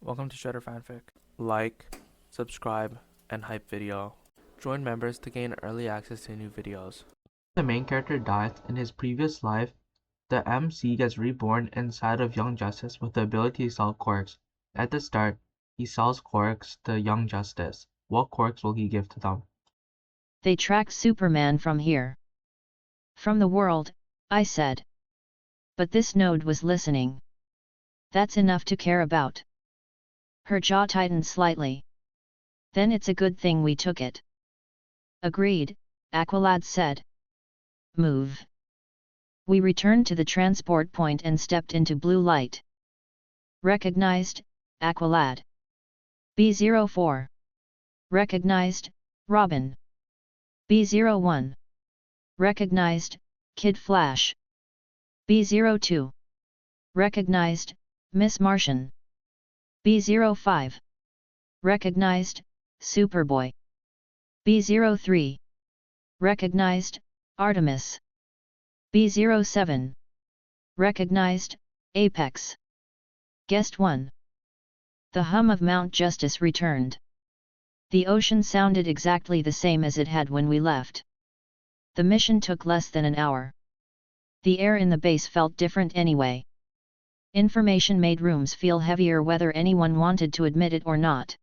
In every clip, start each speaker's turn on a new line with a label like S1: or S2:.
S1: Welcome to Shredder Fanfic. Like, subscribe, and hype video. Join members to gain early access to new videos. The main character dies in his previous life. The MC gets reborn inside of Young Justice with the ability to sell Quirks. At the start, he sells Quirks to Young Justice. What Quirks will he give to them?
S2: They tracked Superman from here. From the world, I said. But this node was listening. That's enough to care about. Her jaw tightened slightly. Then it's a good thing we took it. Agreed, Aqualad said. Move. We returned to the transport point and stepped into blue light. Recognized, Aqualad. B04. Recognized, Robin. B01. Recognized, Kid Flash. B02. Recognized, Miss Martian. B05. Recognized, Superboy. B03. Recognized, Artemis. B07. Recognized, Apex. Guest 1. The hum of Mount Justice returned. The ocean sounded exactly the same as it had when we left. The mission took less than an hour. The air in the base felt different anyway. Information made rooms feel heavier whether anyone wanted to admit it or not.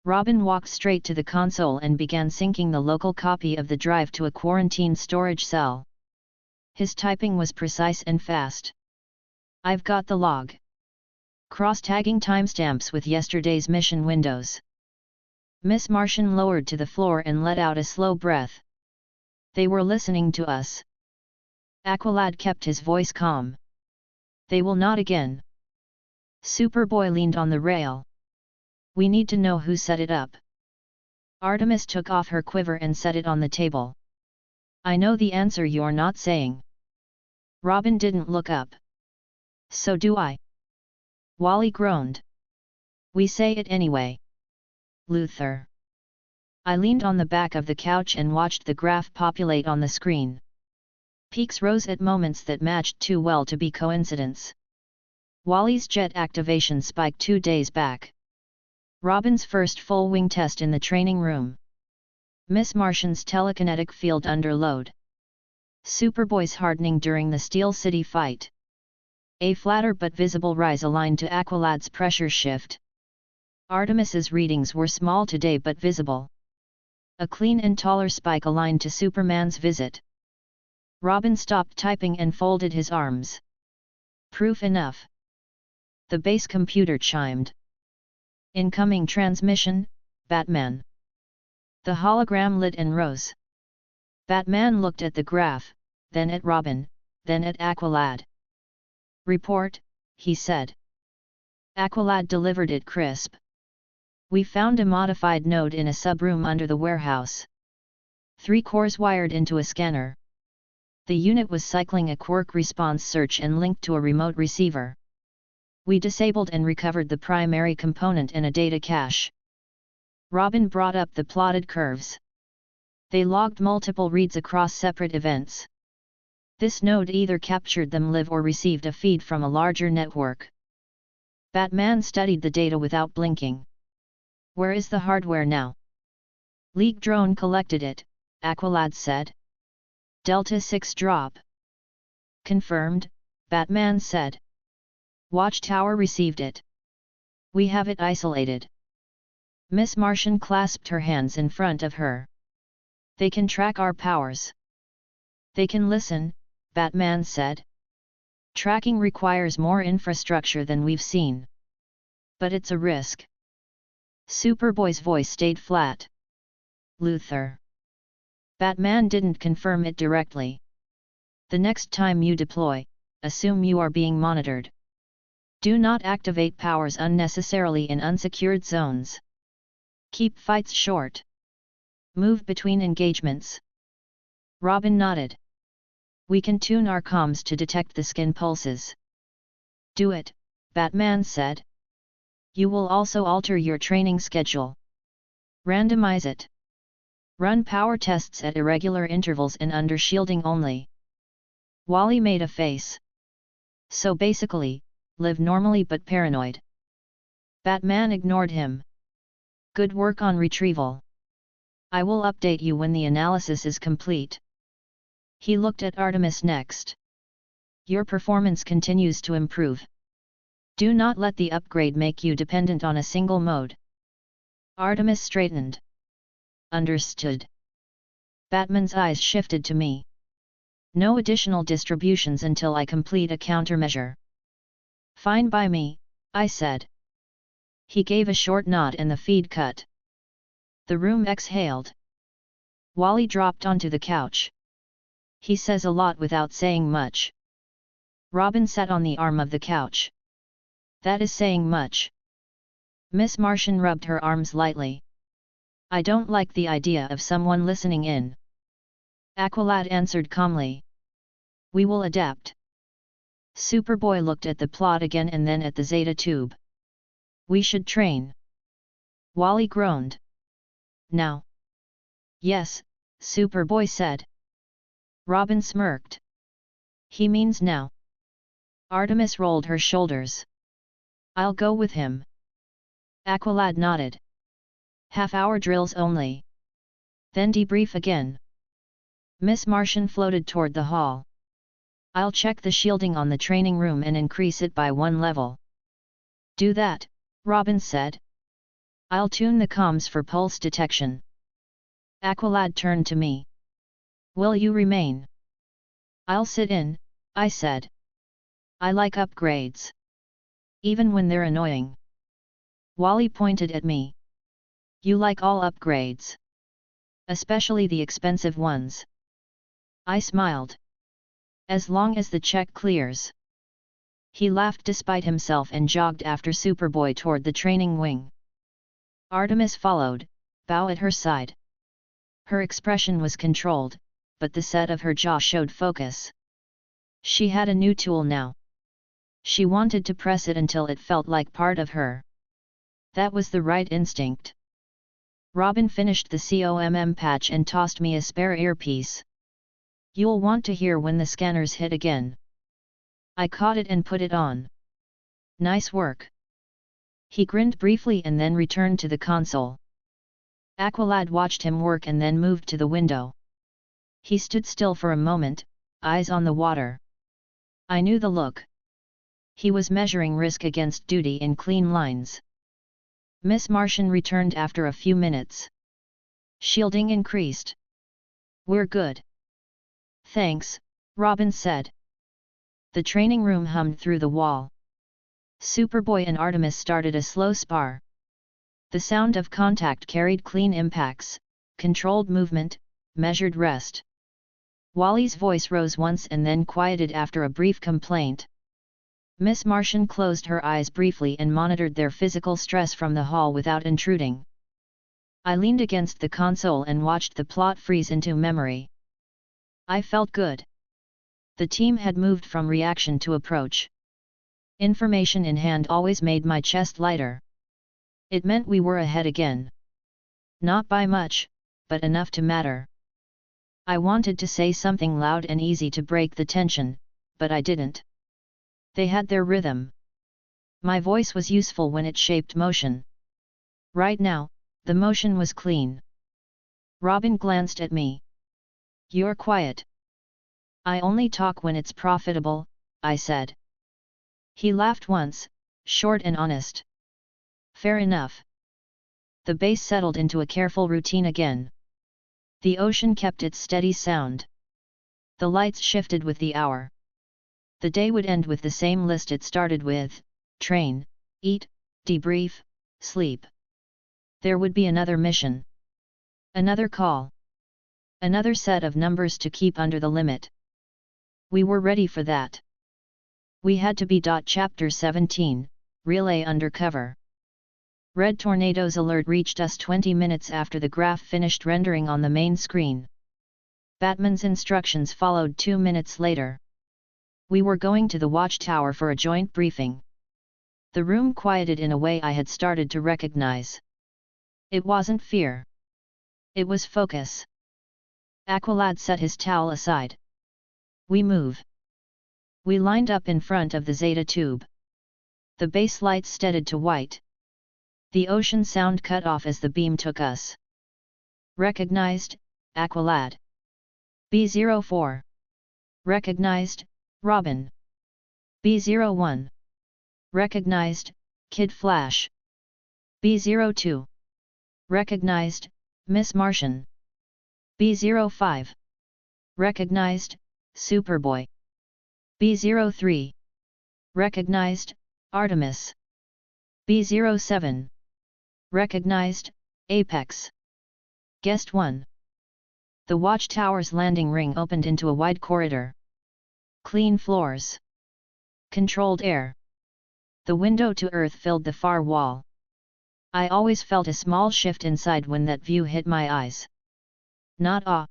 S2: Robin walked straight to the console and began syncing the local copy of the drive to a quarantine storage cell. His typing was precise and fast. I've got the log. Cross-tagging timestamps with yesterday's mission windows. Miss Martian lowered to the floor and let out a slow breath. They were listening to us. Aqualad kept his voice calm. They will not again. Superboy leaned on the rail. We need to know who set it up. Artemis took off her quiver and set it on the table. I know the answer you're not saying. Robin didn't look up. So do I. Wally groaned. We say it anyway. Luther. I leaned on the back of the couch and watched the graph populate on the screen. Peaks rose at moments that matched too well to be coincidence. Wally's jet activation spiked 2 days back. Robin's first full wing test in the training room. Miss Martian's telekinetic field under load. Superboy's hardening during the Steel City fight. A flatter but visible rise aligned to Aqualad's pressure shift. Artemis's readings were small today but visible. A clean and taller spike aligned to Superman's visit. Robin stopped typing and folded his arms. Proof enough. The base computer chimed. Incoming transmission, Batman. The hologram lit and rose. Batman looked at the graph, then at Robin, then at Aqualad. Report, he said. Aqualad delivered it crisp. We found a modified node in a subroom under the warehouse. 3 cores wired into a scanner. The unit was cycling a Quirk response search and linked to a remote receiver. We disabled and recovered the primary component in a data cache. Robin brought up the plotted curves. They logged multiple reads across separate events. This node either captured them live or received a feed from a larger network. Batman studied the data without blinking. Where is the hardware now? League drone collected it, Aqualad said. Delta 6 drop. Confirmed, Batman said. Watchtower received it. We have it isolated. Miss Martian clasped her hands in front of her. They can track our powers. They can listen, Batman said. Tracking requires more infrastructure than we've seen. But it's a risk. Superboy's voice stayed flat. Luther. Batman didn't confirm it directly. The next time you deploy, assume you are being monitored. Do not activate powers unnecessarily in unsecured zones. Keep fights short. Move between engagements. Robin nodded. We can tune our comms to detect the skin pulses. Do it, Batman said. You will also alter your training schedule. Randomize it. Run power tests at irregular intervals and under shielding only. Wally made a face. So basically, live normally but paranoid. Batman ignored him. Good work on retrieval. I will update you when the analysis is complete. He looked at Artemis next. Your performance continues to improve. Do not let the upgrade make you dependent on a single mode. Artemis straightened. Understood. Batman's eyes shifted to me. No additional distributions until I complete a countermeasure. Fine by me, I said. He gave a short nod and the feed cut. The room exhaled. Wally dropped onto the couch. He says a lot without saying much. Robin sat on the arm of the couch. That is saying much. Miss Martian rubbed her arms lightly. I don't like the idea of someone listening in. Aqualad answered calmly. We will adapt. Superboy looked at the plot again and then at the Zeta tube. We should train. Wally groaned. Now? Yes, Superboy said. Robin smirked. He means now. Artemis rolled her shoulders. I'll go with him. Aqualad nodded. Half-hour drills only. Then debrief again. Miss Martian floated toward the hall. I'll check the shielding on the training room and increase it by 1 level. Do that, Robin said. I'll tune the comms for pulse detection. Aqualad turned to me. Will you remain? I'll sit in, I said. I like upgrades. Even when they're annoying. Wally pointed at me. You like all upgrades. Especially the expensive ones. I smiled. As long as the check clears. He laughed despite himself and jogged after Superboy toward the training wing. Artemis followed, bow at her side. Her expression was controlled, but the set of her jaw showed focus. She had a new tool now. She wanted to press it until it felt like part of her. That was the right instinct. Robin finished the COMM patch and tossed me a spare earpiece. You'll want to hear when the scanners hit again. I caught it and put it on. Nice work. He grinned briefly and then returned to the console. Aqualad watched him work and then moved to the window. He stood still for a moment, eyes on the water. I knew the look. He was measuring risk against duty in clean lines. Miss Martian returned after a few minutes. Shielding increased. We're good. Thanks, Robin said. The training room hummed through the wall. Superboy and Artemis started a slow spar. The sound of contact carried clean impacts, controlled movement, measured rest. Wally's voice rose once and then quieted after a brief complaint. Miss Martian closed her eyes briefly and monitored their physical stress from the hall without intruding. I leaned against the console and watched the plot freeze into memory. I felt good. The team had moved from reaction to approach. Information in hand always made my chest lighter. It meant we were ahead again. Not by much, but enough to matter. I wanted to say something loud and easy to break the tension, but I didn't. They had their rhythm. My voice was useful when it shaped motion. Right now, the motion was clean. Robin glanced at me. You're quiet. I only talk when it's profitable, I said. He laughed once, short and honest. Fair enough. The bass settled into a careful routine again. The ocean kept its steady sound. The lights shifted with the hour. The day would end with the same list it started with: train, eat, debrief, sleep. There would be another mission. Another call. Another set of numbers to keep under the limit. We were ready for that. We had to be. Chapter 17, Relay Undercover. Red Tornado's alert reached us 20 minutes after the graph finished rendering on the main screen. Batman's instructions followed 2 minutes later. We were going to the watchtower for a joint briefing. The room quieted in a way I had started to recognize. It wasn't fear. It was focus. Aqualad set his towel aside. We move. We lined up in front of the Zeta tube. The base lights steadied to white. The ocean sound cut off as the beam took us. Recognized, Aqualad. B04. Recognized, Robin. B01. Recognized, Kid Flash. B02. Recognized, Miss Martian. B05. Recognized, Superboy. B03. Recognized, Artemis. B07. Recognized, Apex. Guest 1. The watchtower's landing ring opened into a wide corridor. Clean floors. Controlled air. The window to Earth filled the far wall. I always felt a small shift inside when that view hit my eyes. Not awe.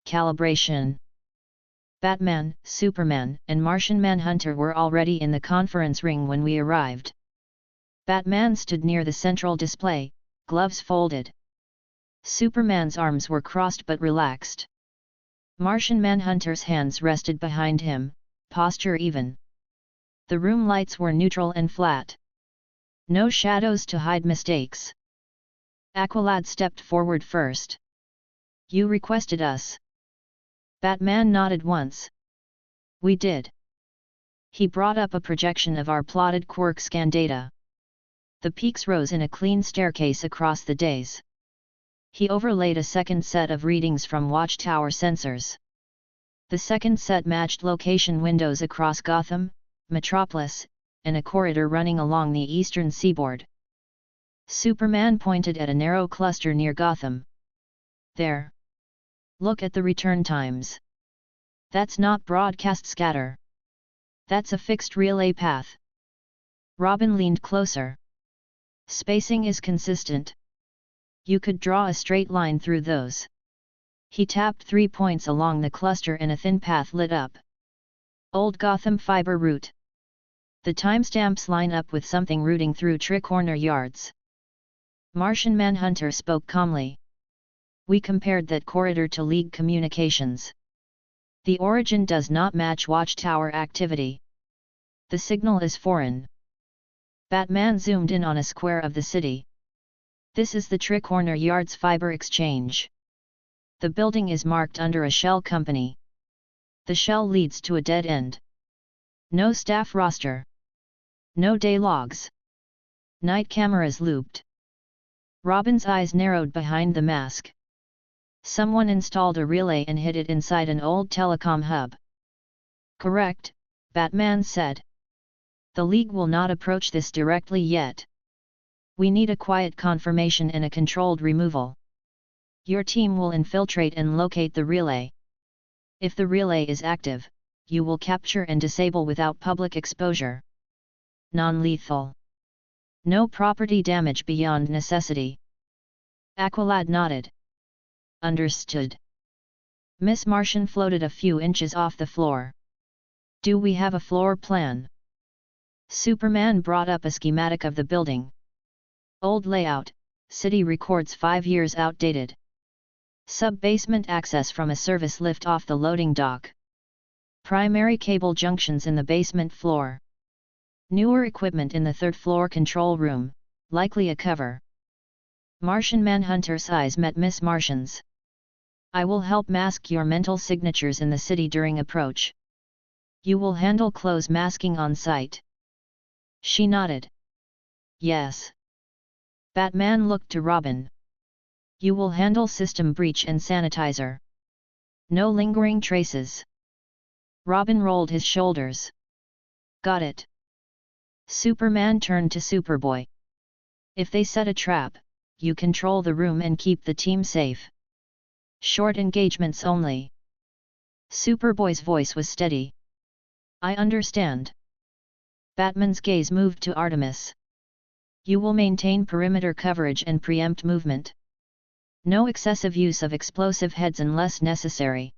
S2: Calibration. Batman, Superman, and Martian Manhunter were already in the conference ring when we arrived. Batman stood near the central display, gloves folded. Superman's arms were crossed but relaxed. Martian Manhunter's hands rested behind him, posture even. The room lights were neutral and flat. No shadows to hide mistakes. Aqualad stepped forward first. You requested us. Batman nodded once. We did. He brought up a projection of our plotted Quirks scan data. The peaks rose in a clean staircase across the days. He overlaid a second set of readings from watchtower sensors. The second set matched location windows across Gotham, Metropolis, and a corridor running along the eastern seaboard. Superman pointed at a narrow cluster near Gotham. There. Look at the return times. That's not broadcast scatter. That's a fixed relay path. Robin leaned closer. Spacing is consistent. You could draw a straight line through those. He tapped 3 points along the cluster and a thin path lit up. Old Gotham fiber route. The timestamps line up with something routing through Tricorner Yards. Martian Manhunter spoke calmly. We compared that corridor to League communications. The origin does not match watchtower activity. The signal is foreign. Batman zoomed in on a square of the city. This is the Tricorner Yards Fiber Exchange. The building is marked under a shell company. The shell leads to a dead end. No staff roster. No day logs. Night cameras looped. Robin's eyes narrowed behind the mask. Someone installed a relay and hid it inside an old telecom hub. Correct, Batman said. The League will not approach this directly yet. We need a quiet confirmation and a controlled removal. Your team will infiltrate and locate the relay. If the relay is active, you will capture and disable without public exposure. Non-lethal. No property damage beyond necessity. Aqualad nodded. Understood. Miss Martian floated a few inches off the floor. Do we have a floor plan? Superman brought up a schematic of the building. Old layout, city records 5 years outdated. Sub-basement access from a service lift off the loading dock. Primary cable junctions in the basement floor. Newer equipment in the third floor control room, likely a cover. Martian Manhunter's eyes met Miss Martian's. I will help mask your mental signatures in the city during approach. You will handle close masking on site. She nodded. Yes. Batman looked to Robin. You will handle system breach and sanitizer. No lingering traces. Robin rolled his shoulders. Got it. Superman turned to Superboy. If they set a trap, you control the room and keep the team safe. Short engagements only. Superboy's voice was steady. I understand. Batman's gaze moved to Artemis. You will maintain perimeter coverage and preempt movement. No excessive use of explosive heads unless necessary.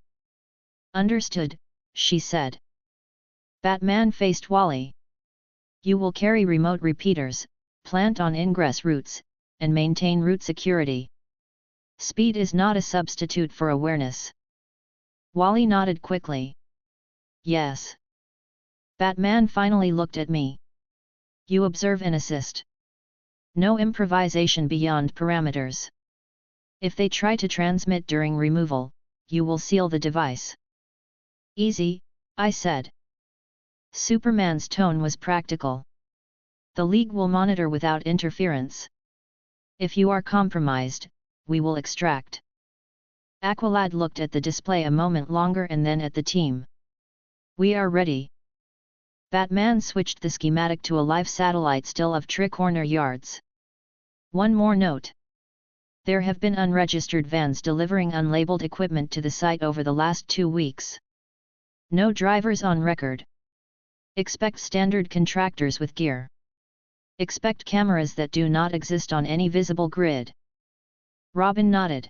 S2: Understood, she said. Batman faced Wally. You will carry remote repeaters, plant on ingress routes, and maintain route security. Speed is not a substitute for awareness. Wally nodded quickly. Yes. Batman finally looked at me. You observe and assist. No improvisation beyond parameters. If they try to transmit during removal, you will seal the device. Easy, I said. Superman's tone was practical. The League will monitor without interference. If you are compromised, we will extract. Aqualad looked at the display a moment longer and then at the team. We are ready. Batman switched the schematic to a live satellite still of Tricorner Yards. One more note. There have been unregistered vans delivering unlabeled equipment to the site over the last 2 weeks. No drivers on record. Expect standard contractors with gear. Expect cameras that do not exist on any visible grid. Robin nodded.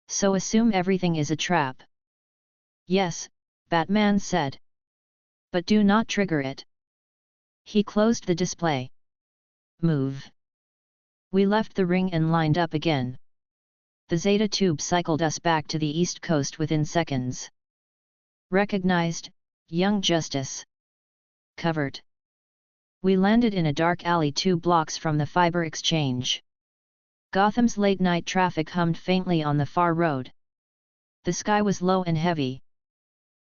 S2: So assume everything is a trap. Yes, Batman said. But do not trigger it. He closed the display. Move. We left the ring and lined up again. The Zeta tube cycled us back to the East Coast within seconds. Recognized, Young Justice. Covered. We landed in a dark alley 2 blocks from the fiber exchange. Gotham's late-night traffic hummed faintly on the far road. The sky was low and heavy.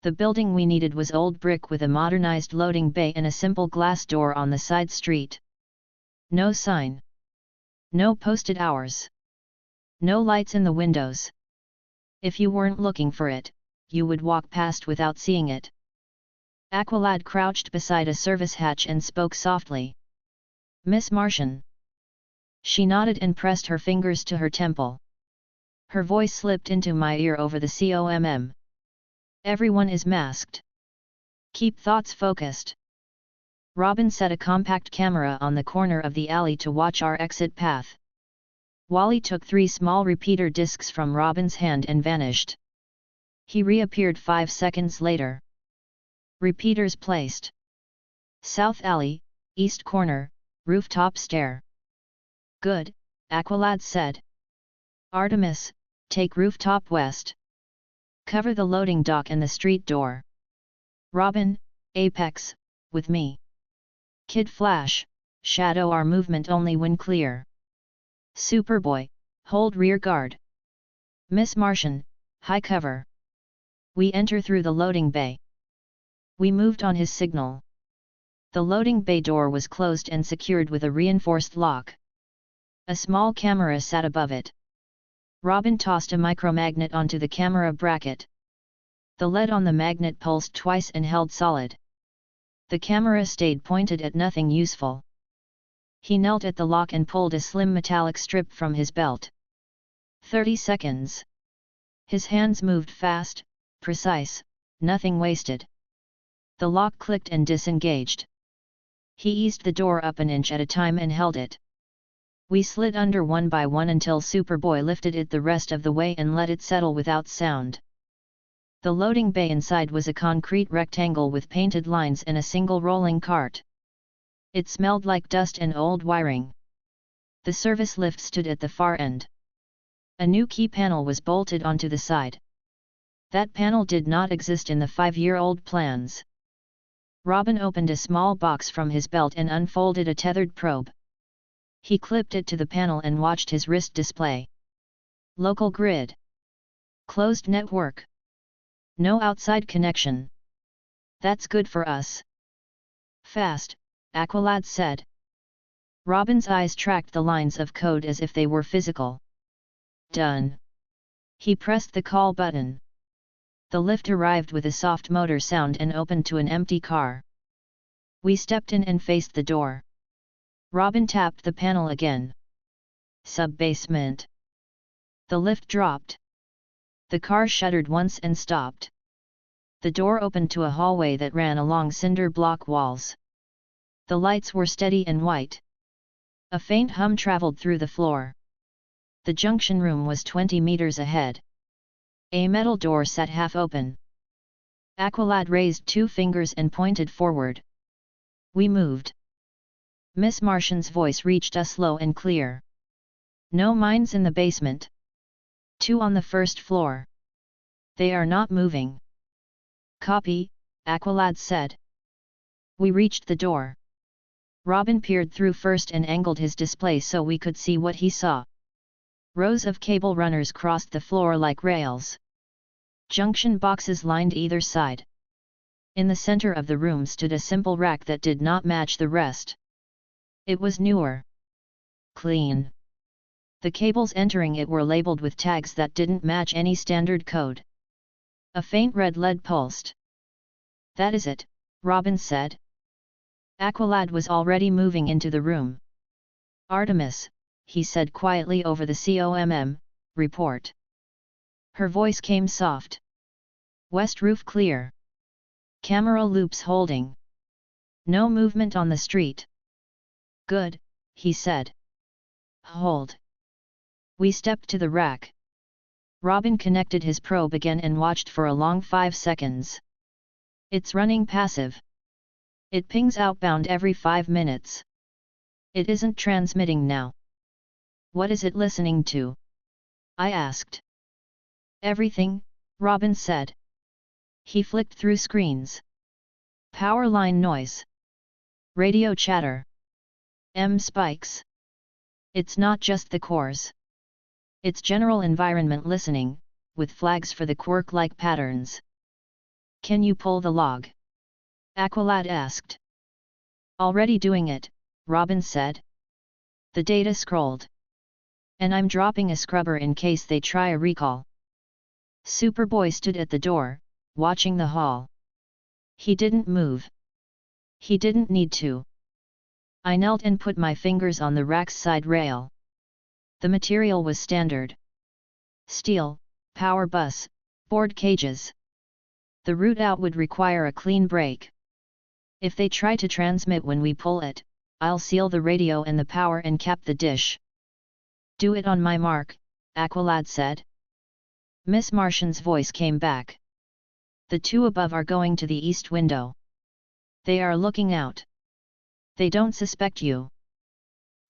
S2: The building we needed was old brick with a modernized loading bay and a simple glass door on the side street. No sign. No posted hours. No lights in the windows. If you weren't looking for it, you would walk past without seeing it. Aqualad crouched beside a service hatch and spoke softly. Miss Martian. She nodded and pressed her fingers to her temple. Her voice slipped into my ear over the COMM. Everyone is masked. Keep thoughts focused. Robin set a compact camera on the corner of the alley to watch our exit path. Wally took 3 small repeater discs from Robin's hand and vanished. He reappeared 5 seconds later. Repeaters placed. South alley, east corner, rooftop stair. Good, Aqualad said. Artemis, take rooftop west. Cover the loading dock and the street door. Robin, Apex, with me. Kid Flash, shadow our movement only when clear. Superboy, hold rear guard. Miss Martian, high cover. We enter through the loading bay. We moved on his signal. The loading bay door was closed and secured with a reinforced lock. A small camera sat above it. Robin tossed a micromagnet onto the camera bracket. The lead on the magnet pulsed twice and held solid. The camera stayed pointed at nothing useful. He knelt at the lock and pulled a slim metallic strip from his belt. 30 seconds. His hands moved fast, precise, nothing wasted. The lock clicked and disengaged. He eased the door up an inch at a time and held it. We slid under one by one until Superboy lifted it the rest of the way and let it settle without sound. The loading bay inside was a concrete rectangle with painted lines and a single rolling cart. It smelled like dust and old wiring. The service lift stood at the far end. A new key panel was bolted onto the side. That panel did not exist in the 5-year-old plans. Robin opened a small box from his belt and unfolded a tethered probe. He clipped it to the panel and watched his wrist display. Local grid. Closed network. No outside connection. That's good for us. Fast, Aqualad said. Robin's eyes tracked the lines of code as if they were physical. Done. He pressed the call button. The lift arrived with a soft motor sound and opened to an empty car. We stepped in and faced the door. Robin tapped the panel again. Sub-basement. The lift dropped. The car shuddered once and stopped. The door opened to a hallway that ran along cinder block walls. The lights were steady and white. A faint hum traveled through the floor. The junction room was 20 meters ahead. A metal door sat half open. Aqualad raised 2 fingers and pointed forward. We moved. Miss Martian's voice reached us low and clear. No mines in the basement. 2 on the first floor. They are not moving. Copy, Aqualad said. We reached the door. Robin peered through first and angled his display so we could see what he saw. Rows of cable runners crossed the floor like rails. Junction boxes lined either side. In the center of the room stood a simple rack that did not match the rest. It was newer. Clean. The cables entering it were labeled with tags that didn't match any standard code. A faint red lead pulsed. "That is it," Robin said. Aqualad was already moving into the room. "Artemis," he said quietly over the COMM, "report." Her voice came soft. "West roof clear. Camera loops holding. No movement on the street." "Good," he said. "Hold." We stepped to the rack. Robin connected his probe again and watched for a long 5 seconds. "It's running passive. It pings outbound every 5 minutes. It isn't transmitting now." "What is it listening to?" I asked. "Everything," Robin said. He flicked through screens. Power line noise. Radio chatter. Spikes. It's not just the cores. It's general environment listening, with flags for the quirk-like patterns." "Can you pull the log?" Aqualad asked. "Already doing it," Robin said. The data scrolled. "And I'm dropping a scrubber in case they try a recall." Superboy stood at the door, watching the hall. He didn't move. He didn't need to. I knelt and put my fingers on the rack's side rail. The material was standard. Steel, power bus, board cages. The route out would require a clean break. If they try to transmit when we pull it, I'll seal the radio and the power and cap the dish. "Do it on my mark," Aqualad said. Miss Martian's voice came back. "The two above are going to the east window. They are looking out. They don't suspect you."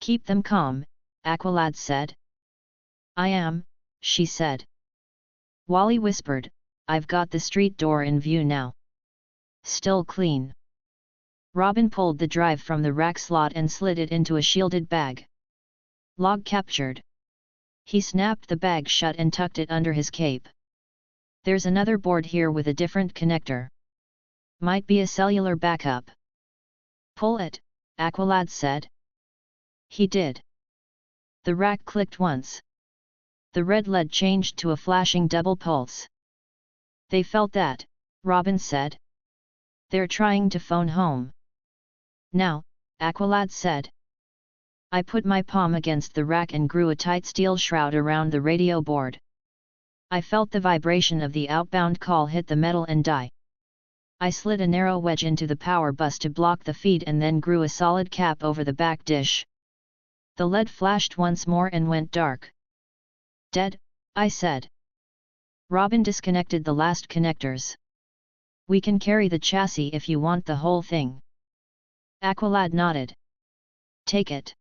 S2: "Keep them calm," Aqualad said. "I am," she said. Wally whispered, "I've got the street door in view now. Still clean." Robin pulled the drive from the rack slot and slid it into a shielded bag. "Log captured." He snapped the bag shut and tucked it under his cape. "There's another board here with a different connector. Might be a cellular backup." "Pull it," Aqualad said. He did. The rack clicked once. The red LED changed to a flashing double pulse. "They felt that," Robin said. "They're trying to phone home." "Now," Aqualad said. I put my palm against the rack and grew a tight steel shroud around the radio board. I felt the vibration of the outbound call hit the metal and die. I slid a narrow wedge into the power bus to block the feed and then grew a solid cap over the back dish. The LED flashed once more and went dark. "Dead," I said. Robin disconnected the last connectors. "We can carry the chassis if you want the whole thing." Aqualad nodded. "Take it."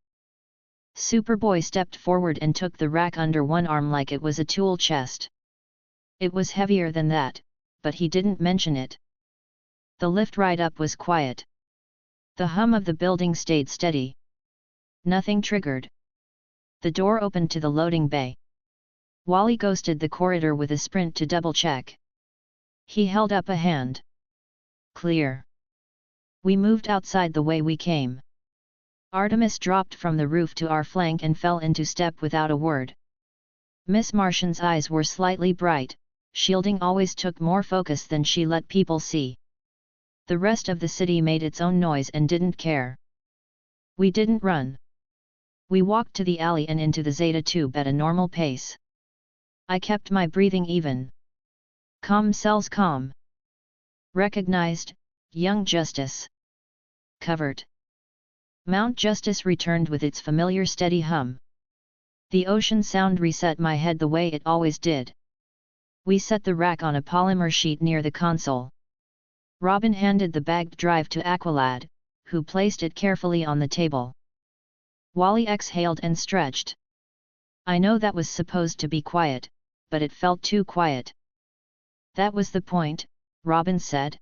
S2: Superboy stepped forward and took the rack under one arm like it was a tool chest. It was heavier than that, but he didn't mention it. The lift ride up was quiet. The hum of the building stayed steady. Nothing triggered. The door opened to the loading bay. Wally ghosted the corridor with a sprint to double-check. He held up a hand. "Clear." We moved outside the way we came. Artemis dropped from the roof to our flank and fell into step without a word. Miss Martian's eyes were slightly bright, shielding always took more focus than she let people see. The rest of the city made its own noise and didn't care. We didn't run. We walked to the alley and into the Zeta tube at a normal pace. I kept my breathing even. "Comm cells comm. Recognized, Young Justice. Covered." Mount Justice returned with its familiar steady hum. The ocean sound reset my head the way it always did. We set the rack on a polymer sheet near the console. Robin handed the bagged drive to Aqualad, who placed it carefully on the table. Wally exhaled and stretched. "I know that was supposed to be quiet, but it felt too quiet." "That was the point," Robin said.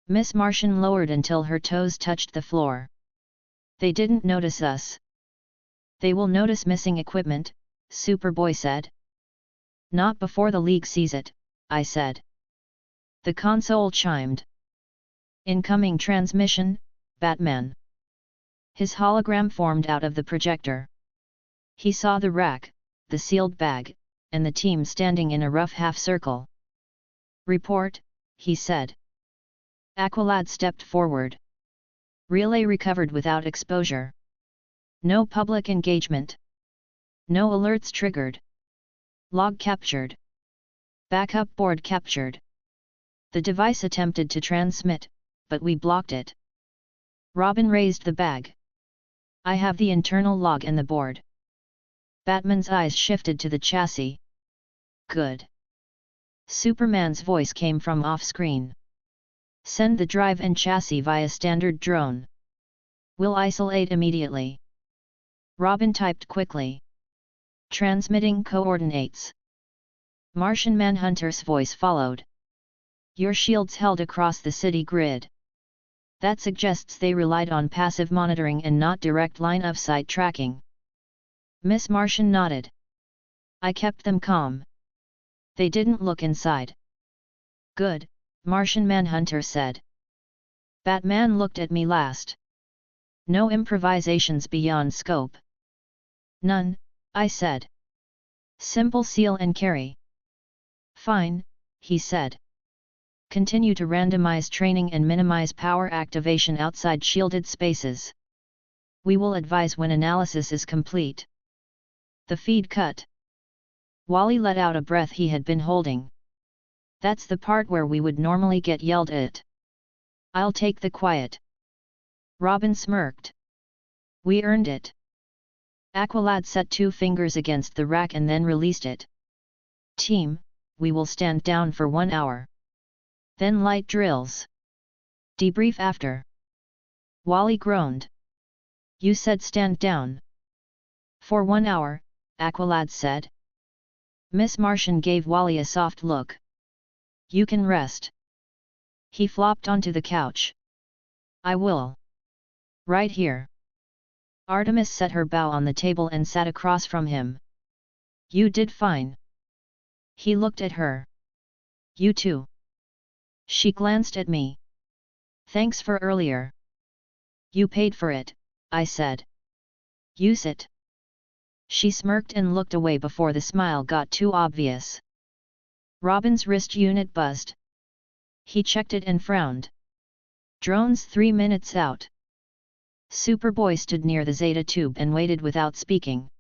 S2: Miss Martian lowered until her toes touched the floor. They didn't notice us. They will notice missing equipment, Superboy said. Not before the league sees it, I said. The console chimed. Incoming transmission, Batman. His hologram formed out of the projector. He saw the rack, the sealed bag, and the team standing in a rough half-circle. Report, he said. Aqualad stepped forward. Relay recovered without exposure. No public engagement. No alerts triggered. Log captured. Backup board captured. The device attempted to transmit, but we blocked it. Robin raised the bag. I have the internal log and the board. Batman's eyes shifted to the chassis. Good. Superman's voice came from off-screen. Send the drive and chassis via standard drone. We'll isolate immediately. Robin typed quickly. Transmitting coordinates. Martian Manhunter's voice followed. Your shields held across the city grid. That suggests they relied on passive monitoring and not direct line-of-sight tracking. Miss Martian nodded. I kept them calm. They didn't look inside. Good, Martian Manhunter said. Batman looked at me last. No improvisations beyond scope. None, I said. Simple seal and carry. Fine, he said. Continue to randomize training and minimize power activation outside shielded spaces. We will advise when analysis is complete. The feed cut. Wally let out a breath he had been holding. That's the part where we would normally get yelled at. I'll take the quiet. Robin smirked. We earned it. Aqualad set 2 fingers against the rack and then released it. Team, we will stand down for 1 hour. Then light drills. Debrief after. Wally groaned. You said stand down. For 1 hour, Aqualad said. Miss Martian gave Wally a soft look. You can rest. He flopped onto the couch. I will. Right here. Artemis set her bow on the table and sat across from him. You did fine. He looked at her. You too. She glanced at me. Thanks for earlier. You paid for it, I said. Use it. She smirked and looked away before the smile got too obvious. Robin's wrist unit buzzed. He checked it and frowned. Drones 3 minutes out. Superboy stood near the Zeta tube and waited without speaking.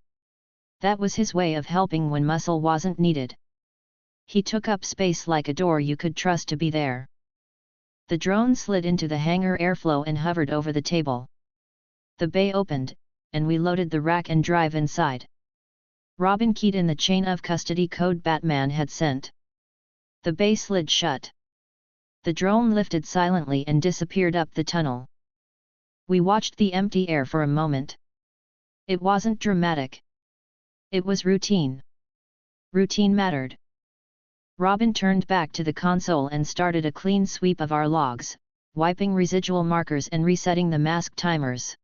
S2: That was his way of helping when muscle wasn't needed. He took up space like a door you could trust to be there. The drone slid into the hangar airflow and hovered over the table. The bay opened, and we loaded the rack and drive inside. Robin keyed in the chain of custody code Batman had sent. The bay slid shut. The drone lifted silently and disappeared up the tunnel. We watched the empty air for a moment. It wasn't dramatic. It was routine. Routine mattered. Robin turned back to the console and started a clean sweep of our logs, wiping residual markers and resetting the mask timers.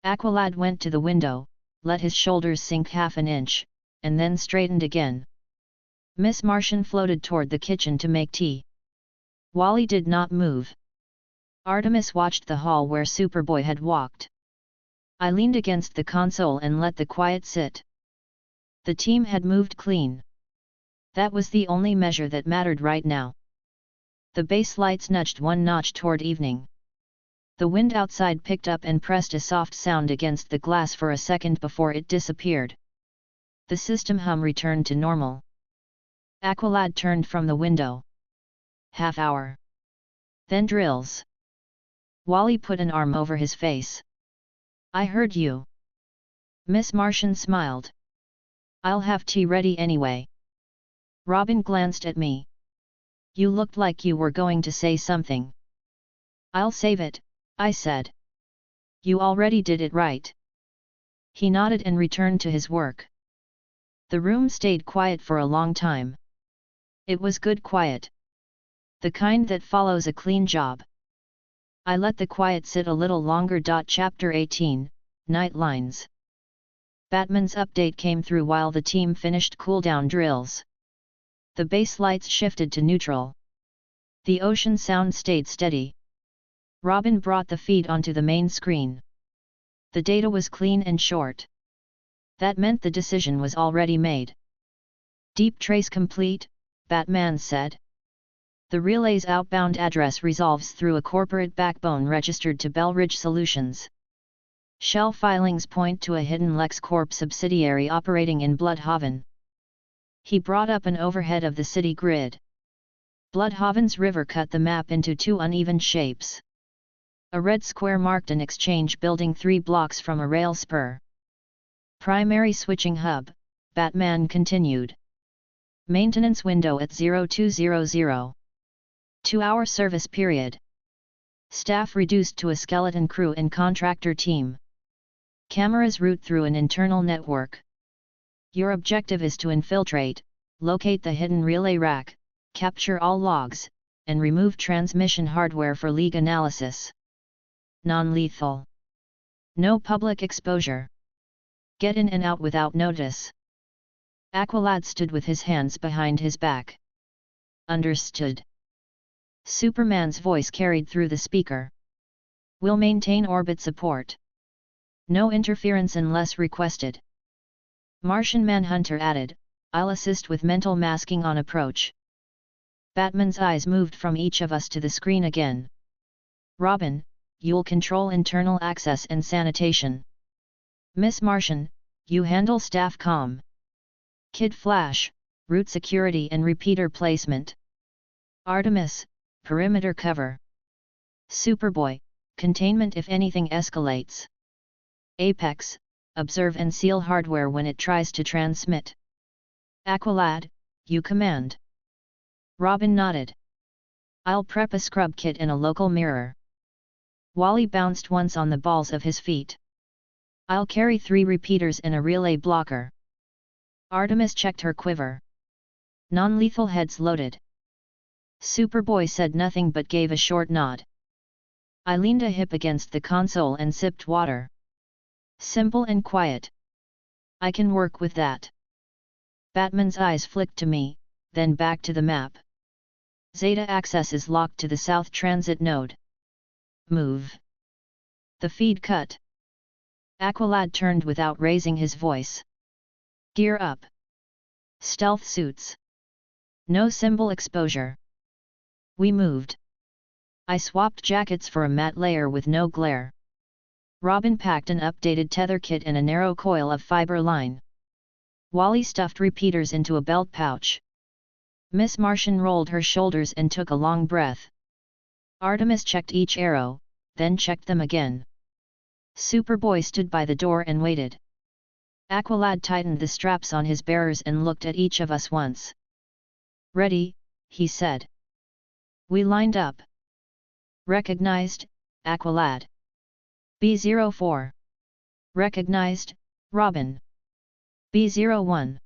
S2: Aqualad went to the window, let his shoulders sink half an inch, and then straightened again. Miss Martian floated toward the kitchen to make tea. Wally did not move. Artemis watched the hall where Superboy had walked. I leaned against the console and let the quiet sit. The team had moved clean. That was the only measure that mattered right now. The base lights nudged 1 notch toward evening. The wind outside picked up and pressed a soft sound against the glass for a second before it disappeared. The system hum returned to normal. Aqualad turned from the window. Half hour. Then drills. Wally put an arm over his face. I heard you. Miss Martian smiled. I'll have tea ready anyway. Robin glanced at me. You looked like you were going to say something. I'll save it, I said. You already did it right. He nodded and returned to his work. The room stayed quiet for a long time. It was good quiet. The kind that follows a clean job. I let the quiet sit a little longer. Chapter 18, Night Lines. Batman's update came through while the team finished cooldown drills. The base lights shifted to neutral. The ocean sound stayed steady. Robin brought the feed onto the main screen. The data was clean and short. That meant the decision was already made. Deep trace complete, Batman said. The relay's outbound address resolves through a corporate backbone registered to Bellridge Solutions. Shell filings point to a hidden LexCorp subsidiary operating in Bloodhaven. He brought up an overhead of the city grid. Bloodhaven's river cut the map into two uneven shapes. A red square marked an exchange building 3 blocks from a rail spur. Primary switching hub, Batman continued. Maintenance window at 0200. 2-hour service period. Staff reduced to a skeleton crew and contractor team. Cameras route through an internal network. Your objective is to infiltrate, locate the hidden relay rack, capture all logs, and remove transmission hardware for leak analysis. Non-lethal. No public exposure. Get in and out without notice. Aqualad stood with his hands behind his back. Understood. Superman's voice carried through the speaker. We'll maintain orbit support. No interference unless requested. Martian Manhunter added, I'll assist with mental masking on approach. Batman's eyes moved from each of us to the screen again. Robin, you'll control internal access and sanitation. Miss Martian, you handle staff comm. Kid Flash, route security and repeater placement. Artemis, perimeter cover. Superboy, containment if anything escalates. Apex, observe and seal hardware when it tries to transmit. Aqualad, you command. Robin nodded. I'll prep a scrub kit in a local mirror. Wally bounced once on the balls of his feet. I'll carry 3 repeaters and a relay blocker. Artemis checked her quiver. Non-lethal heads loaded. Superboy said nothing but gave a short nod. I leaned a hip against the console and sipped water. Simple and quiet. I can work with that. Batman's eyes flicked to me, then back to the map. Zeta access is locked to the south transit node. Move. The feed cut. Aqualad turned without raising his voice. Gear up. Stealth suits. No symbol exposure. We moved. I swapped jackets for a matte layer with no glare. Robin packed an updated tether kit and a narrow coil of fiber line. Wally stuffed repeaters into a belt pouch. Miss Martian rolled her shoulders and took a long breath. Artemis checked each arrow, then checked them again. Superboy stood by the door and waited. Aqualad tightened the straps on his bearers and looked at each of us once. Ready, he said. We lined up. Recognized, Aqualad. B04. Recognized, Robin. B01.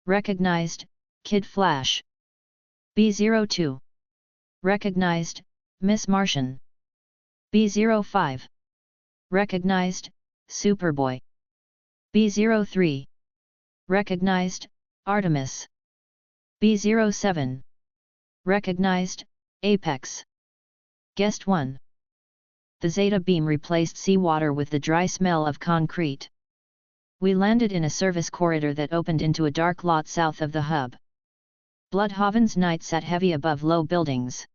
S2: Recognized, Kid Flash. B02. Recognized, Miss Martian. B05. Recognized, Superboy. B03. Recognized, Artemis. B07. Recognized, Apex. Guest 1. The Zeta beam replaced seawater with the dry smell of concrete. We landed in a service corridor that opened into a dark lot south of the hub. Bloodhaven's night sat heavy above low buildings.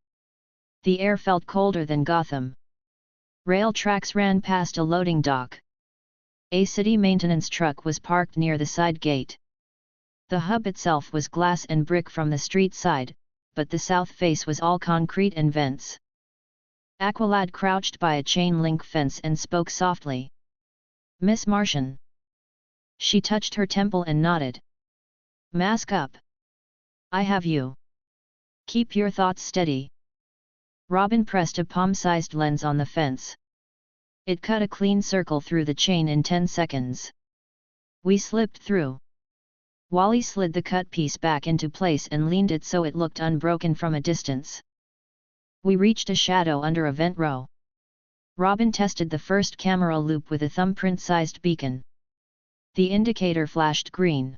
S2: The air felt colder than Gotham. Rail tracks ran past a loading dock. A city maintenance truck was parked near the side gate. The hub itself was glass and brick from the street side, but the south face was all concrete and vents. Aqualad crouched by a chain-link fence and spoke softly. Miss Martian. She touched her temple and nodded. Mask up. I have you. Keep your thoughts steady. Robin pressed a palm-sized lens on the fence. It cut a clean circle through the chain in 10 seconds. We slipped through. Wally slid the cut piece back into place and leaned it so it looked unbroken from a distance. We reached a shadow under a vent row. Robin tested the first camera loop with a thumbprint-sized beacon. The indicator flashed green.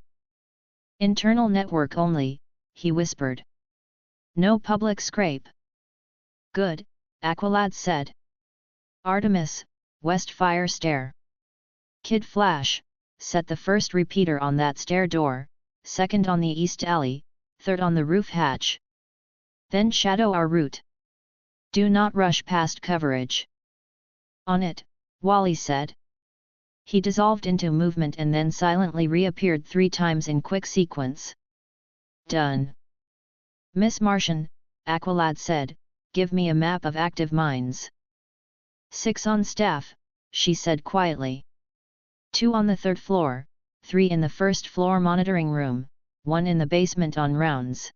S2: Internal network only, he whispered. No public scrape. Good, Aqualad said. Artemis, West Fire Stair. Kid Flash, set the first repeater on that stair door, second on the east alley, third on the roof hatch. Then shadow our route. Do not rush past coverage. On it, Wally said. He dissolved into movement and then silently reappeared 3 times in quick sequence. Done. Miss Martian, Aqualad said, give me a map of active mines. 6 on staff, she said quietly. 2 on the 3rd floor, 3 in the 1st floor monitoring room, 1 in the basement on rounds.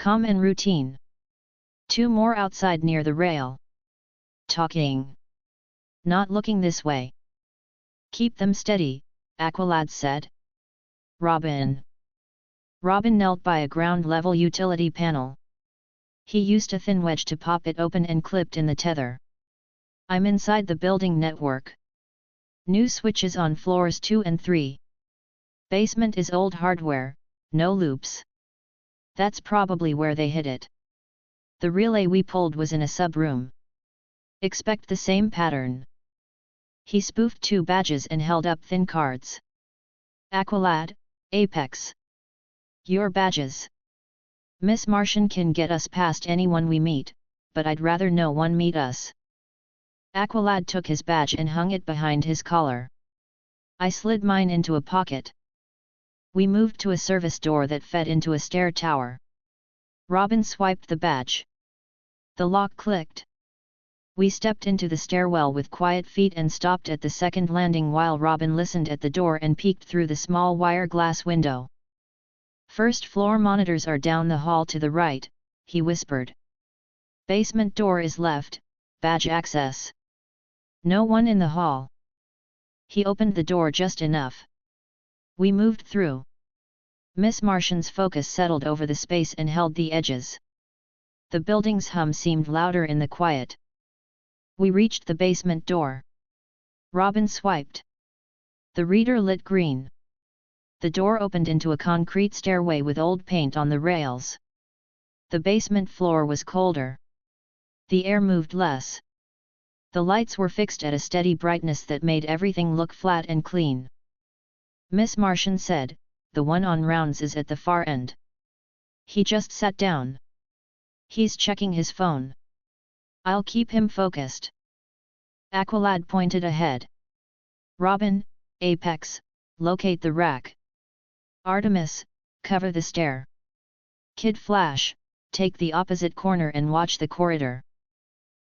S2: Calm and routine. 2 more outside near the rail. Talking. Not looking this way. Keep them steady, Aqualad said. Robin. Robin knelt by a ground-level utility panel. He used a thin wedge to pop it open and clipped in the tether. I'm inside the building network. New switches on floors 2 and 3. Basement is old hardware, no loops. That's probably where they hid it. The relay we pulled was in a sub-room. Expect the same pattern. He spoofed 2 badges and held up thin cards. Aqualad, Apex. Your badges. Miss Martian can get us past anyone we meet, but I'd rather no one meet us. Aqualad took his badge and hung it behind his collar. I slid mine into a pocket. We moved to a service door that fed into a stair tower. Robin swiped the badge. The lock clicked. We stepped into the stairwell with quiet feet and stopped at the second landing while Robin listened at the door and peeked through the small wire glass window. First floor monitors are down the hall to the right, he whispered. Basement door is left, badge access. No one in the hall. He opened the door just enough. We moved through. Miss Martian's focus settled over the space and held the edges. The building's hum seemed louder in the quiet. We reached the basement door. Robin swiped. The reader lit green. The door opened into a concrete stairway with old paint on the rails. The basement floor was colder. The air moved less. The lights were fixed at a steady brightness that made everything look flat and clean. Miss Martian said, the one on rounds is at the far end. He just sat down. He's checking his phone. I'll keep him focused. Aqualad pointed ahead. Robin, Apex, locate the rack. Artemis, cover the stair. Kid Flash, take the opposite corner and watch the corridor.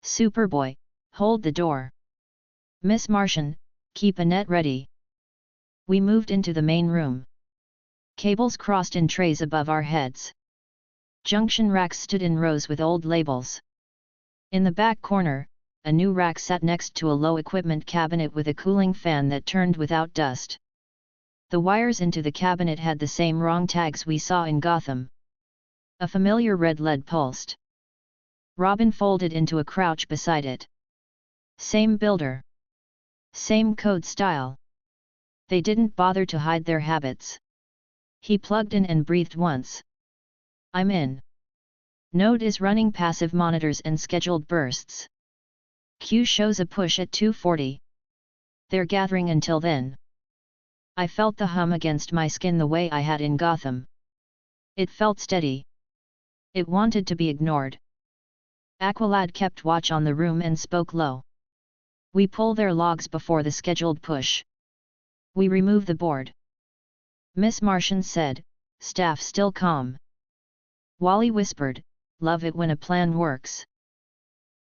S2: Superboy, hold the door. Miss Martian, keep a net ready. We moved into the main room. Cables crossed in trays above our heads. Junction racks stood in rows with old labels. In the back corner, a new rack sat next to a low equipment cabinet with a cooling fan that turned without dust. The wires into the cabinet had the same wrong tags we saw in Gotham. A familiar red lead pulsed. Robin folded into a crouch beside it. Same builder. Same code style. They didn't bother to hide their habits. He plugged in and breathed once. I'm in. Node is running passive monitors and scheduled bursts. Q shows a push at 2:40. They're gathering until then. I felt the hum against my skin the way I had in Gotham. It felt steady. It wanted to be ignored. Aqualad kept watch on the room and spoke low. We pull their logs before the scheduled push. We remove the board. Miss Martian said, staff still calm. Wally whispered, love it when a plan works.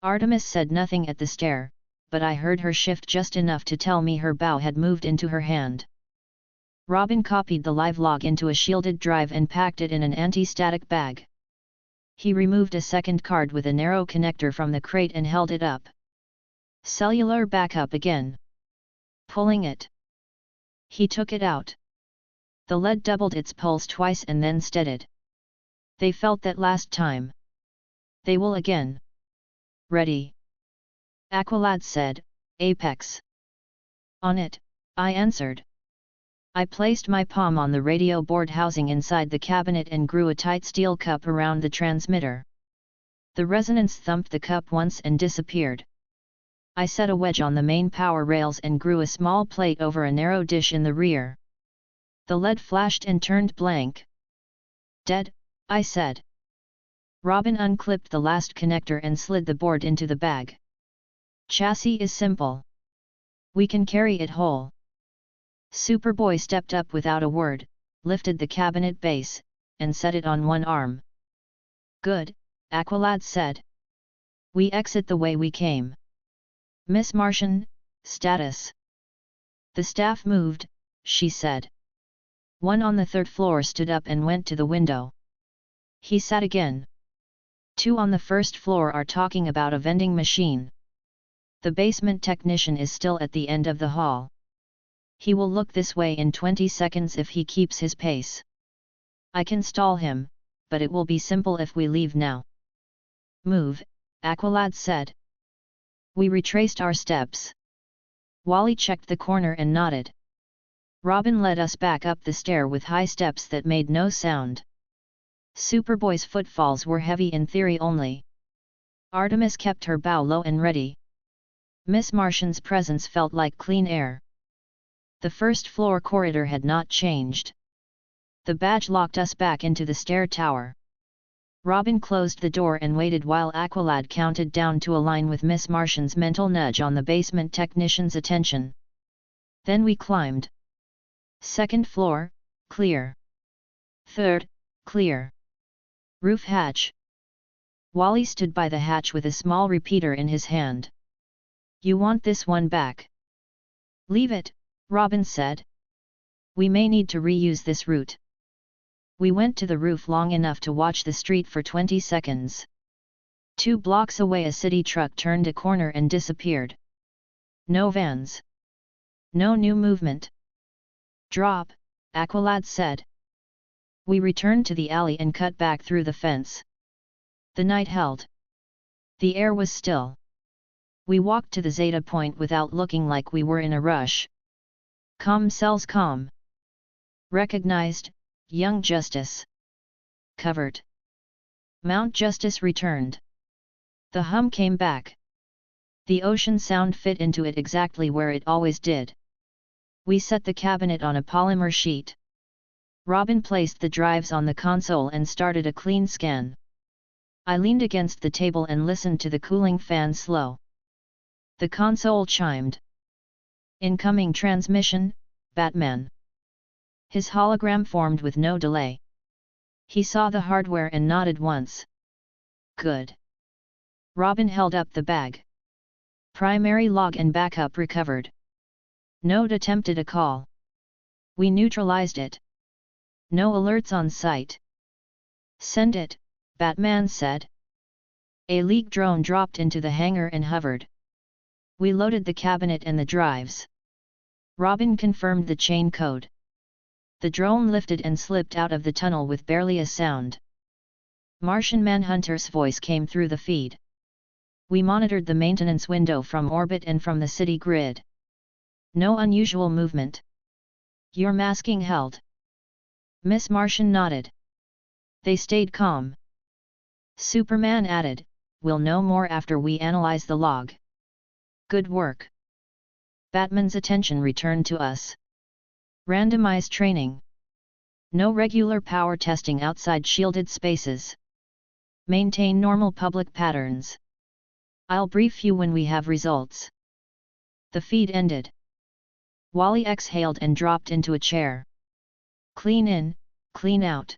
S2: Artemis said nothing at the stair, but I heard her shift just enough to tell me her bow had moved into her hand. Robin copied the live log into a shielded drive and packed it in an anti-static bag. He removed a second card with a narrow connector from the crate and held it up. Cellular backup again. Pulling it. He took it out. The lead doubled its pulse twice and then steadied. They felt that last time. They will again. Ready. Aqualad said, Apex. On it, I answered. I placed my palm on the radio board housing inside the cabinet and grew a tight steel cup around the transmitter. The resonance thumped the cup once and disappeared. I set a wedge on the main power rails and grew a small plate over a narrow dish in the rear. The lead flashed and turned blank. Dead, I said. Robin unclipped the last connector and slid the board into the bag. Chassis is simple. We can carry it whole. Superboy stepped up without a word, lifted the cabinet base, and set it on one arm. Good, Aqualad said. We exit the way we came. Miss Martian, status. The staff moved, she said. One on the third floor stood up and went to the window. He sat again. Two on the first floor are talking about a vending machine. The basement technician is still at the end of the hall. He will look this way in 20 seconds if he keeps his pace. I can stall him, but it will be simple if we leave now. Move, Aqualad said. We retraced our steps. Wally checked the corner and nodded. Robin led us back up the stair with high steps that made no sound. Superboy's footfalls were heavy in theory only. Artemis kept her bow low and ready. Miss Martian's presence felt like clean air. The first floor corridor had not changed. The badge locked us back into the stair tower. Robin closed the door and waited while Aqualad counted down to align with Miss Martian's mental nudge on the basement technician's attention. Then we climbed. Second floor, clear. Third, clear. Roof hatch. Wally stood by the hatch with a small repeater in his hand. You want this one back? Leave it, Robin said. We may need to reuse this route. We went to the roof long enough to watch the street for 20 seconds. 2 blocks away a city truck turned a corner and disappeared. No vans. No new movement. Drop, Aqualad said. We returned to the alley and cut back through the fence. The night held. The air was still. We walked to the Zeta Point without looking like we were in a rush. Comm cells comm. Recognized, Young Justice. Covered. Mount Justice returned. The hum came back. The ocean sound fit into it exactly where it always did. We set the cabinet on a polymer sheet. Robin placed the drives on the console and started a clean scan. I leaned against the table and listened to the cooling fan slow. The console chimed. Incoming transmission, Batman. His hologram formed with no delay. He saw the hardware and nodded once. Good. Robin held up the bag. Primary log and backup recovered. Node attempted a call. We neutralized it. No alerts on site. Send it, Batman said. A League drone dropped into the hangar and hovered. We loaded the cabinet and the drives. Robin confirmed the chain code. The drone lifted and slipped out of the tunnel with barely a sound. Martian Manhunter's voice came through the feed. We monitored the maintenance window from orbit and from the city grid. No unusual movement. Your masking held. Miss Martian nodded. They stayed calm. Superman added, we'll know more after we analyze the log. Good work. Batman's attention returned to us. Randomized training. No regular power testing outside shielded spaces. Maintain normal public patterns. I'll brief you when we have results. The feed ended. Wally exhaled and dropped into a chair. Clean in, clean out.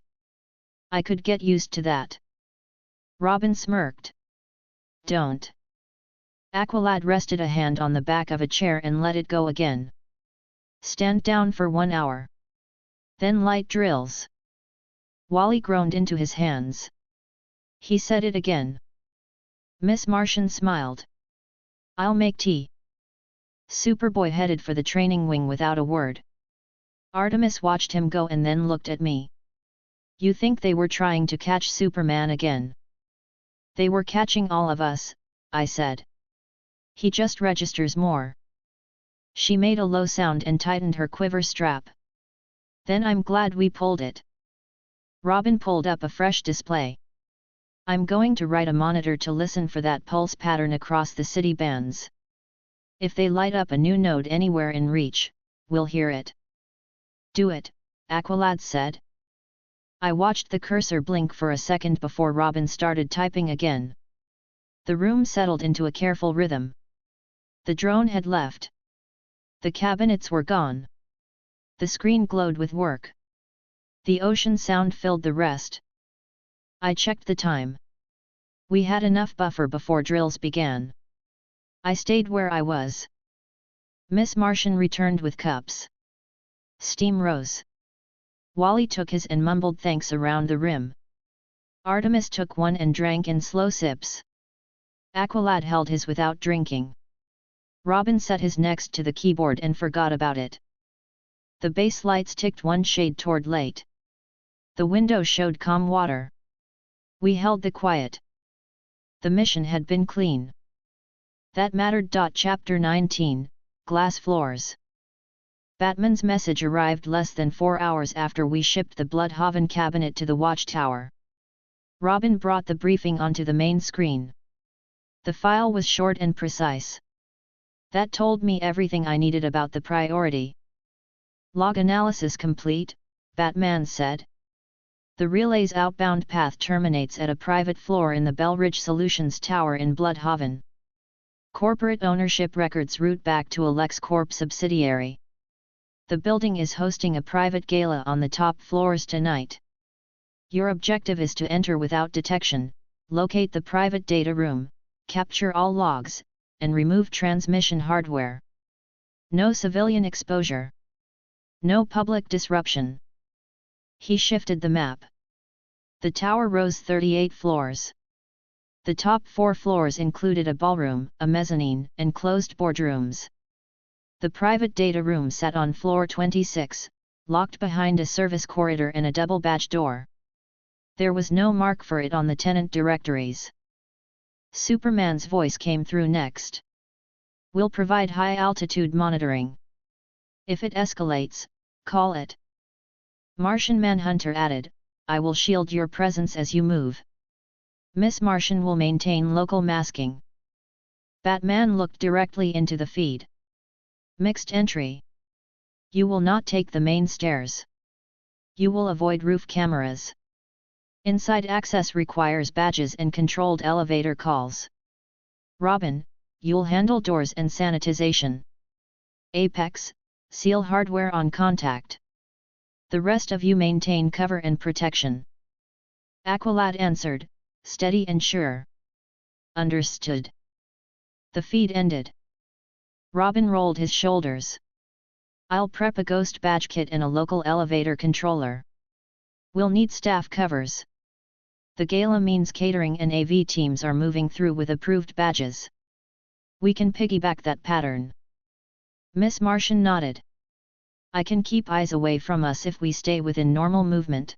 S2: I could get used to that. Robin smirked. Don't. Aqualad rested a hand on the back of a chair and let it go again. Stand down for 1 hour. Then light drills. Wally groaned into his hands. He said it again. Miss Martian smiled. I'll make tea. Superboy headed for the training wing without a word. Artemis watched him go and then looked at me. You think they were trying to catch Superman again? They were catching all of us, I said. He just registers more. She made a low sound and tightened her quiver strap. Then I'm glad we pulled it. Robin pulled up a fresh display. I'm going to write a monitor to listen for that pulse pattern across the city bands. If they light up a new node anywhere in reach, we'll hear it. Do it, Aqualad said. I watched the cursor blink for a second before Robin started typing again. The room settled into a careful rhythm. The drone had left. The cabinets were gone. The screen glowed with work. The ocean sound filled the rest. I checked the time. We had enough buffer before drills began. I stayed where I was. Miss Martian returned with cups. Steam rose. Wally took his and mumbled thanks around the rim. Artemis took one and drank in slow sips. Aqualad held his without drinking. Robin set his next to the keyboard and forgot about it. The base lights ticked one shade toward late. The window showed calm water. We held the quiet. The mission had been clean. That mattered. Chapter 19, Glass Floors. Batman's message arrived less than 4 hours after we shipped the Bloodhaven cabinet to the watchtower. Robin brought the briefing onto the main screen. The file was short and precise. That told me everything I needed about the priority. Log analysis complete, Batman said. The relay's outbound path terminates at a private floor in the Bellridge Solutions Tower in Bloodhaven. Corporate ownership records route back to a LexCorp subsidiary. The building is hosting a private gala on the top floors tonight. Your objective is to enter without detection, locate the private data room, capture all logs, and remove transmission hardware. No civilian exposure. No public disruption. He shifted the map. The tower rose 38 floors. The top 4 floors included a ballroom, a mezzanine, and closed boardrooms. The private data room sat on floor 26, locked behind a service corridor and a double badge door. There was no mark for it on the tenant directories. Superman's voice came through next. We'll provide high-altitude monitoring. If it escalates, call it. Martian Manhunter added, I will shield your presence as you move. Miss Martian will maintain local masking. Batman looked directly into the feed. Mixed entry. You will not take the main stairs. You will avoid roof cameras. Inside access requires badges and controlled elevator calls. Robin, you'll handle doors and sanitization. Apex, seal hardware on contact. The rest of you maintain cover and protection. Aqualad answered, steady and sure. Understood. The feed ended. Robin rolled his shoulders. I'll prep a ghost badge kit and a local elevator controller. We'll need staff covers. The gala means catering and AV teams are moving through with approved badges. We can piggyback that pattern. Miss Martian nodded. I can keep eyes away from us if we stay within normal movement.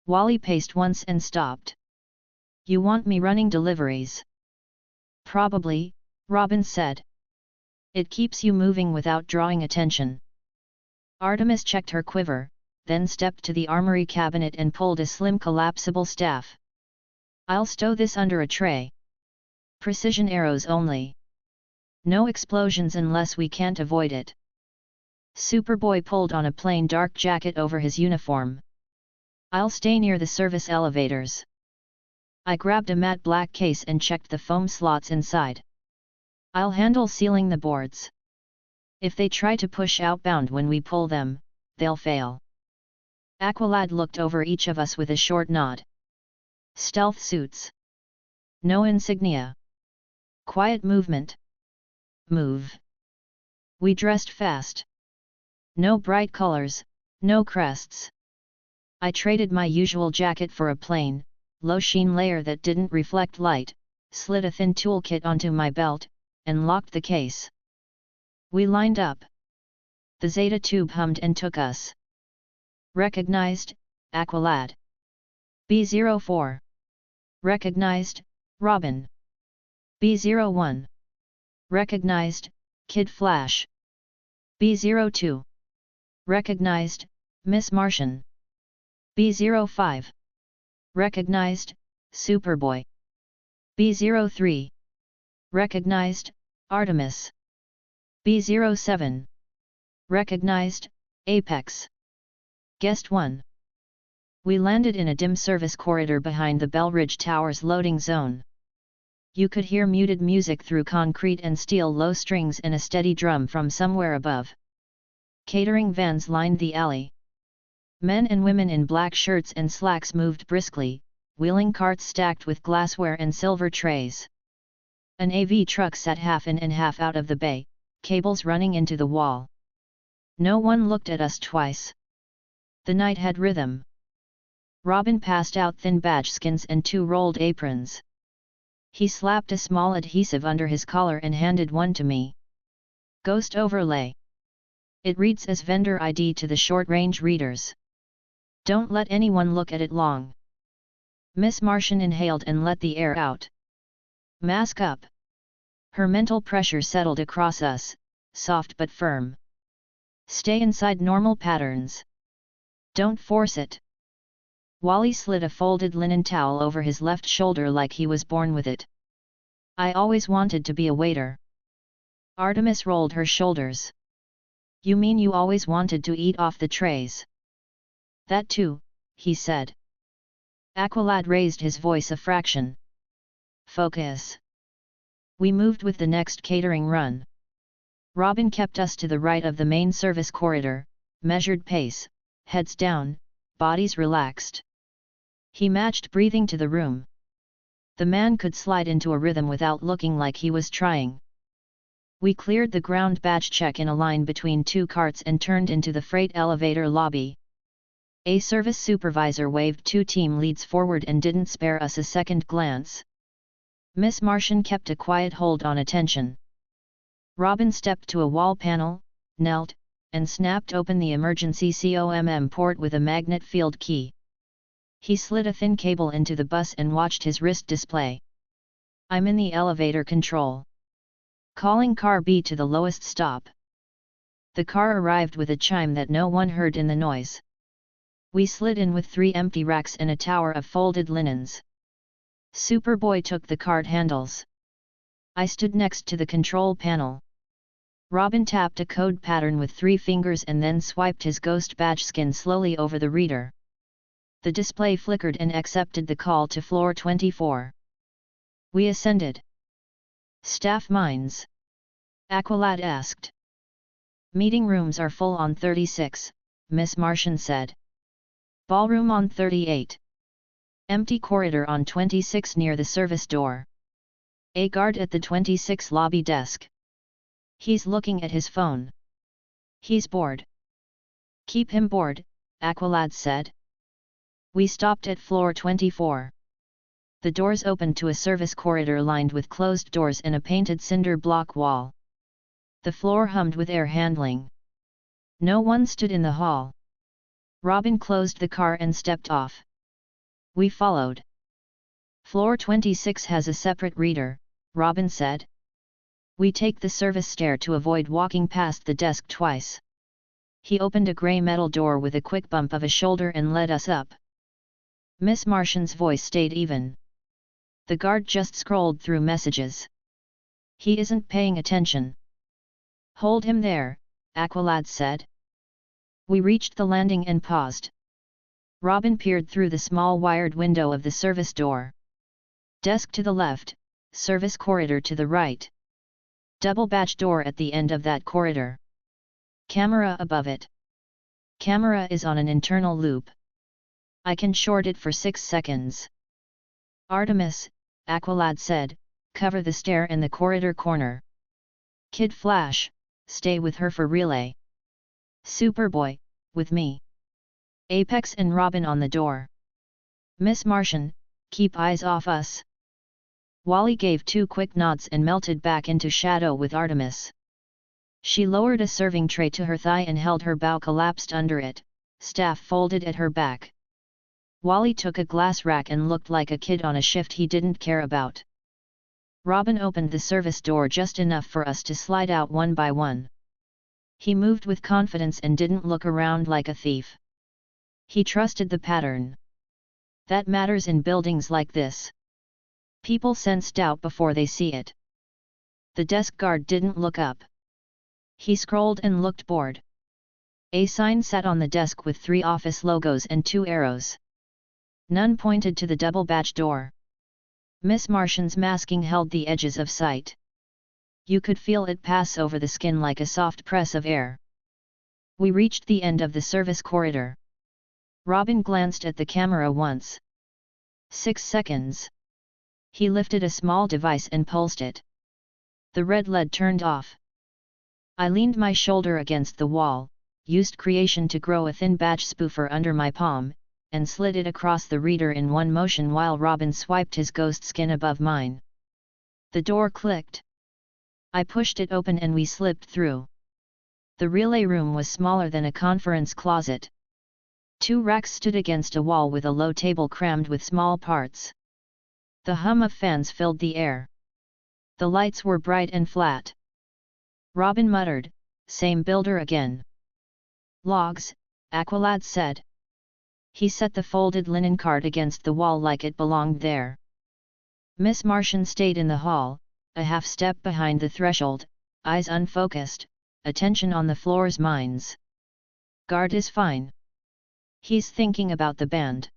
S2: Wally paced once and stopped. You want me running deliveries? Probably, Robin said. It keeps you moving without drawing attention. Artemis checked her quiver, then stepped to the armory cabinet and pulled a slim collapsible staff. I'll stow this under a tray. Precision arrows only. No explosions unless we can't avoid it. Superboy pulled on a plain dark jacket over his uniform. I'll stay near the service elevators. I grabbed a matte black case and checked the foam slots inside. I'll handle sealing the boards. If they try to push outbound when we pull them, they'll fail. Aqualad looked over each of us with a short nod. Stealth suits. No insignia. Quiet movement. Move. We dressed fast. No bright colors, no crests. I traded my usual jacket for a plain, low-sheen layer that didn't reflect light, slid a thin toolkit onto my belt, and locked the case. We lined up. The Zeta tube hummed and took us. Recognized, Aqualad. B04. Recognized, Robin. B01. Recognized, Kid Flash. B02. Recognized, Miss Martian. B05. Recognized, Superboy. B03. Recognized, Artemis. B07. Recognized, Apex. Guest 1. We landed in a dim service corridor behind the Bellridge Tower's loading zone. You could hear muted music through concrete and steel low strings and a steady drum from somewhere above. Catering vans lined the alley. Men and women in black shirts and slacks moved briskly, wheeling carts stacked with glassware and silver trays. An AV truck sat half in and half out of the bay, cables running into the wall. No one looked at us twice. The night had rhythm. Robin passed out thin badge skins and 2 rolled aprons. He slapped a small adhesive under his collar and handed one to me. Ghost overlay. It reads as vendor ID to the short-range readers. Don't let anyone look at it long. Miss Martian inhaled and let the air out. Mask up. Her mental pressure settled across us, soft but firm. Stay inside normal patterns. Don't force it. Wally slid a folded linen towel over his left shoulder like he was born with it. I always wanted to be a waiter. Artemis rolled her shoulders. You mean you always wanted to eat off the trays? That too, he said. Aqualad raised his voice a fraction. Focus. We moved with the next catering run. Robin kept us to the right of the main service corridor, measured pace, heads down, bodies relaxed. He matched breathing to the room. The man could slide into a rhythm without looking like he was trying. We cleared the ground badge check in a line between 2 carts and turned into the freight elevator lobby. A service supervisor waved 2 team leads forward and didn't spare us a second glance. Miss Martian kept a quiet hold on attention. Robin stepped to a wall panel, knelt, and snapped open the emergency COMM port with a magnet field key. He slid a thin cable into the bus and watched his wrist display. I'm in the elevator control. Calling car B to the lowest stop. The car arrived with a chime that no one heard in the noise. We slid in with 3 empty racks and a tower of folded linens. Superboy took the cart handles. I stood next to the control panel. Robin tapped a code pattern with 3 fingers and then swiped his ghost badge skin slowly over the reader. The display flickered and accepted the call to floor 24. We ascended. Staff mines? Aqualad asked. Meeting rooms are full on 36, Miss Martian said. Ballroom on 38. Empty corridor on 26 near the service door. A guard at the 26 lobby desk. He's looking at his phone. He's bored. Keep him bored, Aqualad said. We stopped at floor 24. The doors opened to a service corridor lined with closed doors and a painted cinder block wall. The floor hummed with air handling. No one stood in the hall. Robin closed the car and stepped off. We followed. Floor 26 has a separate reader, Robin said. We take the service stair to avoid walking past the desk twice. He opened a grey metal door with a quick bump of a shoulder and led us up. Miss Martian's voice stayed even. The guard just scrolled through messages. He isn't paying attention. Hold him there, Aqualad said. We reached the landing and paused. Robin peered through the small wired window of the service door. Desk to the left, service corridor to the right. Double badge door at the end of that corridor. Camera above it. Camera is on an internal loop. I can short it for 6 seconds. Artemis, Aqualad said, cover the stair in the corridor corner. Kid Flash, stay with her for relay. Superboy, with me. Apex and Robin on the door. Miss Martian, keep eyes off us. Wally gave 2 quick nods and melted back into shadow with Artemis. She lowered a serving tray to her thigh and held her bow collapsed under it, staff folded at her back. Wally took a glass rack and looked like a kid on a shift he didn't care about. Robin opened the service door just enough for us to slide out one by one. He moved with confidence and didn't look around like a thief. He trusted the pattern. That matters in buildings like this. People sense doubt before they see it. The desk guard didn't look up. He scrolled and looked bored. A sign sat on the desk with 3 office logos and 2 arrows. None pointed to the double batch door. Miss Martian's masking held the edges of sight. You could feel it pass over the skin like a soft press of air. We reached the end of the service corridor. Robin glanced at the camera once. 6 seconds. He lifted a small device and pulsed it. The red LED turned off. I leaned my shoulder against the wall, used creation to grow a thin batch spoofer under my palm, and slid it across the reader in one motion while Robin swiped his ghost skin above mine. The door clicked. I pushed it open and we slipped through. The relay room was smaller than a conference closet. 2 racks stood against a wall with a low table crammed with small parts. The hum of fans filled the air. The lights were bright and flat. Robin muttered, "Same builder again." "Logs," Aqualad said. He set the folded linen cart against the wall like it belonged there. Miss Martian stayed in the hall, a half step behind the threshold, eyes unfocused, attention on the floor's mines. "Guard is fine. He's thinking about the band."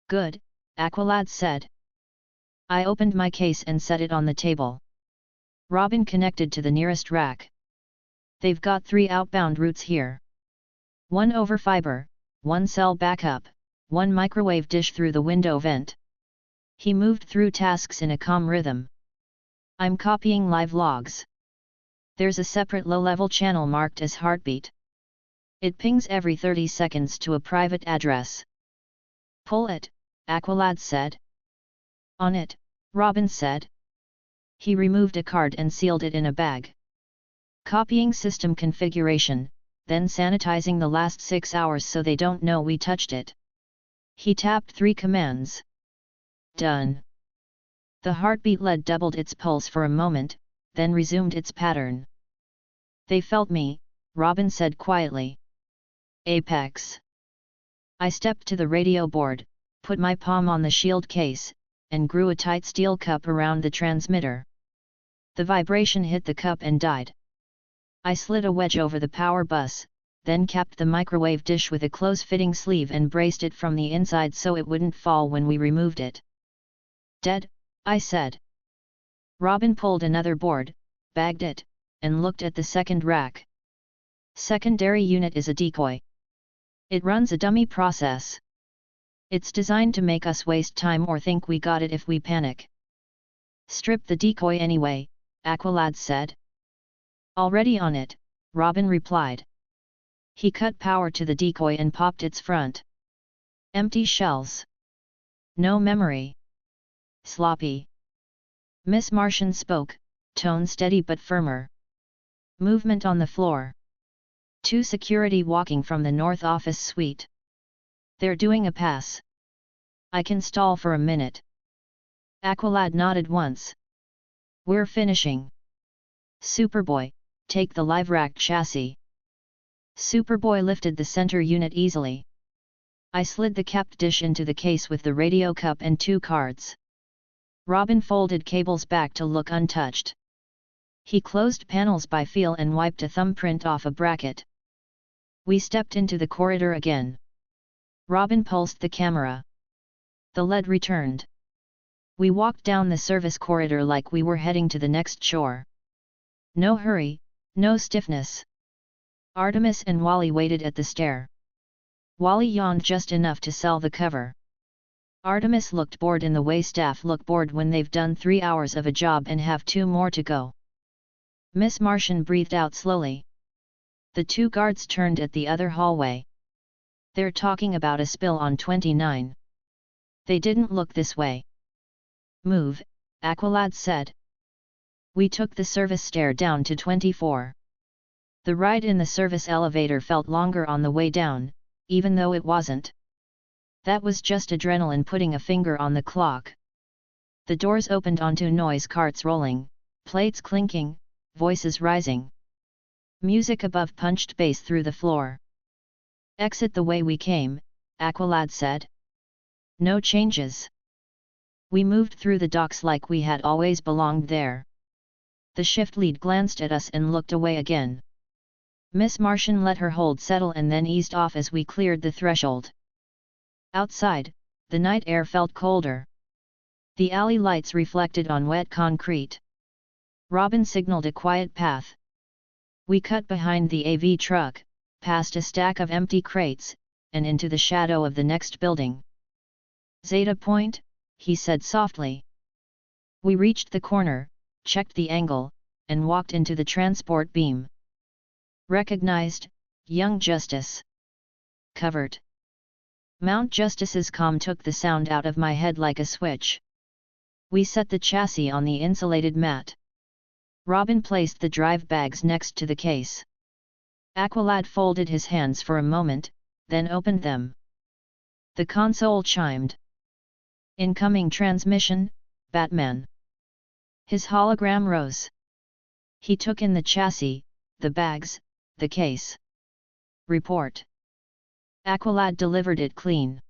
S2: "Good," Aqualad said. I opened my case and set it on the table. Robin connected to the nearest rack. "They've got 3 outbound routes here. 1 over fiber, 1 cell backup, 1 microwave dish through the window vent." He moved through tasks in a calm rhythm. "I'm copying live logs. There's a separate low-level channel marked as heartbeat. It pings every 30 seconds to a private address." "Pull it," Aqualad said. "On it," Robin said. He removed a card and sealed it in a bag. "Copying system configuration, then sanitizing the last 6 hours so they don't know we touched it." He tapped 3 commands. "Done." The heartbeat lead doubled its pulse for a moment, then resumed its pattern. "They felt me," Robin said quietly. "Apex." I stepped to the radio board, put my palm on the shield case, and grew a tight steel cup around the transmitter. The vibration hit the cup and died. I slid a wedge over the power bus, then capped the microwave dish with a close-fitting sleeve and braced it from the inside so it wouldn't fall when we removed it. "Dead," I said. Robin pulled another board, bagged it, and looked at the second rack. "Secondary unit is a decoy. It runs a dummy process. It's designed to make us waste time or think we got it if we panic." "Strip the decoy anyway," Aqualad said. "Already on it," Robin replied. He cut power to the decoy and popped its front. Empty shells. No memory. Sloppy. Miss Martian spoke, tone steady but firmer. Movement on the floor. 2 security walking from the north office suite. "They're doing a pass. I can stall for a minute." Aqualad nodded once. "We're finishing. Superboy, take the live rack chassis." Superboy lifted the center unit easily. I slid the capped dish into the case with the radio cup and 2 cards. Robin folded cables back to look untouched. He closed panels by feel and wiped a thumbprint off a bracket. We stepped into the corridor again. Robin pulsed the camera. The lead returned. We walked down the service corridor like we were heading to the next shore. No hurry, no stiffness. Artemis and Wally waited at the stair. Wally yawned just enough to sell the cover. Artemis looked bored in the way staff look bored when they've done 3 hours of a job and have 2 more to go. Miss Martian breathed out slowly. The 2 guards turned at the other hallway. "They're talking about a spill on 29. They didn't look this way." "Move," Aqualad said. We took the service stair down to 24. The ride in the service elevator felt longer on the way down, even though it wasn't. That was just adrenaline putting a finger on the clock. The doors opened onto noise, carts rolling, plates clinking, voices rising. Music above punched bass through the floor. "Exit the way we came," Aqualad said. "No changes." We moved through the docks like we had always belonged there. The shift lead glanced at us and looked away again. Miss Martian let her hold settle and then eased off as we cleared the threshold. Outside, the night air felt colder. The alley lights reflected on wet concrete. Robin signaled a quiet path. We cut behind the AV truck, past a stack of empty crates, and into the shadow of the next building. "Zeta Point," he said softly. We reached the corner, checked the angle, and walked into the transport beam. "Recognized, young Justice." "Covered." Mount Justice's comm took the sound out of my head like a switch. We set the chassis on the insulated mat. Robin placed the drive bags next to the case. Aqualad folded his hands for a moment, then opened them. The console chimed. "Incoming transmission, Batman." His hologram rose. He took in the chassis, the bags, the case. "Report." Aqualad delivered it clean.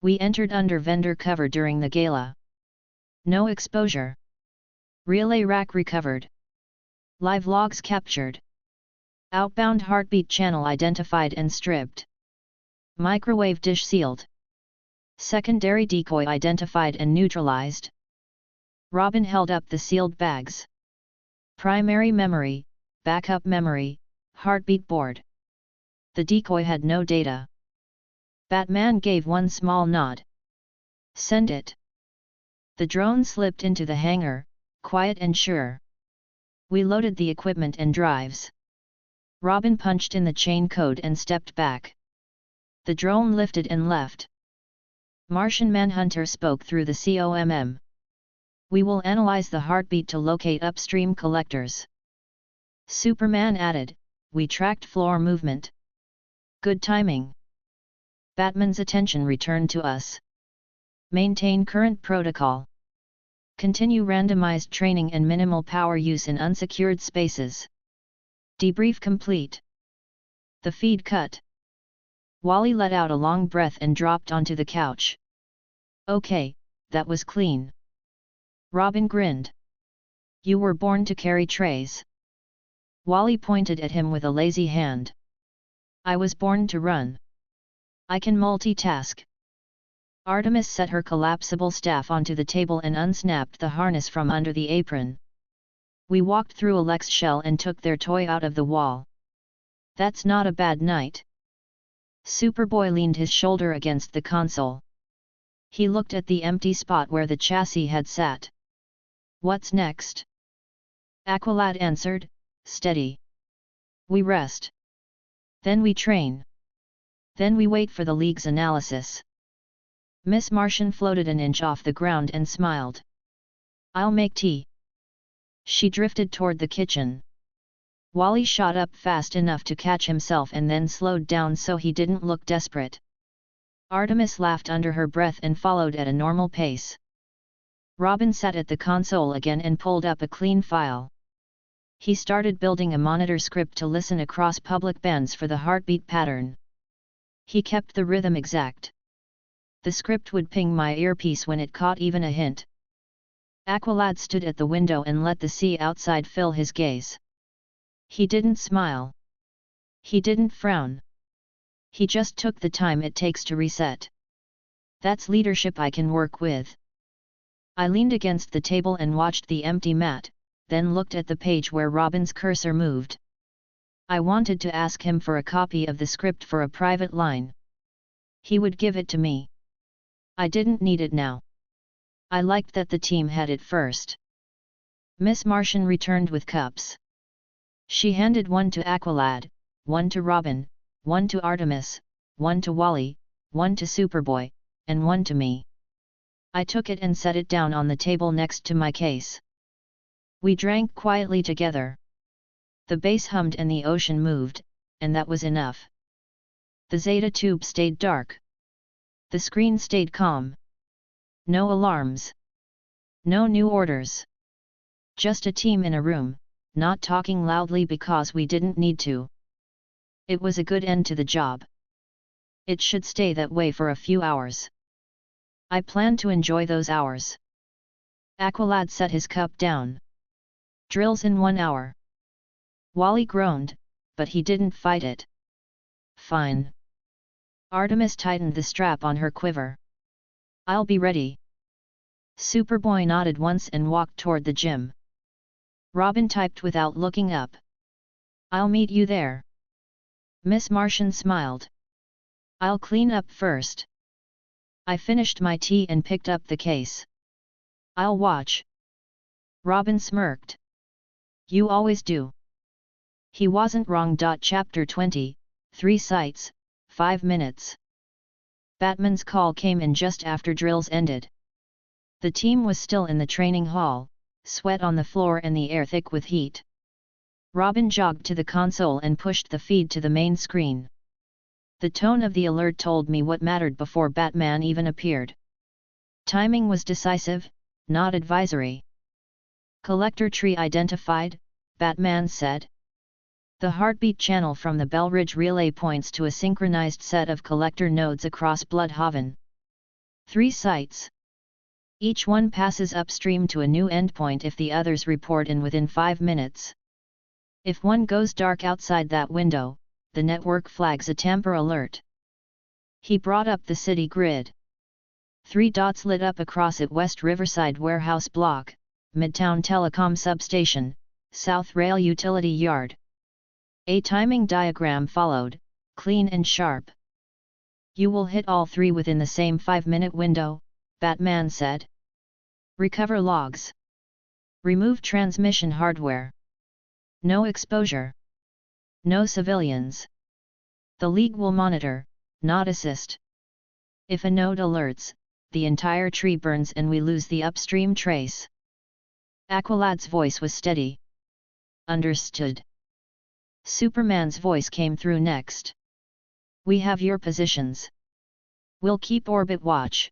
S2: We entered under vendor cover during the gala. No exposure. Relay rack recovered. Live logs captured. Outbound heartbeat channel identified and stripped. Microwave dish sealed. Secondary decoy identified and neutralized. Robin held up the sealed bags. Primary memory, backup memory, heartbeat board. The decoy had no data. Batman gave one small nod. "Send it." The drone slipped into the hangar, quiet and sure. We loaded the equipment and drives. Robin punched in the chain code and stepped back. The drone lifted and left. Martian Manhunter spoke through the COMM. "We will analyze the heartbeat to locate upstream collectors." Superman added, "We tracked floor movement." Good timing. Batman's attention returned to us. Maintain current protocol. Continue randomized training and minimal power use in unsecured spaces. Debrief complete. The feed cut. Wally let out a long breath and dropped onto the couch. "Okay, that was clean." Robin grinned. "You were born to carry trays." Wally pointed at him with a lazy hand. "I was born to run. I can multitask." Artemis set her collapsible staff onto the table and unsnapped the harness from under the apron. We walked through a Lex shell and took their toy out of the wall. "That's not a bad night." Superboy leaned his shoulder against the console. He looked at the empty spot where the chassis had sat. "What's next?" Aqualad answered, "Steady. We rest. Then we train. Then we wait for the League's analysis." Miss Martian floated an inch off the ground and smiled. "I'll make tea." She drifted toward the kitchen. Wally shot up fast enough to catch himself and then slowed down so he didn't look desperate. Artemis laughed under her breath and followed at a normal pace. Robin sat at the console again and pulled up a clean file. He started building a monitor script to listen across public bands for the heartbeat pattern. He kept the rhythm exact. The script would ping my earpiece when it caught even a hint. Aqualad stood at the window and let the sea outside fill his gaze. He didn't smile. He didn't frown. He just took the time it takes to reset. That's leadership I can work with. I leaned against the table and watched the empty mat, then looked at the page where Robin's cursor moved. I wanted to ask him for a copy of the script for a private line. He would give it to me. I didn't need it now. I liked that the team had it first. Miss Martian returned with cups. She handed one to Aqualad, one to Robin, one to Artemis, one to Wally, one to Superboy, and one to me. I took it and set it down on the table next to my case. We drank quietly together. The bass hummed and the ocean moved, and that was enough. The Zeta tube stayed dark. The screen stayed calm. No alarms. No new orders. Just a team in a room, not talking loudly because we didn't need to. It was a good end to the job. It should stay that way for a few hours. I plan to enjoy those hours. Aqualad set his cup down. Drills in 1 hour. Wally groaned, but he didn't fight it. Fine. Artemis tightened the strap on her quiver. I'll be ready. Superboy nodded once and walked toward the gym. Robin typed without looking up. I'll meet you there. Miss Martian smiled. I'll clean up first. I finished my tea and picked up the case. I'll watch. Robin smirked. You always do. He wasn't wrong. Chapter 20, 3 sites, 5 minutes. Batman's call came in just after drills ended. The team was still in the training hall, sweat on the floor and the air thick with heat. Robin jogged to the console and pushed the feed to the main screen. The tone of the alert told me what mattered before Batman even appeared. Timing was decisive, not advisory. Collector tree identified, Batman said. The heartbeat channel from the Bell Ridge relay points to a synchronized set of collector nodes across Bloodhaven. 3 sites. Each one passes upstream to a new endpoint if the others report in within 5 minutes. If one goes dark outside that window, the network flags a tamper alert. He brought up the city grid. 3 dots lit up across it: West Riverside Warehouse Block, Midtown Telecom Substation, South Rail Utility Yard. A timing diagram followed, clean and sharp. You will hit all 3 within the same 5-minute window, Batman said. Recover logs. Remove transmission hardware. No exposure. No civilians. The League will monitor, not assist. If a node alerts, the entire tree burns and we lose the upstream trace. Aqualad's voice was steady. Understood. Superman's voice came through next. We have your positions. We'll keep orbit watch.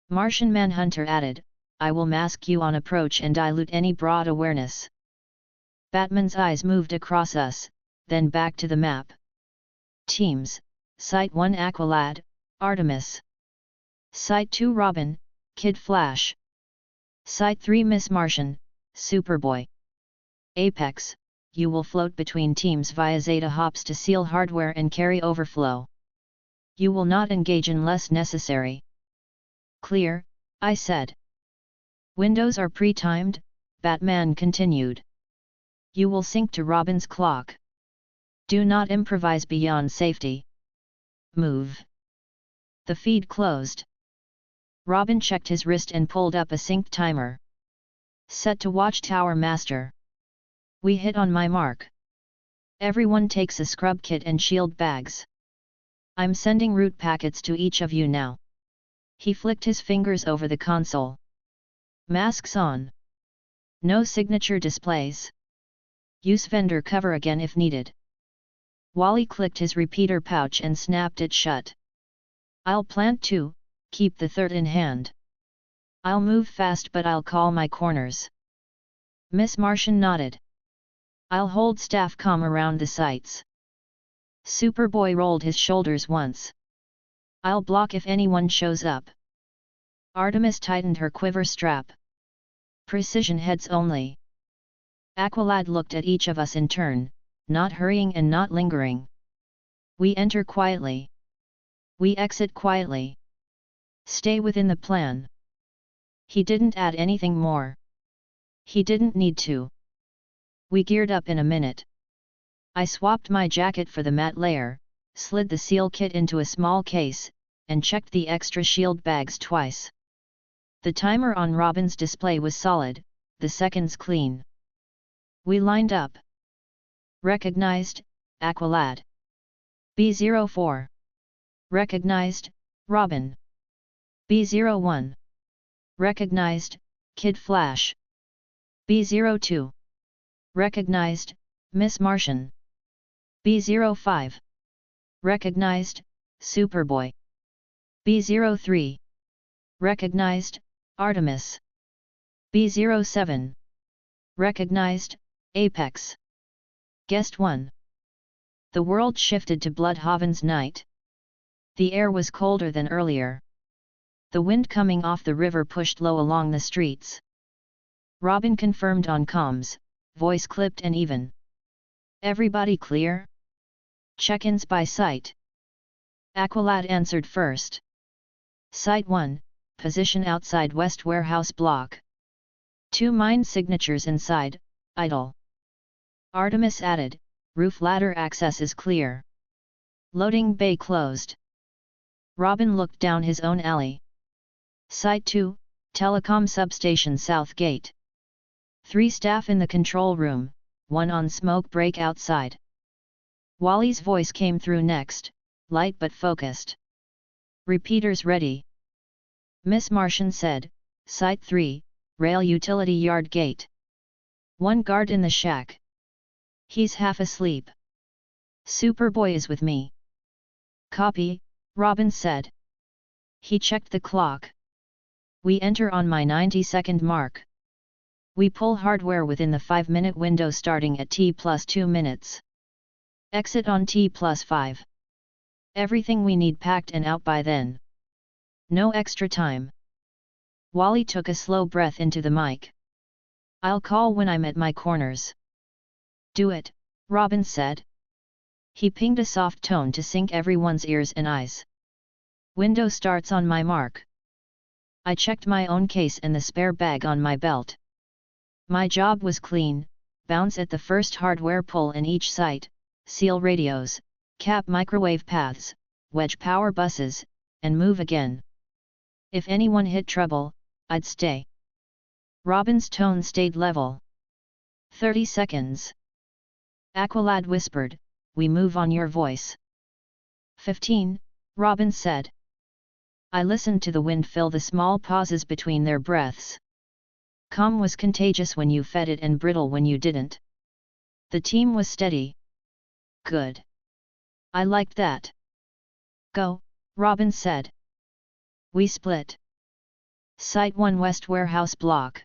S2: Martian Manhunter added, I will mask you on approach and dilute any broad awareness. Batman's eyes moved across us, then back to the map. Teams, Site 1 Aqualad, Artemis. Site 2 Robin, Kid Flash. Site 3 Miss Martian, Superboy. Apex, you will float between teams via Zeta hops to seal hardware and carry overflow. You will not engage unless necessary. Clear, I said. Windows are pre-timed, Batman continued. You will sync to Robin's clock. Do not improvise beyond safety. Move. The feed closed. Robin checked his wrist and pulled up a sync timer. Set to Watchtower Master. We hit on my mark. Everyone takes a scrub kit and shield bags. I'm sending route packets to each of you now. He flicked his fingers over the console. Masks on. No signature displays. Use vendor cover again if needed. Wally clicked his repeater pouch and snapped it shut. I'll plant 2, keep the 3rd in hand. I'll move fast but I'll call my corners. Miss Martian nodded. I'll hold staff comm around the sites. Superboy rolled his shoulders once. I'll block if anyone shows up. Artemis tightened her quiver strap. Precision heads only. Aqualad looked at each of us in turn, not hurrying and not lingering. We enter quietly. We exit quietly. Stay within the plan. He didn't add anything more. He didn't need to. We geared up in a minute. I swapped my jacket for the matte layer, slid the seal kit into a small case, and checked the extra shield bags twice. The timer on Robin's display was solid, the seconds clean. We lined up. Recognized, Aqualad. B04. Recognized, Robin. B01. Recognized, Kid Flash. B02. Recognized, Miss Martian. B05. Recognized, Superboy. B03. Recognized, Artemis. B07. Recognized, Apex. Guest 1. The world shifted to Bloodhaven's night. The air was colder than earlier. The wind coming off the river pushed low along the streets. Robin confirmed on comms, voice clipped and even. Everybody clear? Check-ins by site. Aqualad answered first. Site 1, position outside West Warehouse Block. 2 mine signatures inside, idle. Artemis added, roof ladder access is clear. Loading bay closed. Robin looked down his own alley. Site 2, telecom substation south gate. 3 staff in the control room, 1 on smoke break outside. Wally's voice came through next, light but focused. Repeaters ready. Miss Martian said, Site 3, rail utility yard gate. 1 guard in the shack. He's half asleep. Superboy is with me. Copy, Robin said. He checked the clock. We enter on my 90-second mark. We pull hardware within the 5-minute window starting at T+2 minutes. Exit on T+5. Everything we need packed and out by then. No extra time. Wally took a slow breath into the mic. I'll call when I'm at my corners. Do it, Robin said. He pinged a soft tone to sync everyone's ears and eyes. Window starts on my mark. I checked my own case and the spare bag on my belt. My job was clean, bounce at the first hardware pull in each site, seal radios, cap microwave paths, wedge power buses, and move again. If anyone hit trouble, I'd stay. Robin's tone stayed level. 30 seconds. Aqualad whispered, we move on your voice. 15, Robin said. I listened to the wind fill the small pauses between their breaths. Calm was contagious when you fed it and brittle when you didn't. The team was steady. Good. I liked that. Go, Robin said. We split. Site 1 West Warehouse Block.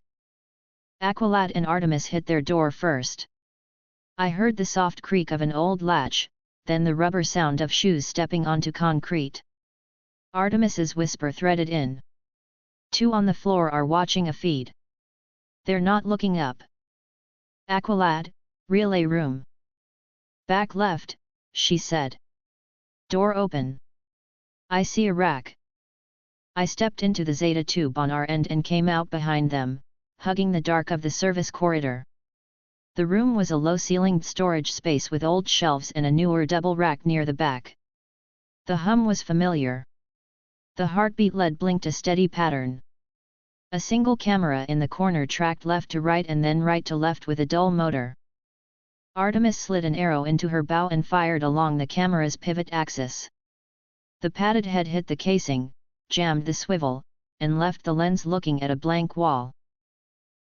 S2: Aqualad and Artemis hit their door first. I heard the soft creak of an old latch, then the rubber sound of shoes stepping onto concrete. Artemis's whisper threaded in. 2 on the floor are watching a feed. They're not looking up. Aqualad, relay room. Back left, she said. Door open. I see a rack. I stepped into the Zeta tube on our end and came out behind them, hugging the dark of the service corridor. The room was a low-ceilinged storage space with old shelves and a newer double rack near the back. The hum was familiar. The heartbeat lead blinked a steady pattern. A single camera in the corner tracked left to right and then right to left with a dull motor. Artemis slid an arrow into her bow and fired along the camera's pivot axis. The padded head hit the casing, jammed the swivel, and left the lens looking at a blank wall.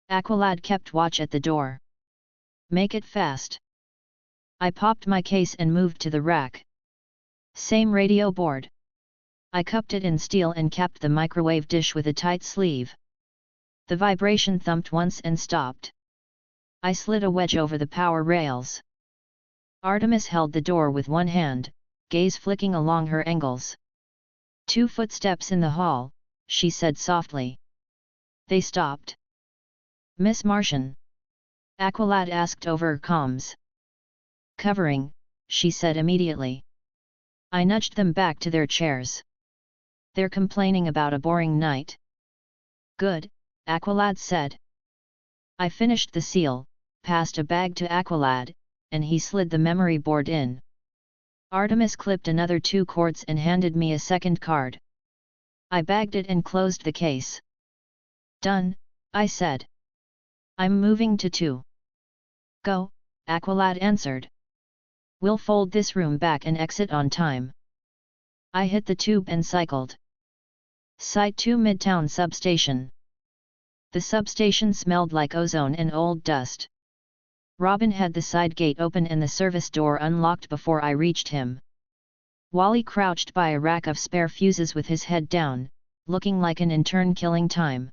S2: Aqualad kept watch at the door. Make it fast. I popped my case and moved to the rack. Same radio board. I cupped it in steel and capped the microwave dish with a tight sleeve. The vibration thumped once and stopped. I slid a wedge over the power rails. Artemis held the door with one hand, gaze flicking along her angles. 2 footsteps in the hall, she said softly. They stopped. Miss Martian? Aqualad asked over comms. Covering, she said immediately. I nudged them back to their chairs. They're complaining about a boring night. Good, Aqualad said. I finished the seal, passed a bag to Aqualad, and he slid the memory board in. Artemis clipped another 2 cords and handed me a second card. I bagged it and closed the case. Done, I said. I'm moving to 2. Go, Aqualad answered. We'll fold this room back and exit on time. I hit the tube and cycled. Site 2 Midtown Substation. The substation smelled like ozone and old dust. Robin had the side gate open and the service door unlocked before I reached him. Wally crouched by a rack of spare fuses with his head down, looking like an intern killing time.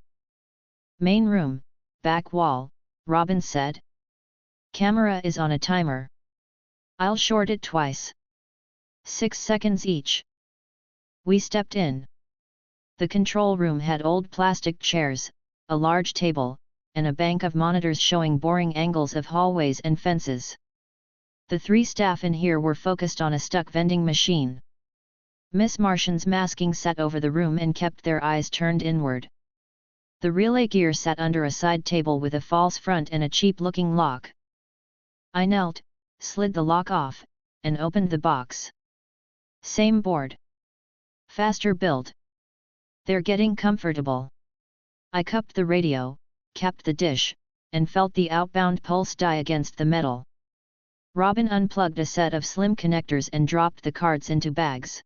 S2: Main room, back wall, Robin said. Camera is on a timer. I'll short it twice. 6 seconds each. We stepped in. The control room had old plastic chairs, a large table, and a bank of monitors showing boring angles of hallways and fences. The 3 staff in here were focused on a stuck vending machine. Miss Martian's masking sat over the room and kept their eyes turned inward. The relay gear sat under a side table with a false front and a cheap-looking lock. I knelt, slid the lock off, and opened the box. Same board. Faster build. They're getting comfortable. I cupped the radio, capped the dish, and felt the outbound pulse die against the metal. Robin unplugged a set of slim connectors and dropped the cards into bags.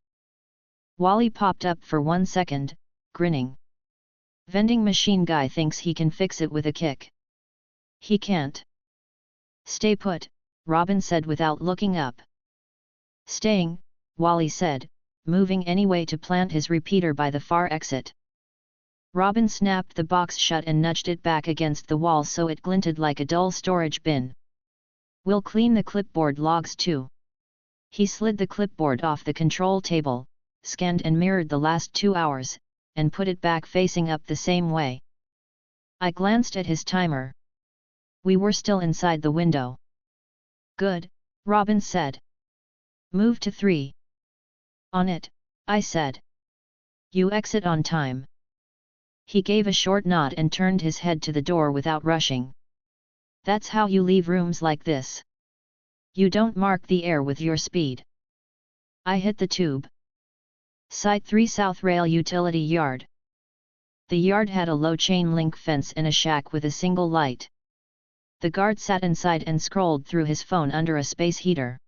S2: Wally popped up for 1 second, grinning. Vending machine guy thinks he can fix it with a kick. He can't. Stay put, Robin said without looking up. Staying, Wally said, moving anyway to plant his repeater by the far exit. Robin snapped the box shut and nudged it back against the wall so it glinted like a dull storage bin. We'll clean the clipboard logs too. He slid the clipboard off the control table, scanned and mirrored the last 2 hours, and put it back facing up the same way. I glanced at his timer. We were still inside the window. Good, Robin said. Move to 3. On it, I said. You exit on time. He gave a short nod and turned his head to the door without rushing. That's how you leave rooms like this. You don't mark the air with your speed. I hit the tube. Site 3 South Rail Utility Yard. The yard had a low chain link fence and a shack with a single light. The guard sat inside and scrolled through his phone under a space heater.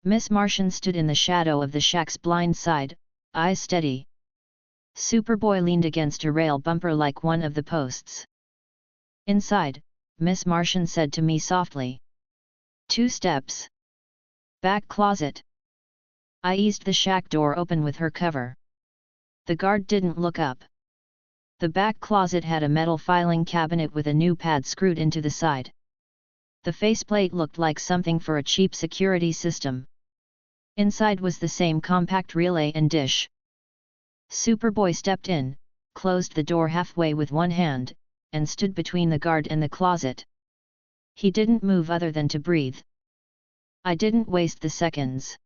S2: Miss Martian stood in the shadow of the shack's blind side, eyes steady. Superboy leaned against a rail bumper like one of the posts. Inside, Miss Martian said to me softly. 2 steps. Back closet. I eased the shack door open with her cover. The guard didn't look up. The back closet had a metal filing cabinet with a new pad screwed into the side. The faceplate looked like something for a cheap security system. Inside was the same compact relay and dish. Superboy stepped in, closed the door halfway with one hand, and stood between the guard and the closet. He didn't move other than to breathe. I didn't waste the seconds.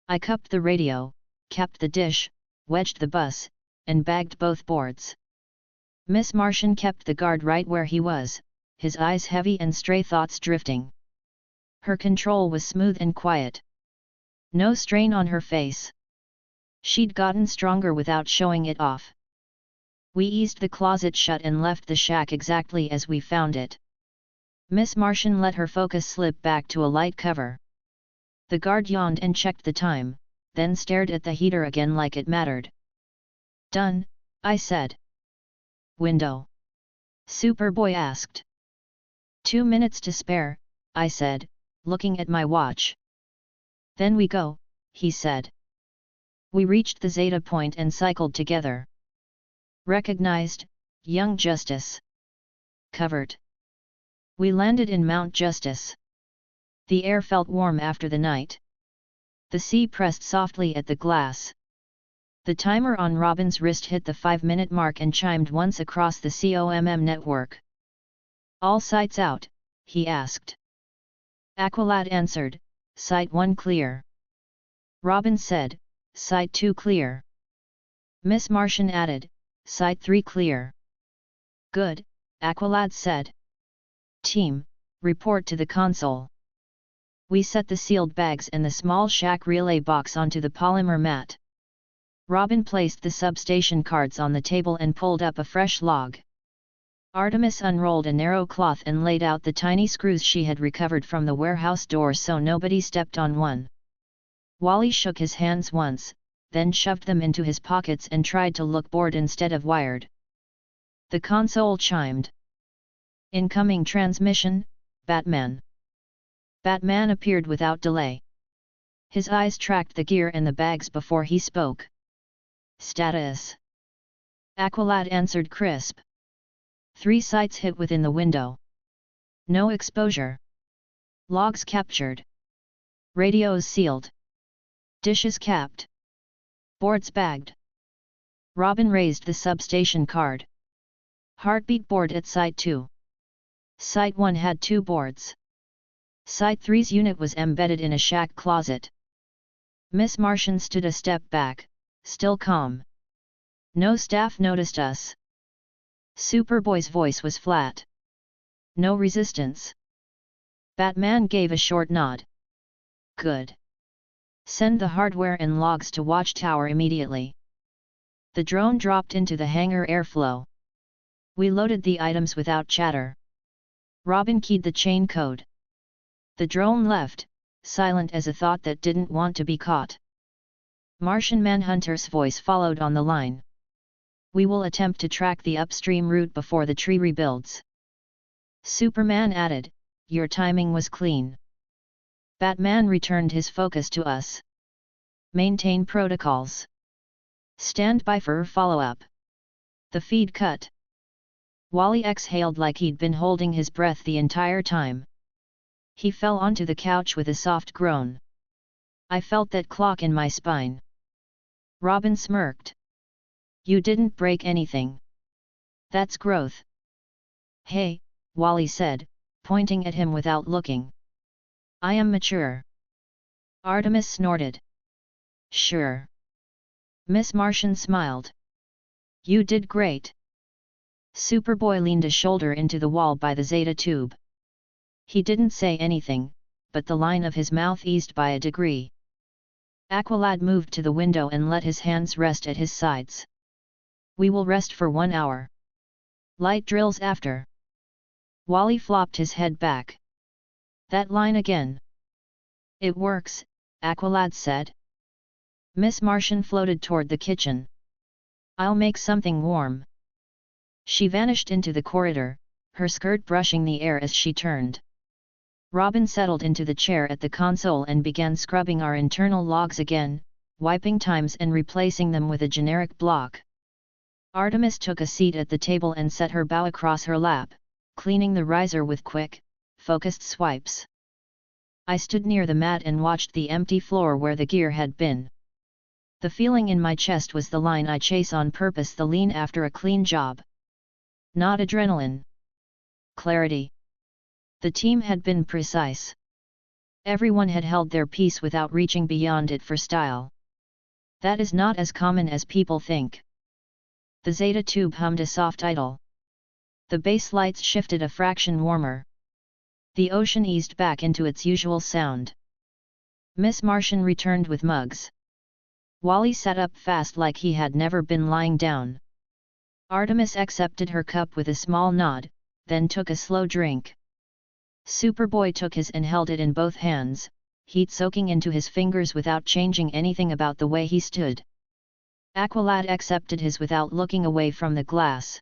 S2: I cupped the radio, capped the dish, wedged the bus, and bagged both boards. Miss Martian kept the guard right where he was, his eyes heavy and stray thoughts drifting. Her control was smooth and quiet. No strain on her face. She'd gotten stronger without showing it off. We eased the closet shut and left the shack exactly as we found it. Miss Martian let her focus slip back to a light cover. The guard yawned and checked the time, then stared at the heater again like it mattered. Done, I said. Window? Superboy asked. 2 minutes to spare, I said, looking at my watch. Then we go, he said. We reached the Zeta Point and cycled together. Recognized, Young Justice. Covered. We landed in Mount Justice. The air felt warm after the night. The sea pressed softly at the glass. The timer on Robin's wrist hit the 5-minute mark and chimed once across the COMM network. All sights out, he asked. Aqualad answered, Site 1 clear. Robin said, Site 2 clear. Miss Martian added, Site 3 clear. Good, Aqualad said. Team, report to the console. We set the sealed bags and the small shack relay box onto the polymer mat. Robin placed the substation cards on the table and pulled up a fresh log. Artemis unrolled a narrow cloth and laid out the tiny screws she had recovered from the warehouse door so nobody stepped on one. Wally shook his hands once, then shoved them into his pockets and tried to look bored instead of wired. The console chimed. Incoming transmission, Batman. Batman appeared without delay. His eyes tracked the gear and the bags before he spoke. Status. Aqualad answered crisp. 3 sites hit within the window. No exposure. Logs captured. Radios sealed. Dishes capped. Boards bagged. Robin raised the substation card. Heartbeat board at Site 2. Site 1 had 2 boards. Site 3's unit was embedded in a shack closet. Miss Martian stood a step back, still calm. No staff noticed us. Superboy's voice was flat. No resistance. Batman gave a short nod. Good. Send the hardware and logs to Watchtower immediately. The drone dropped into the hangar airflow. We loaded the items without chatter. Robin keyed the chain code. The drone left, silent as a thought that didn't want to be caught. Martian Manhunter's voice followed on the line. We will attempt to track the upstream route before the tree rebuilds. Superman added, your timing was clean. Batman returned his focus to us. Maintain protocols. Stand by for follow-up. The feed cut. Wally exhaled like he'd been holding his breath the entire time. He fell onto the couch with a soft groan. I felt that clock in my spine. Robin smirked. You didn't break anything. That's growth. Hey, Wally said, pointing at him without looking. I am mature. Artemis snorted. Sure. Miss Martian smiled. You did great. Superboy leaned a shoulder into the wall by the Zeta tube. He didn't say anything, but the line of his mouth eased by a degree. Aqualad moved to the window and let his hands rest at his sides. We will rest for 1 hour. Light drills after. Wally flopped his head back. That line again. It works, Aqualad said. Miss Martian floated toward the kitchen. I'll make something warm. She vanished into the corridor, her skirt brushing the air as she turned. Robin settled into the chair at the console and began scrubbing our internal logs again, wiping times and replacing them with a generic block. Artemis took a seat at the table and set her bow across her lap, cleaning the riser with quick, focused swipes. I stood near the mat and watched the empty floor where the gear had been. The feeling in my chest was the line I chase on purpose, the lean after a clean job. Not adrenaline. Clarity. The team had been precise. Everyone had held their piece without reaching beyond it for style. That is not as common as people think. The Zeta tube hummed a soft idle. The base lights shifted a fraction warmer. The ocean eased back into its usual sound. Miss Martian returned with mugs. Wally sat up fast like he had never been lying down. Artemis accepted her cup with a small nod, then took a slow drink. Superboy took his and held it in both hands, heat soaking into his fingers without changing anything about the way he stood. Aqualad accepted his without looking away from the glass.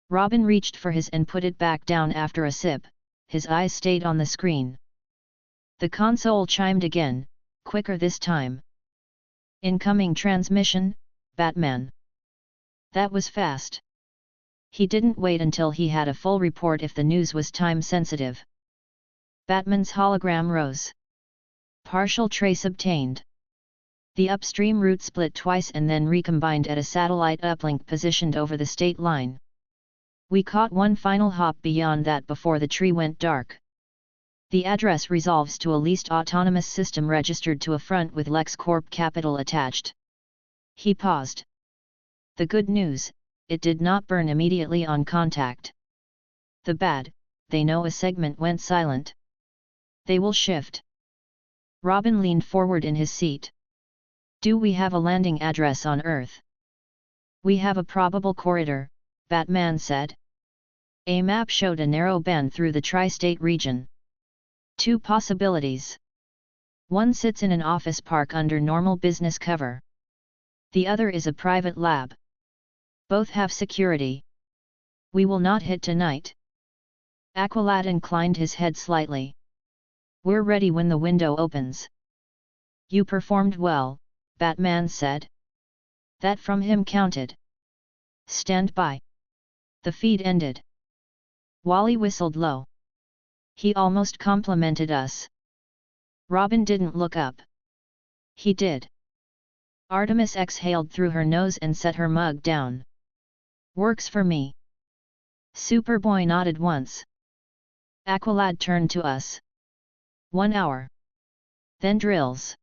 S2: Robin reached for his and put it back down after a sip, his eyes stayed on the screen. The console chimed again, quicker this time. Incoming transmission, Batman. That was fast. He didn't wait until he had a full report if the news was time-sensitive. Batman's hologram rose. Partial trace obtained. The upstream route split twice and then recombined at a satellite uplink positioned over the state line. We caught one final hop beyond that before the tree went dark. The address resolves to a leased autonomous system registered to a front with LexCorp Capital attached. He paused. The good news, it did not burn immediately on contact. The bad, they know a segment went silent. They will shift. Robin leaned forward in his seat. Do we have a landing address on Earth? We have a probable corridor, Batman said. A map showed a narrow band through the tri-state region. 2 possibilities. One sits in an office park under normal business cover. The other is a private lab. Both have security. We will not hit tonight. Aqualad inclined his head slightly. We're ready when the window opens. You performed well, Batman said. That from him counted. Stand by. The feed ended. Wally whistled low. He almost complimented us. Robin didn't look up. He did. Artemis exhaled through her nose and set her mug down. Works for me. Superboy nodded once. Aqualad turned to us. 1 hour. Then drills.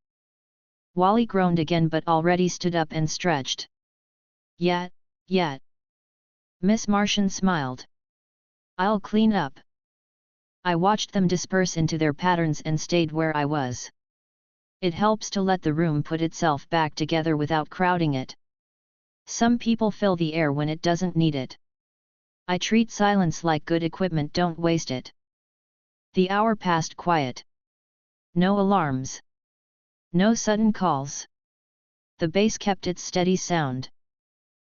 S2: Wally groaned again but already stood up and stretched. Yet. Miss Martian smiled. I'll clean up. I watched them disperse into their patterns and stayed where I was. It helps to let the room put itself back together without crowding it. Some people fill the air when it doesn't need it. I treat silence like good equipment, don't waste it. The hour passed quiet. No alarms. No sudden calls. The base kept its steady sound.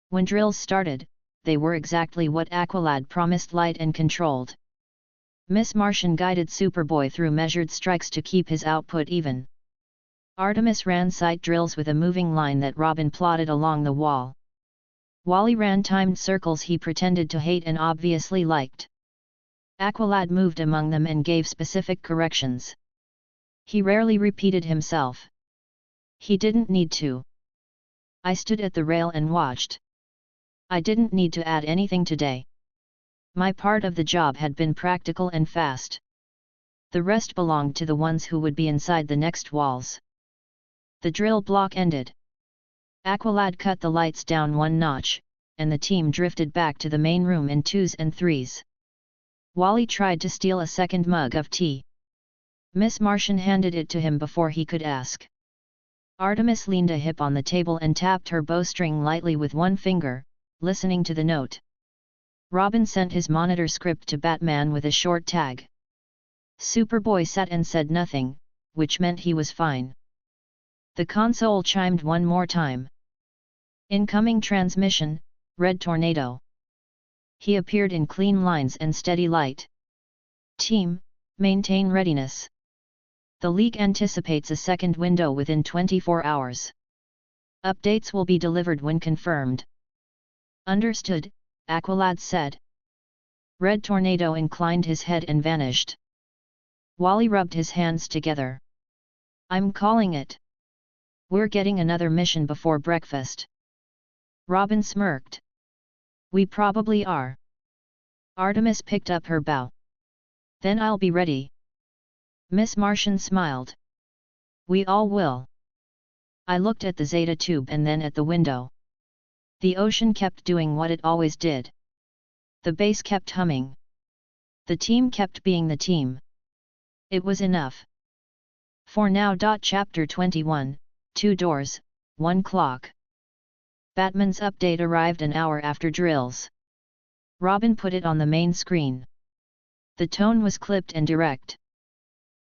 S2: When drills started, they were exactly what Aqualad promised: light and controlled. Miss Martian guided Superboy through measured strikes to keep his output even. Artemis ran sight drills with a moving line that Robin plotted along the wall. Wally ran timed circles he pretended to hate and obviously liked. Aqualad moved among them and gave specific corrections. He rarely repeated himself. He didn't need to. I stood at the rail and watched. I didn't need to add anything today. My part of the job had been practical and fast. The rest belonged to the ones who would be inside the next walls. The drill block ended. Aqualad cut the lights down 1 notch, and the team drifted back to the main room in 2s and 3s. Wally tried to steal a second mug of tea. Miss Martian handed it to him before he could ask. Artemis leaned a hip on the table and tapped her bowstring lightly with one finger, listening to the note. Robin sent his monitor script to Batman with a short tag. Superboy sat and said nothing, which meant he was fine. The console chimed 1 more time. Incoming transmission, Red Tornado. He appeared in clean lines and steady light. Team, maintain readiness. The League anticipates a second window within 24 hours. Updates will be delivered when confirmed. Understood, Aqualad said. Red Tornado inclined his head and vanished. Wally rubbed his hands together. I'm calling it. We're getting another mission before breakfast. Robin smirked. We probably are. Artemis picked up her bow. Then I'll be ready. Miss Martian smiled. We all will. I looked at the Zeta tube and then at the window. The ocean kept doing what it always did. The base kept humming. The team kept being the team. It was enough. For now. Chapter 21, 2 doors, 1 clock. Batman's update arrived an hour after drills. Robin put it on the main screen. The tone was clipped and direct.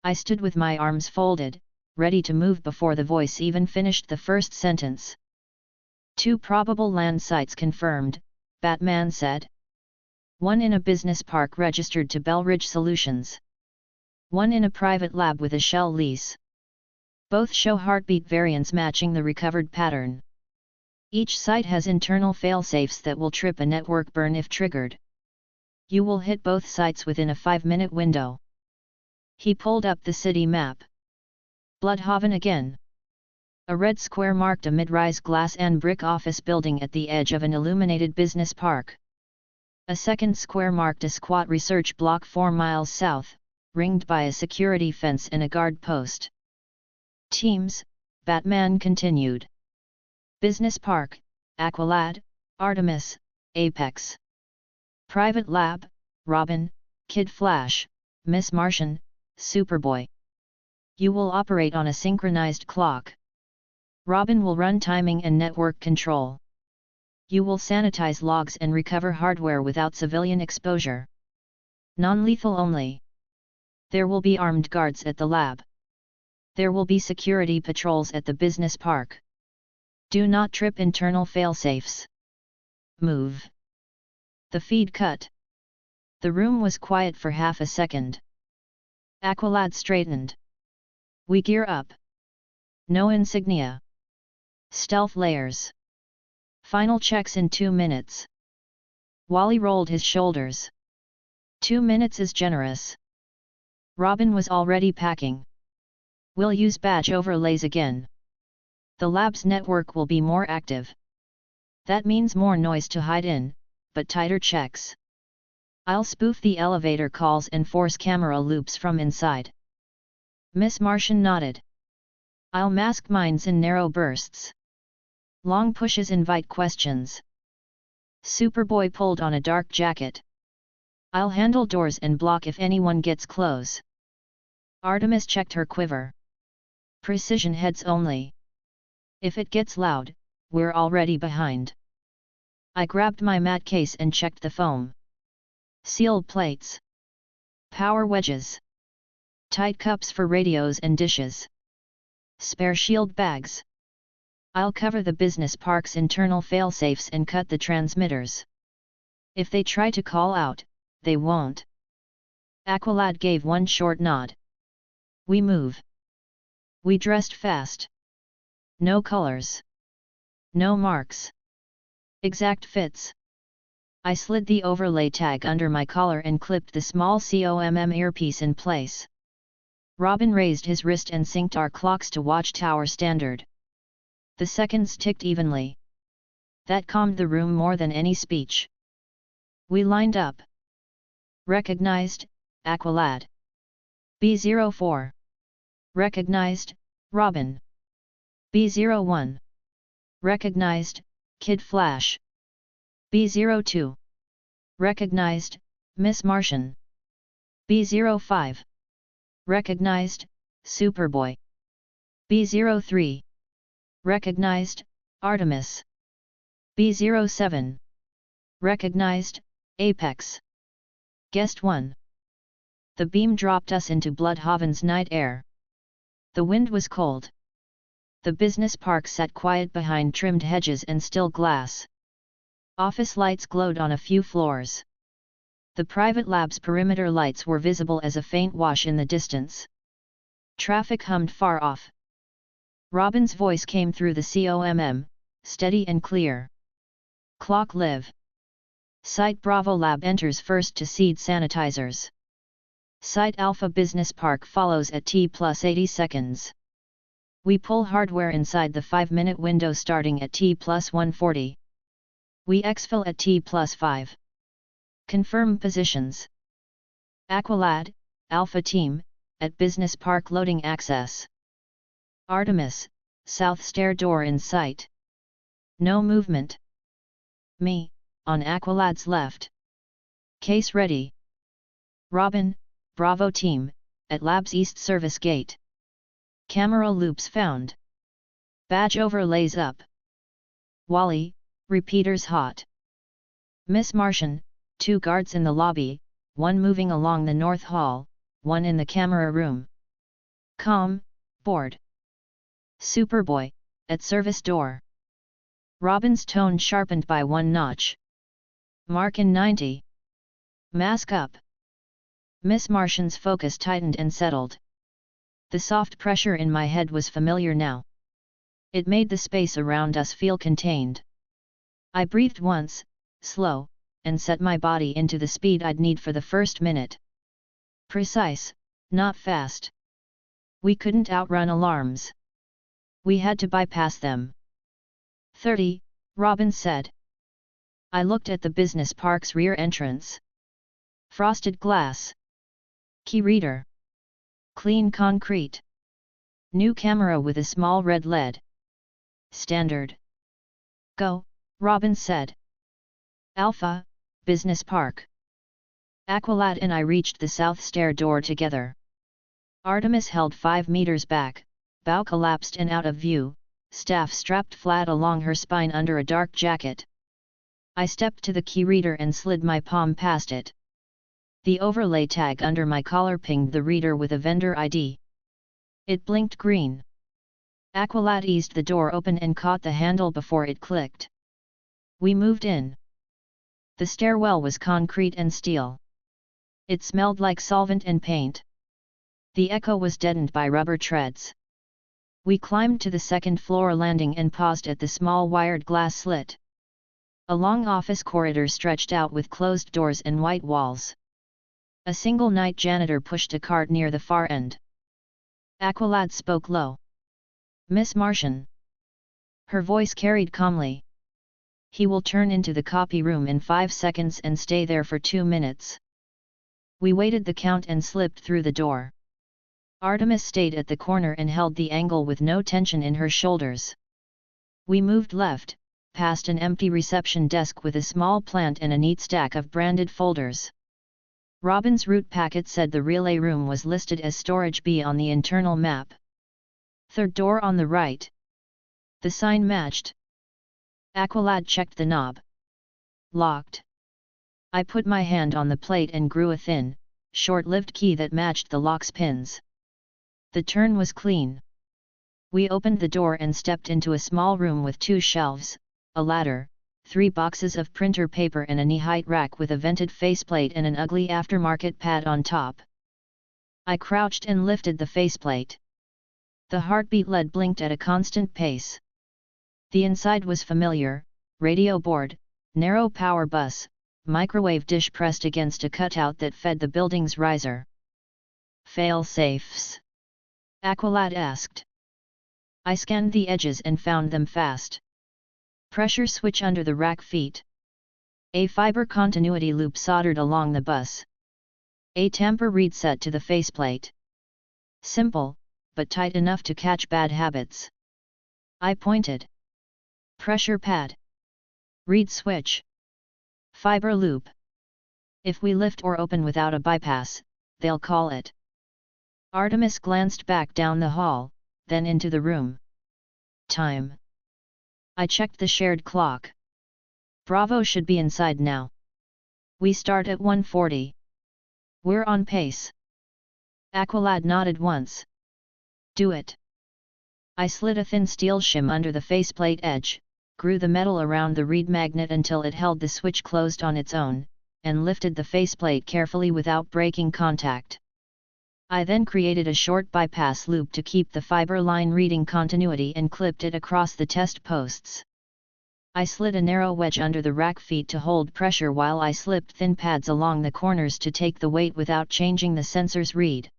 S2: I stood with my arms folded, ready to move before the voice even finished the first sentence. 2 probable land sites confirmed, Batman said. 1 in a business park registered to Bellridge Solutions. 1 in a private lab with a shell lease. Both show heartbeat variants matching the recovered pattern. Each site has internal failsafes that will trip a network burn if triggered. You will hit both sites within a 5-minute window. He pulled up the city map. Bloodhaven again. A red square marked a mid-rise glass and brick office building at the edge of an illuminated business park. A second square marked a squat research block 4 miles south, ringed by a security fence and a guard post. Teams, Batman continued. Business Park, Aqualad, Artemis, Apex. Private Lab, Robin, Kid Flash, Miss Martian, Superboy. You will operate on a synchronized clock. Robin will run timing and network control. You will sanitize logs and recover hardware without civilian exposure. Non-lethal only. There will be armed guards at the lab. There will be security patrols at the business park. Do not trip internal failsafes. Move. The feed cut. The room was quiet for half a second. Aqualad straightened. We gear up. No insignia. Stealth layers. Final checks in 2 minutes. Wally rolled his shoulders. 2 minutes is generous. Robin was already packing. We'll use badge overlays again. The lab's network will be more active. That means more noise to hide in, but tighter checks. I'll spoof the elevator calls and force camera loops from inside. Miss Martian nodded. I'll mask mines in narrow bursts. Long pushes invite questions. Superboy pulled on a dark jacket. I'll handle doors and block if anyone gets close. Artemis checked her quiver. Precision heads only. If it gets loud, we're already behind. I grabbed my mat case and checked the foam. Sealed plates. Power wedges. Tight cups for radios and dishes. Spare shield bags. I'll cover the business park's internal failsafes and cut the transmitters. If they try to call out, they won't. Aqualad gave one short nod. We move. We dressed fast. No colors. No marks. Exact fits. I slid the overlay tag under my collar and clipped the small COMM earpiece in place. Robin raised his wrist and synced our clocks to watchtower standard. The seconds ticked evenly. That calmed the room more than any speech. We lined up. Recognized, Aqualad. B04. Recognized, Robin. B01. Recognized, Kid Flash. B02. Recognized, Miss Martian. B05. Recognized, Superboy. B03. Recognized, Artemis. B07. Recognized, Apex. Guest 1. The beam dropped us into Bloodhaven's night air. The wind was cold. The business park sat quiet behind trimmed hedges and still glass. Office lights glowed on a few floors. The private lab's perimeter lights were visible as a faint wash in the distance. Traffic hummed far off. Robin's voice came through the COMM, steady and clear. Clock live. Site Bravo Lab enters first to seed sanitizers. Site Alpha Business Park follows at T+80 seconds. We pull hardware inside the 5-minute window starting at T+140. We exfil at T+5. Confirm positions. Aqualad, Alpha Team, at Business Park loading access. Artemis, south stair door in sight. No movement. Me, on Aqualad's left. Case ready. Robin, Bravo Team, at Lab's east service gate. Camera loops found. Badge overlays up. Wally, repeaters hot. Miss Martian, 2 guards in the lobby, 1 moving along the north hall, 1 in the camera room. Board. Superboy, at service door. Robin's tone sharpened by 1 notch. Mark in 90. Mask up. Miss Martian's focus tightened and settled. The soft pressure in my head was familiar now. It made the space around us feel contained. I breathed once, slow, and set my body into the speed I'd need for the first minute. Precise, not fast. We couldn't outrun alarms. We had to bypass them. 30, Robin said. I looked at the business park's rear entrance. Frosted glass. Key reader. Clean concrete. New camera with a small red LED. Standard. Go, Robin said. Alpha, Business Park. Aqualad and I reached the south stair door together. Artemis held 5 meters back, bow collapsed and out of view, staff strapped flat along her spine under a dark jacket. I stepped to the key reader and slid my palm past it. The overlay tag under my collar pinged the reader with a vendor ID. It blinked green. Aqualad eased the door open and caught the handle before it clicked. We moved in. The stairwell was concrete and steel. It smelled like solvent and paint. The echo was deadened by rubber treads. We climbed to the second-floor landing and paused at the small wired glass slit. A long office corridor stretched out with closed doors and white walls. A single night janitor pushed a cart near the far end. Aqualad spoke low. Miss Martian. Her voice carried calmly. He will turn into the copy room in 5 seconds and stay there for 2 minutes. We waited the count and slipped through the door. Artemis stayed at the corner and held the angle with no tension in her shoulders. We moved left, past an empty reception desk with a small plant and a neat stack of branded folders. Robin's route packet said the relay room was listed as Storage B on the internal map. Third door on the right. The sign matched. Aqualad checked the knob. Locked. I put my hand on the plate and grew a thin, short-lived key that matched the lock's pins. The turn was clean. We opened the door and stepped into a small room with 2 shelves, a ladder, 3 boxes of printer paper and a knee-height rack with a vented faceplate and an ugly aftermarket pad on top. I crouched and lifted the faceplate. The heartbeat lead blinked at a constant pace. The inside was familiar: radio board, narrow power bus, microwave dish pressed against a cutout that fed the building's riser. Fail-safes? Aqualad asked. I scanned the edges and found them fast. Pressure switch under the rack feet. A fiber continuity loop soldered along the bus. A tamper reed set to the faceplate. Simple, but tight enough to catch bad habits. I pointed. Pressure pad. Reed switch. Fiber loop. If we lift or open without a bypass, they'll call it. Artemis glanced back down the hall, then into the room. Time. I checked the shared clock. Bravo should be inside now. We start at 1:40. We're on pace. Aqualad nodded once. Do it. I slid a thin steel shim under the faceplate edge, grew the metal around the reed magnet until it held the switch closed on its own, and lifted the faceplate carefully without breaking contact. I then created a short bypass loop to keep the fiber line reading continuity and clipped it across the test posts. I slid a narrow wedge under the rack feet to hold pressure while I slipped thin pads along the corners to take the weight without changing the sensor's read.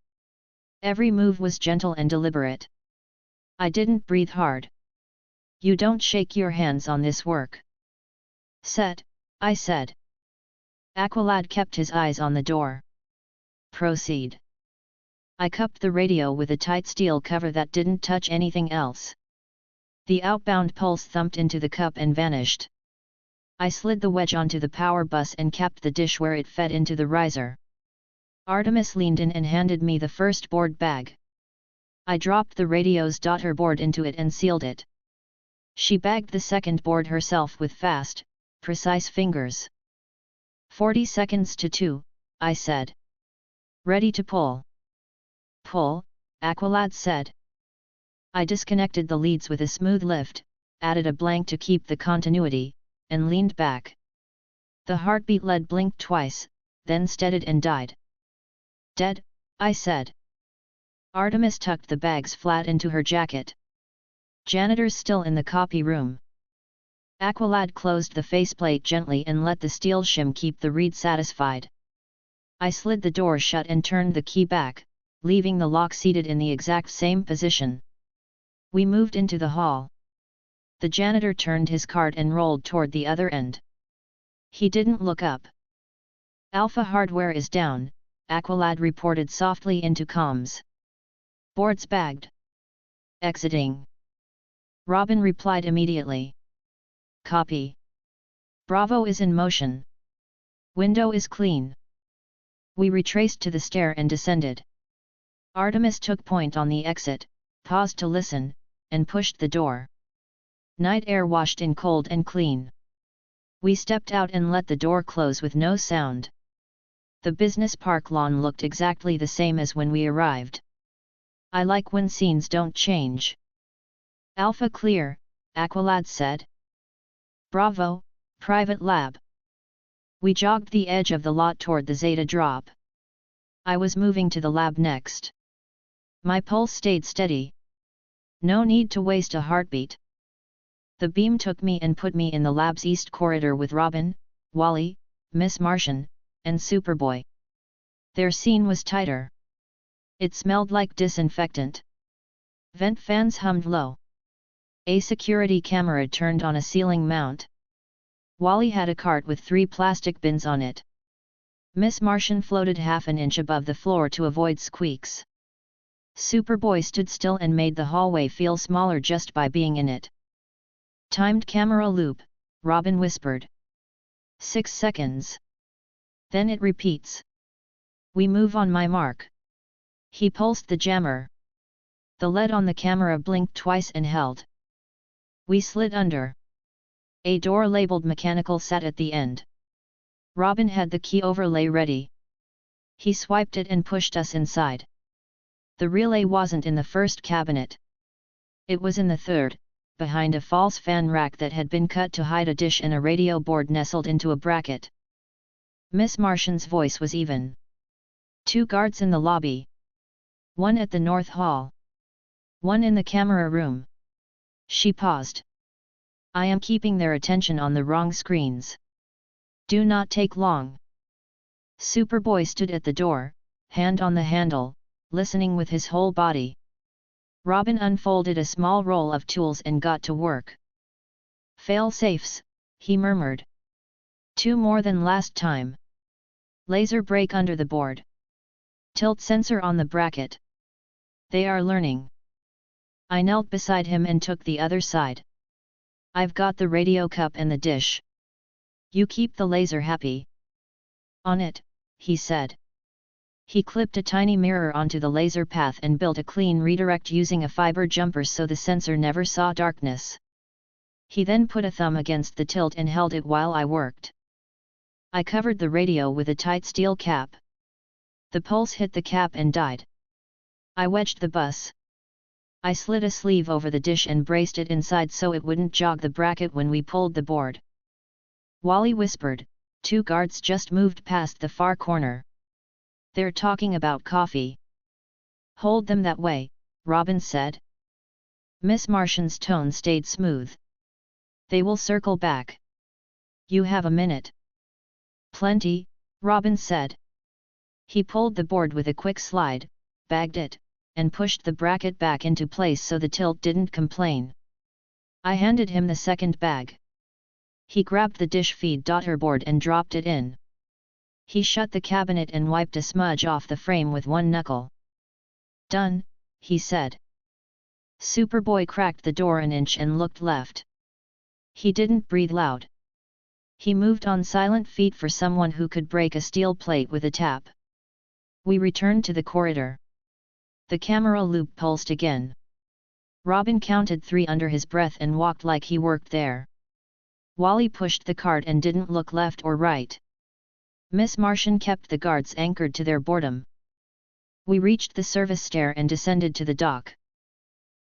S2: Every move was gentle and deliberate. I didn't breathe hard. You don't shake your hands on this work. Set, I said. Aqualad kept his eyes on the door. Proceed. I cupped the radio with a tight steel cover that didn't touch anything else. The outbound pulse thumped into the cup and vanished. I slid the wedge onto the power bus and capped the dish where it fed into the riser. Artemis leaned in and handed me the first board bag. I dropped the radio's daughter board into it and sealed it. She bagged the second board herself with fast, precise fingers. 40 seconds to 2, I said. Ready to pull. Pull, Aqualad said. I disconnected the leads with a smooth lift, added a blank to keep the continuity, and leaned back. The heartbeat lead blinked twice, then steadied and died. Dead, I said. Artemis tucked the bags flat into her jacket. Janitor's still in the copy room. Aqualad closed the faceplate gently and let the steel shim keep the reed satisfied. I slid the door shut and turned the key back, leaving the lock seated in the exact same position. We moved into the hall. The janitor turned his cart and rolled toward the other end. He didn't look up. Alpha hardware is down, Aqualad reported softly into comms. Boards bagged. Exiting. Robin replied immediately. Copy. Bravo is in motion. Window is clean. We retraced to the stair and descended. Artemis took point on the exit, paused to listen, and pushed the door. Night air washed in cold and clean. We stepped out and let the door close with no sound. The business park lawn looked exactly the same as when we arrived. I like when scenes don't change. Alpha clear, Aqualad said. Bravo, private lab. We jogged the edge of the lot toward the Zeta drop. I was moving to the lab next. My pulse stayed steady. No need to waste a heartbeat. The beam took me and put me in the lab's east corridor with Robin, Wally, Miss Martian, and Superboy. Their scene was tighter. It smelled like disinfectant. Vent fans hummed low. A security camera turned on a ceiling mount. Wally had a cart with 3 plastic bins on it. Miss Martian floated half an inch above the floor to avoid squeaks. Superboy stood still and made the hallway feel smaller just by being in it. Timed camera loop, Robin whispered. 6 seconds. Then it repeats. We move on my mark. He pulsed the jammer. The LED on the camera blinked twice and held. We slid under. A door labeled mechanical sat at the end. Robin had the key overlay ready. He swiped it and pushed us inside. The relay wasn't in the first cabinet. It was in the third, behind a false fan rack that had been cut to hide a dish and a radio board nestled into a bracket. Miss Martian's voice was even. 2 guards in the lobby. 1 at the North Hall. 1 in the camera room. She paused. I am keeping their attention on the wrong screens. Do not take long. Superboy stood at the door, hand on the handle, listening with his whole body. Robin unfolded a small roll of tools and got to work. Fail-safes, he murmured. 2 more than last time. Laser brake under the board. Tilt sensor on the bracket. They are learning. I knelt beside him and took the other side. I've got the radio cup and the dish. You keep the laser happy. On it, he said. He clipped a tiny mirror onto the laser path and built a clean redirect using a fiber jumper so the sensor never saw darkness. He then put a thumb against the tilt and held it while I worked. I covered the radio with a tight steel cap. The pulse hit the cap and died. I wedged the bus. I slid a sleeve over the dish and braced it inside so it wouldn't jog the bracket when we pulled the board. Wally whispered, 2 guards just moved past the far corner. They're talking about coffee. Hold them that way, Robin said. Miss Martian's tone stayed smooth. They will circle back. You have a minute. Plenty, Robin said. He pulled the board with a quick slide, bagged it, and pushed the bracket back into place so the tilt didn't complain. I handed him the second bag. He grabbed the dish feed daughter board and dropped it in. He shut the cabinet and wiped a smudge off the frame with 1 knuckle. Done, he said. Superboy cracked the door an inch and looked left. He didn't breathe loud. He moved on silent feet for someone who could break a steel plate with a tap. We returned to the corridor. The camera loop pulsed again. Robin counted 3 under his breath and walked like he worked there. Wally pushed the cart and didn't look left or right. Miss Martian kept the guards anchored to their boredom. We reached the service stair and descended to the dock.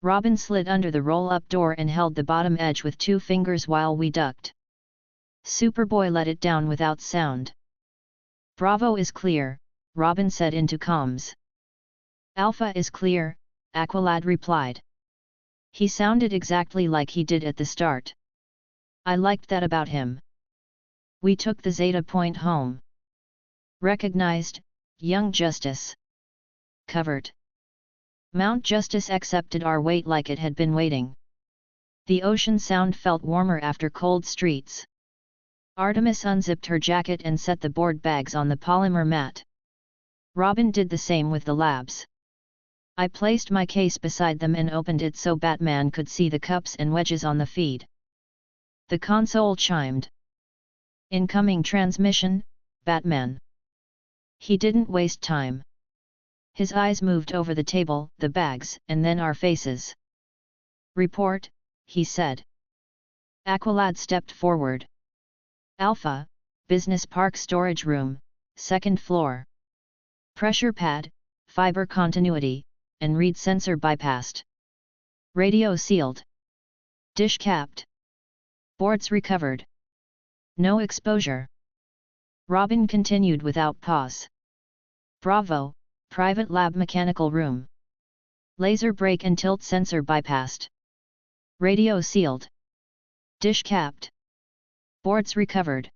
S2: Robin slid under the roll-up door and held the bottom edge with 2 fingers while we ducked. Superboy let it down without sound. Bravo is clear, Robin said into comms. Alpha is clear, Aqualad replied. He sounded exactly like he did at the start. I liked that about him. We took the Zeta point home. Recognized, Young Justice. Covered. Mount Justice accepted our wait like it had been waiting. The ocean sound felt warmer after cold streets. Artemis unzipped her jacket and set the board bags on the polymer mat. Robin did the same with the labs. I placed my case beside them and opened it so Batman could see the cups and wedges on the feed. The console chimed. Incoming transmission, Batman. He didn't waste time. His eyes moved over the table, the bags, and then our faces. Report, he said. Aqualad stepped forward. Alpha, Business Park Storage Room, 2nd floor. Pressure pad, fiber continuity, and read sensor bypassed. Radio sealed. Dish capped. Boards recovered. No exposure. Robin continued without pause. Bravo, private lab mechanical room. Laser brake and tilt sensor bypassed. Radio sealed. Dish capped. Boards recovered.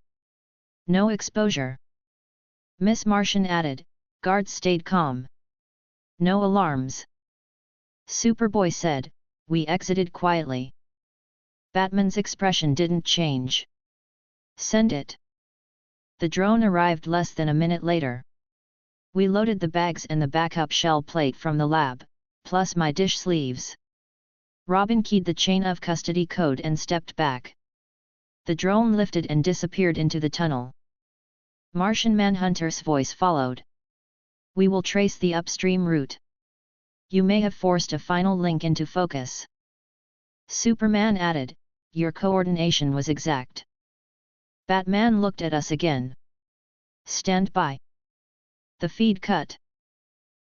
S2: No exposure. Miss Martian added, Guards stayed calm. No alarms. Superboy said, we exited quietly. Batman's expression didn't change. Send it. The drone arrived less than a minute later. We loaded the bags and the backup shell plate from the lab, plus my dish sleeves. Robin keyed the chain of custody code and stepped back. The drone lifted and disappeared into the tunnel. Martian Manhunter's voice followed. We will trace the upstream route. You may have forced a final link into focus. Superman added, your coordination was exact. Batman looked at us again. Stand by. The feed cut.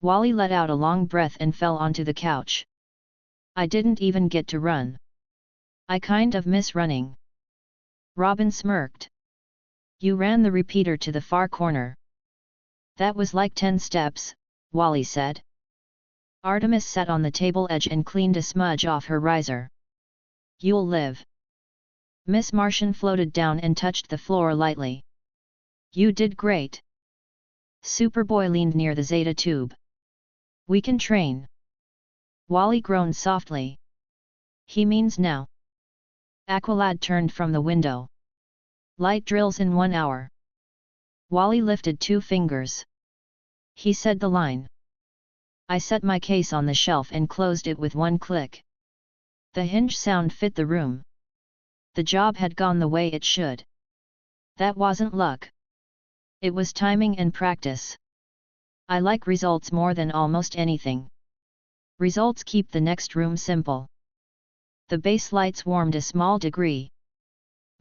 S2: Wally let out a long breath and fell onto the couch. I didn't even get to run. I kind of miss running. Robin smirked. You ran the repeater to the far corner. That was like 10 steps, Wally said. Artemis sat on the table edge and cleaned a smudge off her riser. You'll live. Miss Martian floated down and touched the floor lightly. You did great. Superboy leaned near the Zeta tube. We can train. Wally groaned softly. He means now. Aqualad turned from the window. Light drills in 1 hour. Wally lifted 2 fingers. He said the line. I set my case on the shelf and closed it with 1 click. The hinge sound fit the room. The job had gone the way it should. That wasn't luck. It was timing and practice. I like results more than almost anything. Results keep the next room simple. The base lights warmed a small degree.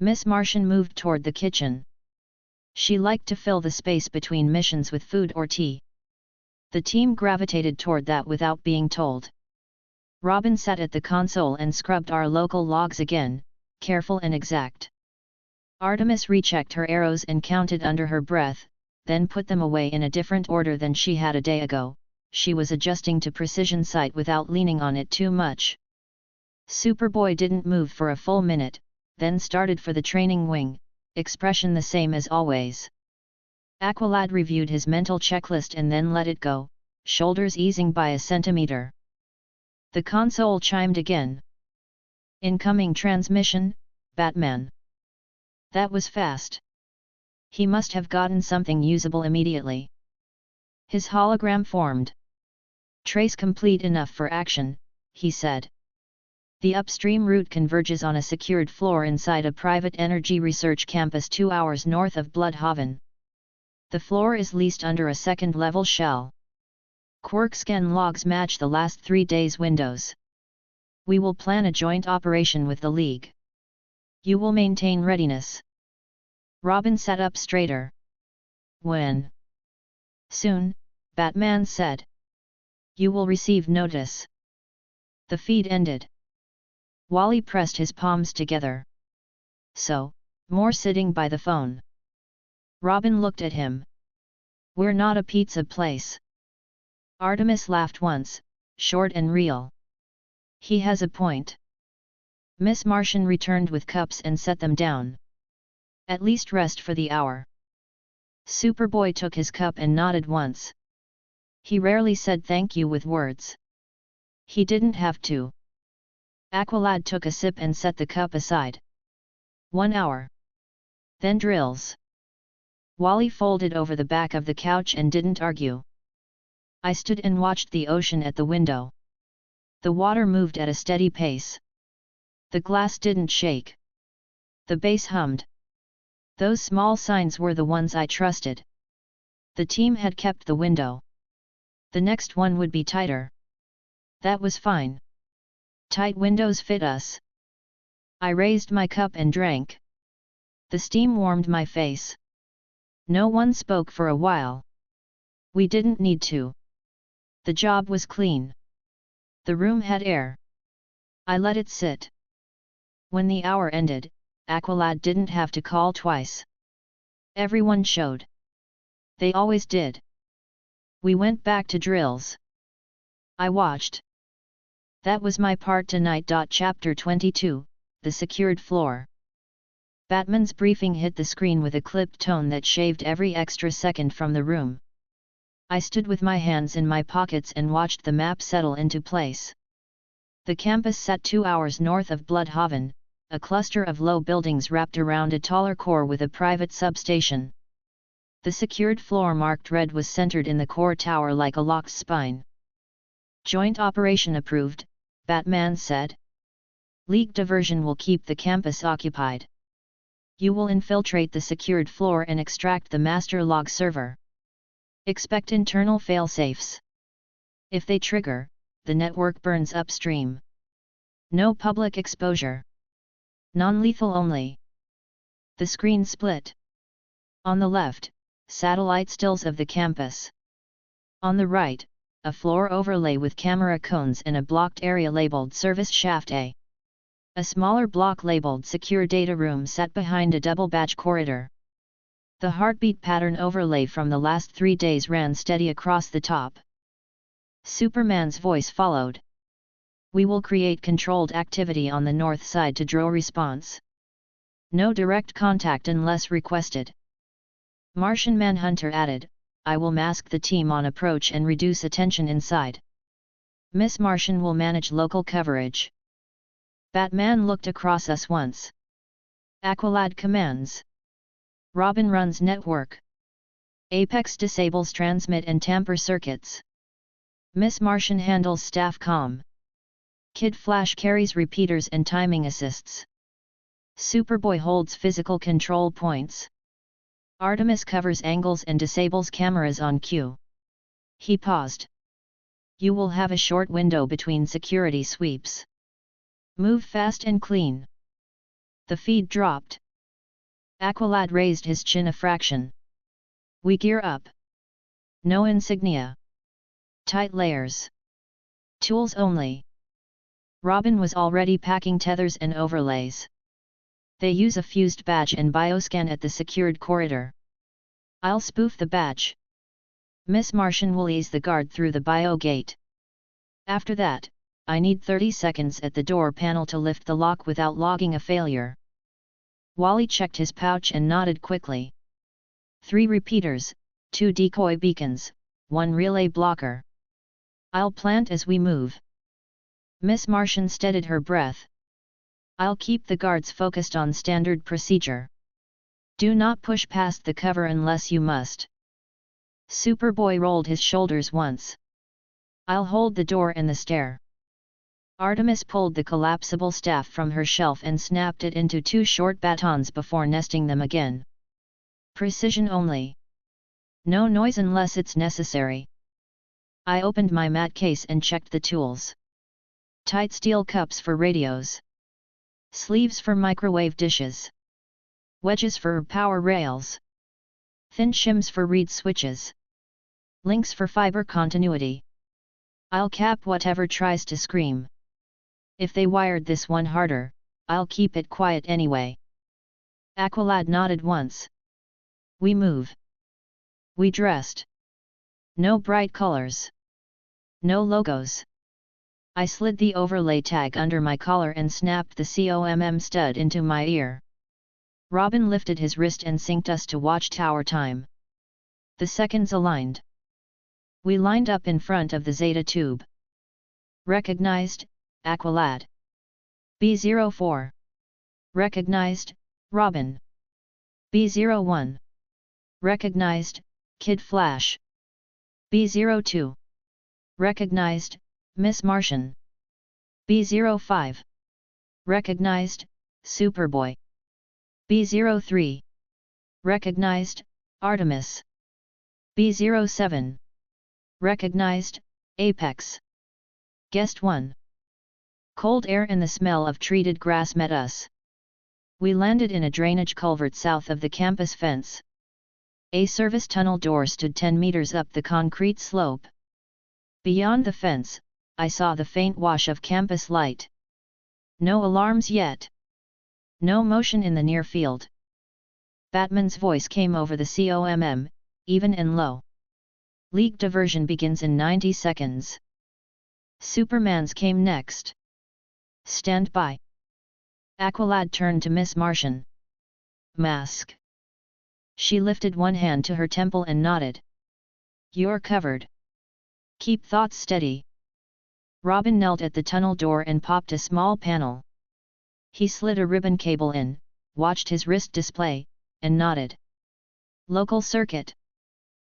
S2: Miss Martian moved toward the kitchen. She liked to fill the space between missions with food or tea. The team gravitated toward that without being told. Robin sat at the console and scrubbed our local logs again, careful and exact. Artemis rechecked her arrows and counted under her breath, then put them away in a different order than she had a day ago. She was adjusting to precision sight without leaning on it too much. Superboy didn't move for a full minute, then started for the training wing, expression the same as always. Aqualad reviewed his mental checklist and then let it go, shoulders easing by a centimeter. The console chimed again. Incoming transmission, Batman. That was fast. He must have gotten something usable immediately. His hologram formed. Trace complete enough for action, he said. The upstream route converges on a secured floor inside a private energy research campus 2 hours north of Bloodhaven. The floor is leased under a second-level shell. Quirk scan logs match the last 3 days' windows. We will plan a joint operation with the League. You will maintain readiness. Robin sat up straighter. When? Soon, Batman said. You will receive notice. The feed ended. Wally pressed his palms together. So, more sitting by the phone. Robin looked at him. We're not a pizza place. Artemis laughed once, short and real. He has a point. Miss Martian returned with cups and set them down. At least rest for the hour. Superboy took his cup and nodded once. He rarely said thank you with words. He didn't have to. Aqualad took a sip and set the cup aside. 1 hour. Then drills. Wally folded over the back of the couch and didn't argue. I stood and watched the ocean at the window. The water moved at a steady pace. The glass didn't shake. The bass hummed. Those small signs were the ones I trusted. The team had kept the window. The next one would be tighter. That was fine. Tight windows fit us. I raised my cup and drank. The steam warmed my face. No one spoke for a while. We didn't need to. The job was clean. The room had air. I let it sit. When the hour ended, Aqualad didn't have to call twice. Everyone showed. They always did. We went back to drills. I watched. That was my part tonight. Chapter 22, The Secured Floor. Batman's briefing hit the screen with a clipped tone that shaved every extra second from the room. I stood with my hands in my pockets and watched the map settle into place. The campus sat 2 hours north of Bloodhaven, a cluster of low buildings wrapped around a taller core with a private substation. The secured floor marked red was centered in the core tower like a locked spine. Joint operation approved, Batman said. League diversion will keep the campus occupied. You will infiltrate the secured floor and extract the master log server. Expect internal failsafes. If they trigger, the network burns upstream. No public exposure. Non-lethal only. The screen split. On the left, satellite stills of the campus. On the right, a floor overlay with camera cones and a blocked area labeled Service Shaft A. A smaller block labeled Secure Data Room sat behind a double batch corridor. The heartbeat pattern overlay from the last 3 days ran steady across the top. Superman's voice followed. We will create controlled activity on the north side to draw response. No direct contact unless requested. Martian Manhunter added, I will mask the team on approach and reduce attention inside. Miss Martian will manage local coverage. Batman looked across us once. Aqualad commands. Robin runs network. Apex disables transmit and tamper circuits. Miss Martian handles staff comm. Kid Flash carries repeaters and timing assists. Superboy holds physical control points. Artemis covers angles and disables cameras on cue. He paused. You will have a short window between security sweeps. Move fast and clean. The feed dropped. Aqualad raised his chin a fraction. We gear up. No insignia. Tight layers. Tools only. Robin was already packing tethers and overlays. They use a fused badge and bioscan at the secured corridor. I'll spoof the badge. Miss Martian will ease the guard through the bio gate. After that, I need 30 seconds at the door panel to lift the lock without logging a failure. Wally checked his pouch and nodded quickly. 3 repeaters, 2 decoy beacons, 1 relay blocker. I'll plant as we move. Miss Martian steadied her breath. I'll keep the guards focused on standard procedure. Do not push past the cover unless you must. Superboy rolled his shoulders once. I'll hold the door and the stair. Artemis pulled the collapsible staff from her shelf and snapped it into 2 short batons before nesting them again. Precision only. No noise unless it's necessary. I opened my mat case and checked the tools. Tight steel cups for radios. Sleeves for microwave dishes. Wedges for power rails. Thin shims for reed switches. Links for fiber continuity. I'll cap whatever tries to scream. If they wired this one harder, I'll keep it quiet anyway. Aqualad nodded once. We move. We dressed. No bright colors. No logos. I slid the overlay tag under my collar and snapped the COMM stud into my ear. Robin lifted his wrist and synced us to watchtower time. The seconds aligned. We lined up in front of the Zeta tube. Recognized, Aqualad. B04. Recognized, Robin. B01. Recognized, Kid Flash. B02. Recognized, Miss Martian. B05. Recognized, Superboy. B03. Recognized, Artemis. B07. Recognized, Apex. Guest 1. Cold air and the smell of treated grass met us. We landed in a drainage culvert south of the campus fence. A service tunnel door stood 10 meters up the concrete slope. Beyond the fence, I saw the faint wash of campus light. No alarms yet. No motion in the near field. Batman's voice came over the COMM, even and low. League diversion begins in 90 seconds. Superman's came next. Stand by. Aqualad turned to Miss Martian. Mask. She lifted one hand to her temple and nodded. You're covered. Keep thoughts steady. Robin knelt at the tunnel door and popped a small panel. He slid a ribbon cable in, watched his wrist display, and nodded. Local circuit.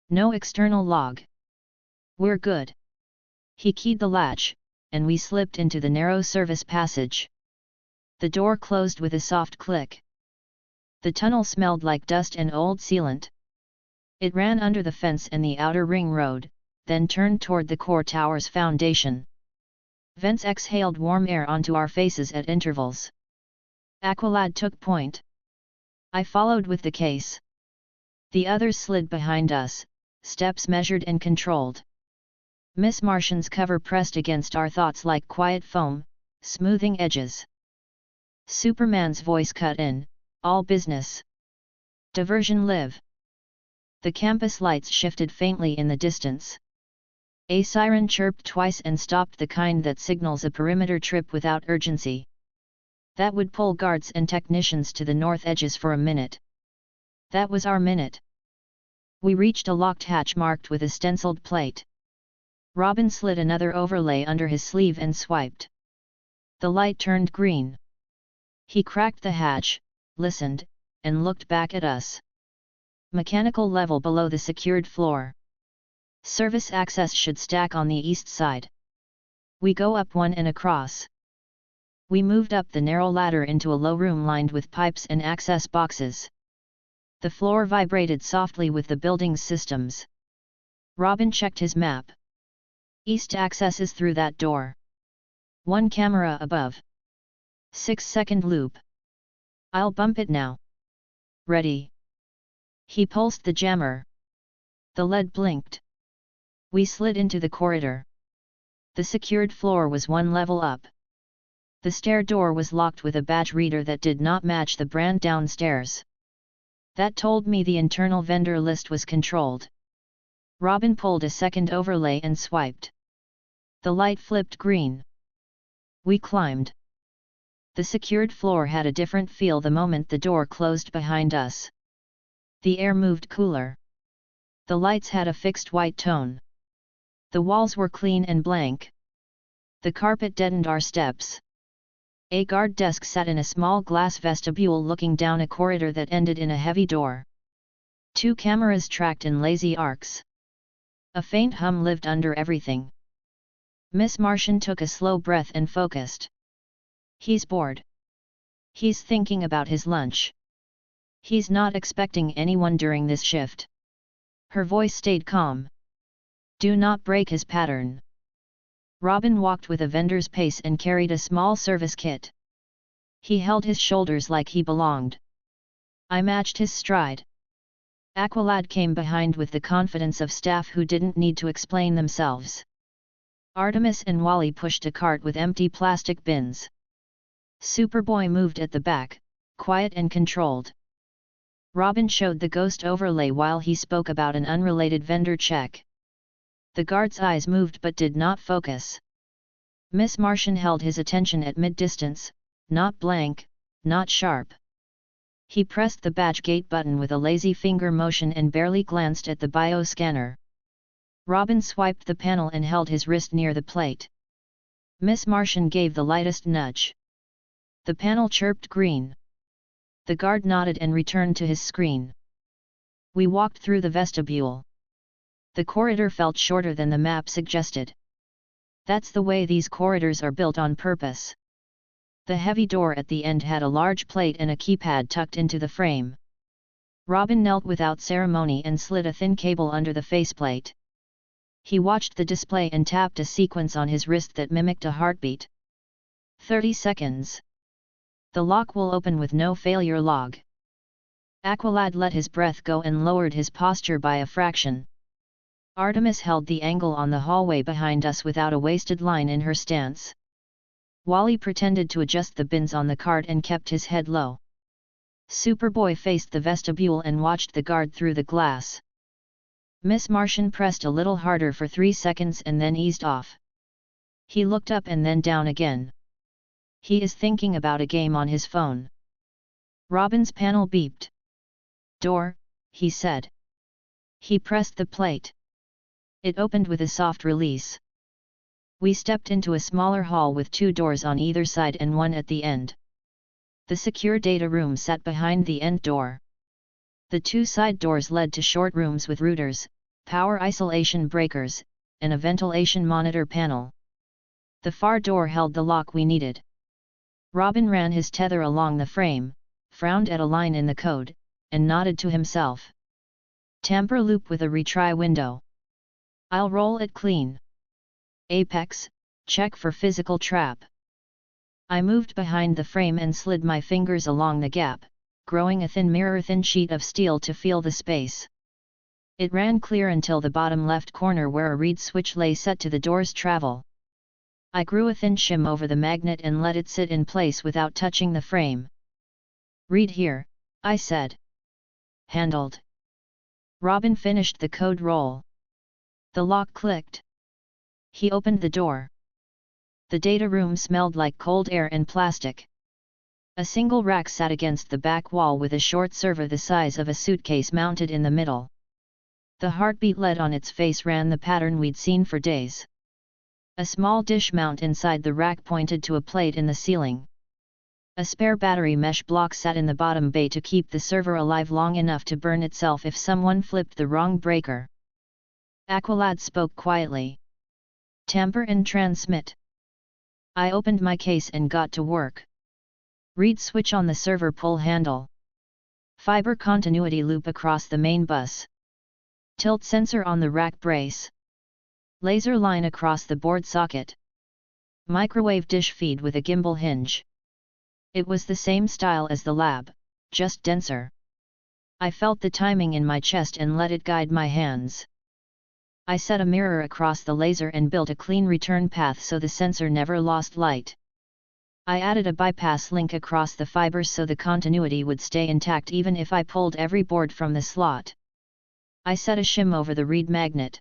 S2: No external log. We're good. He keyed the latch, and we slipped into the narrow service passage. The door closed with a soft click. The tunnel smelled like dust and old sealant. It ran under the fence and the outer ring road, then turned toward the core tower's foundation. Vents exhaled warm air onto our faces at intervals. Aqualad took point. I followed with the case. The others slid behind us, steps measured and controlled. Miss Martian's cover pressed against our thoughts like quiet foam, smoothing edges. Superman's voice cut in, all business. Diversion live. The campus lights shifted faintly in the distance. A siren chirped twice and stopped the kind that signals a perimeter trip without urgency. That would pull guards and technicians to the north edges for a minute. That was our minute. We reached a locked hatch marked with a stenciled plate. Robin slid another overlay under his sleeve and swiped. The light turned green. He cracked the hatch, listened, and looked back at us. Mechanical level below the secured floor. Service access should stack on the east side. We go up one and across. We moved up the narrow ladder into a low room lined with pipes and access boxes. The floor vibrated softly with the building's systems. Robin checked his map. East access is through that door. 1 camera above. 6-second loop. I'll bump it now. Ready. He pulsed the jammer. The LED blinked. We slid into the corridor. The secured floor was 1 level up. The stair door was locked with a badge reader that did not match the brand downstairs. That told me the internal vendor list was controlled. Robin pulled a second overlay and swiped. The light flipped green. We climbed. The secured floor had a different feel the moment the door closed behind us. The air moved cooler. The lights had a fixed white tone. The walls were clean and blank. The carpet deadened our steps. A guard desk sat in a small glass vestibule looking down a corridor that ended in a heavy door. 2 cameras tracked in lazy arcs. A faint hum lived under everything. Miss Martian took a slow breath and focused. He's bored. He's thinking about his lunch. He's not expecting anyone during this shift. Her voice stayed calm. Do not break his pattern. Robin walked with a vendor's pace and carried a small service kit. He held his shoulders like he belonged. I matched his stride. Aqualad came behind with the confidence of staff who didn't need to explain themselves. Artemis and Wally pushed a cart with empty plastic bins. Superboy moved at the back, quiet and controlled. Robin showed the ghost overlay while he spoke about an unrelated vendor check. The guard's eyes moved but did not focus. Miss Martian held his attention at mid-distance, not blank, not sharp. He pressed the badge gate button with a lazy finger motion and barely glanced at the bioscanner. Robin swiped the panel and held his wrist near the plate. Miss Martian gave the lightest nudge. The panel chirped green. The guard nodded and returned to his screen. We walked through the vestibule. The corridor felt shorter than the map suggested. That's the way these corridors are built on purpose. The heavy door at the end had a large plate and a keypad tucked into the frame. Robin knelt without ceremony and slid a thin cable under the faceplate. He watched the display and tapped a sequence on his wrist that mimicked a heartbeat. 30 seconds. The lock will open with no failure log. Aqualad let his breath go and lowered his posture by a fraction. Artemis held the angle on the hallway behind us without a wasted line in her stance. Wally pretended to adjust the bins on the cart and kept his head low. Superboy faced the vestibule and watched the guard through the glass. Miss Martian pressed a little harder for 3 seconds and then eased off. He looked up and then down again. He is thinking about a game on his phone. Robin's panel beeped. Door, he said. He pressed the plate. It opened with a soft release. We stepped into a smaller hall with 2 doors on either side and one at the end. The secure data room sat behind the end door. The 2 side doors led to short rooms with routers, power isolation breakers, and a ventilation monitor panel. The far door held the lock we needed. Robin ran his tether along the frame, frowned at a line in the code, and nodded to himself. Tamper loop with a retry window. I'll roll it clean. Apex, check for physical trap. I moved behind the frame and slid my fingers along the gap, growing a thin mirror-thin sheet of steel to feel the space. It ran clear until the bottom left corner where a reed switch lay set to the door's travel. I grew a thin shim over the magnet and let it sit in place without touching the frame. Read here, I said. Handled. Robin finished the code roll. The lock clicked. He opened the door. The data room smelled like cold air and plastic. A single rack sat against the back wall with a short server the size of a suitcase mounted in the middle. The heartbeat LED on its face ran the pattern we'd seen for days. A small dish mount inside the rack pointed to a plate in the ceiling. A spare battery mesh block sat in the bottom bay to keep the server alive long enough to burn itself if someone flipped the wrong breaker. Aqualad spoke quietly. Tamper and transmit. I opened my case and got to work. Read switch on the server pull handle. Fiber continuity loop across the main bus. Tilt sensor on the rack brace. Laser line across the board socket. Microwave dish feed with a gimbal hinge. It was the same style as the lab, just denser. I felt the timing in my chest and let it guide my hands. I set a mirror across the laser and built a clean return path so the sensor never lost light. I added a bypass link across the fibers so the continuity would stay intact even if I pulled every board from the slot. I set a shim over the reed magnet.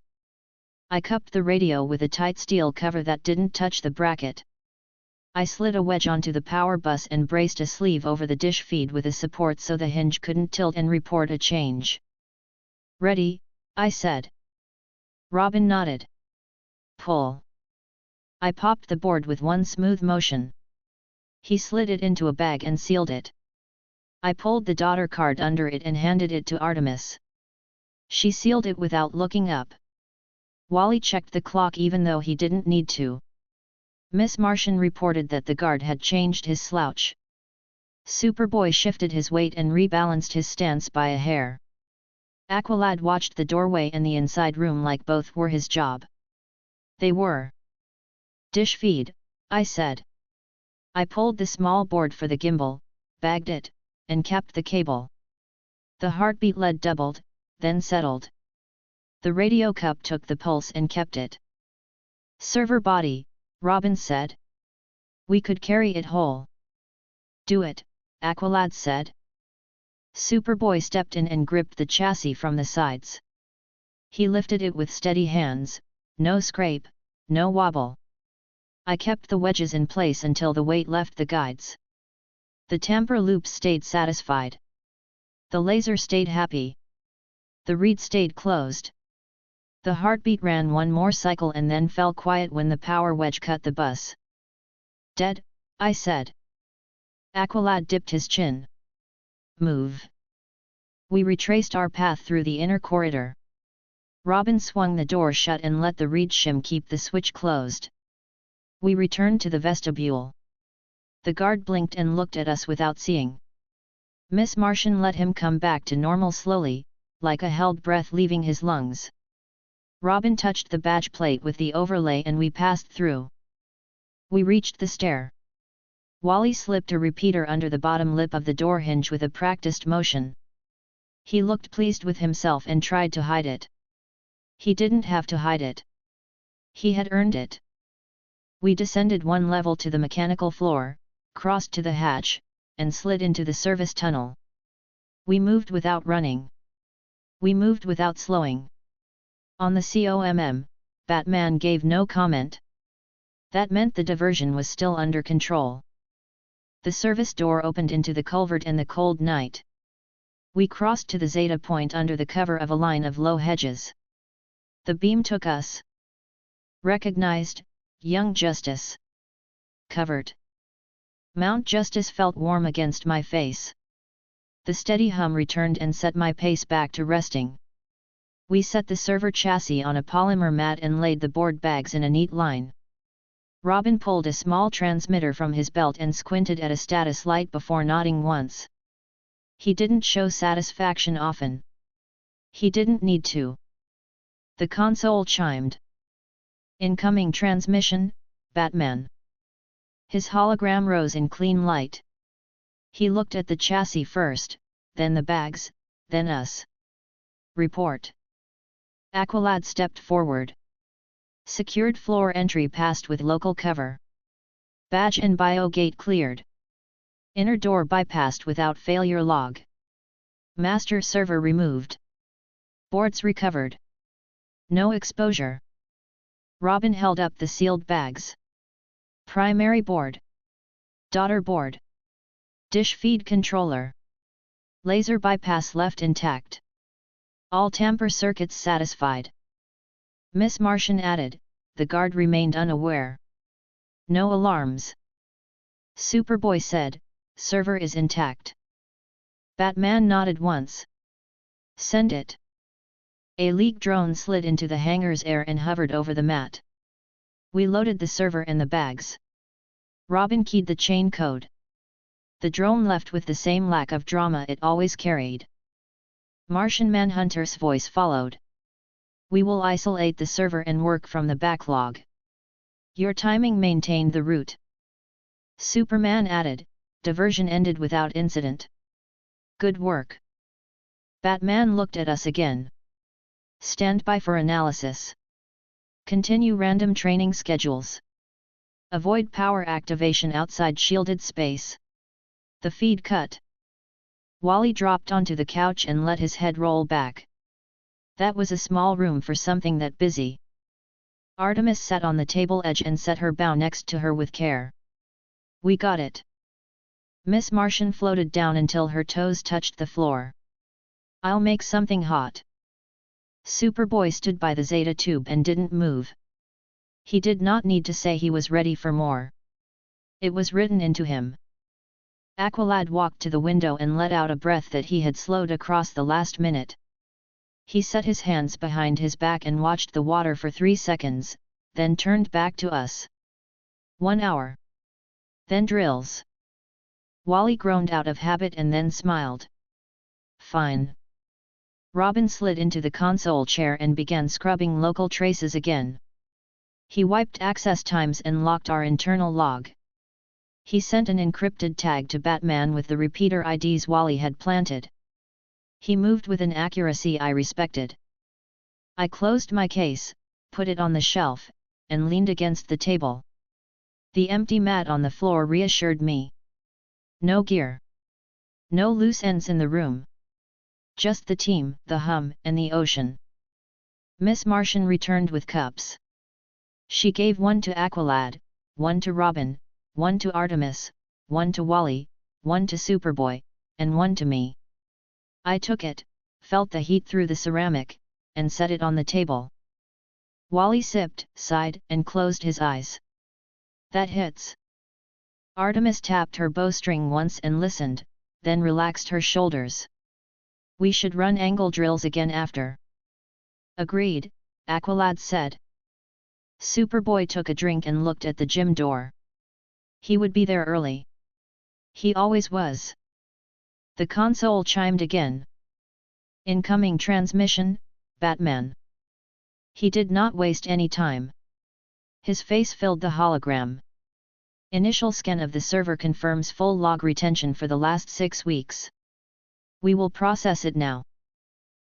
S2: I cupped the radio with a tight steel cover that didn't touch the bracket. I slid a wedge onto the power bus and braced a sleeve over the dish feed with a support so the hinge couldn't tilt and report a change. Ready, I said. Robin nodded. Pull. I popped the board with one smooth motion. He slid it into a bag and sealed it. I pulled the daughter card under it and handed it to Artemis. She sealed it without looking up. Wally checked the clock even though he didn't need to. Miss Martian reported that the guard had changed his slouch. Superboy shifted his weight and rebalanced his stance by a hair. Aqualad watched the doorway and the inside room like both were his job. They were. Dish feed, I said. I pulled the small board for the gimbal, bagged it, and capped the cable. The heartbeat lead doubled, then settled. The radio cup took the pulse and kept it. Server body, Robin said. We could carry it whole. Do it, Aqualad said. Superboy stepped in and gripped the chassis from the sides. He lifted it with steady hands, no scrape, no wobble. I kept the wedges in place until the weight left the guides. The tamper loops stayed satisfied. The laser stayed happy. The reed stayed closed. The heartbeat ran one more cycle and then fell quiet when the power wedge cut the bus. Dead, I said. Aqualad dipped his chin. Move. We retraced our path through the inner corridor. Robin swung the door shut and let the reed shim keep the switch closed. We returned to the vestibule. The guard blinked and looked at us without seeing. Miss Martian let him come back to normal slowly, like a held breath leaving his lungs. Robin touched the badge plate with the overlay and we passed through. We reached the stair. Wally slipped a repeater under the bottom lip of the door hinge with a practiced motion. He looked pleased with himself and tried to hide it. He didn't have to hide it. He had earned it. We descended one level to the mechanical floor, crossed to the hatch, and slid into the service tunnel. We moved without running. We moved without slowing. On the COMM, Batman gave no comment. That meant the diversion was still under control. The service door opened into the culvert and the cold night. We crossed to the Zeta point under the cover of a line of low hedges. The beam took us. Recognized, young Justice. Covered. Mount Justice felt warm against my face. The steady hum returned and set my pace back to resting. We set the server chassis on a polymer mat and laid the board bags in a neat line. Robin pulled a small transmitter from his belt and squinted at a status light before nodding once. He didn't show satisfaction often. He didn't need to. The console chimed. Incoming transmission, Batman. His hologram rose in clean light. He looked at the chassis first, then the bags, then us. Report. Aqualad stepped forward. Secured floor entry passed with local cover. Badge and biogate cleared. Inner door bypassed without failure log. Master server removed. Boards recovered. No exposure. Robin held up the sealed bags. Primary board. Daughter board. Dish feed controller. Laser bypass left intact. All tamper circuits satisfied. Miss Martian added, the guard remained unaware. No alarms. Superboy said, server is intact. Batman nodded once. Send it. A League drone slid into the hangar's air and hovered over the mat. We loaded the server and the bags. Robin keyed the chain code. The drone left with the same lack of drama it always carried. Martian Manhunter's voice followed. We will isolate the server and work from the backlog. Your timing maintained the route. Superman added, diversion ended without incident. Good work. Batman looked at us again. Stand by for analysis. Continue random training schedules. Avoid power activation outside shielded space. The feed cut. Wally dropped onto the couch and let his head roll back. That was a small room for something that busy. Artemis sat on the table edge and set her bow next to her with care. We got it. Miss Martian floated down until her toes touched the floor. I'll make something hot. Superboy stood by the Zeta tube and didn't move. He did not need to say he was ready for more. It was written into him. Aqualad walked to the window and let out a breath that he had slowed across the last minute. He set his hands behind his back and watched the water for 3 seconds, then turned back to us. 1 hour. Then drills. Wally groaned out of habit and then smiled. Fine. Robin slid into the console chair and began scrubbing local traces again. He wiped access times and locked our internal log. He sent an encrypted tag to Batman with the repeater IDs Wally had planted. He moved with an accuracy I respected. I closed my case, put it on the shelf, and leaned against the table. The empty mat on the floor reassured me. No gear. No loose ends in the room. Just the team, the hum, and the ocean. Miss Martian returned with cups. She gave one to Aqualad, one to Robin, one to Artemis, one to Wally, one to Superboy, and one to me. I took it, felt the heat through the ceramic, and set it on the table. Wally sipped, sighed, and closed his eyes. That hits. Artemis tapped her bowstring once and listened, then relaxed her shoulders. We should run angle drills again after. Agreed, Aqualad said. Superboy took a drink and looked at the gym door. He would be there early. He always was. The console chimed again. Incoming transmission, Batman. He did not waste any time. His face filled the hologram. Initial scan of the server confirms full log retention for the last 6 weeks. We will process it now.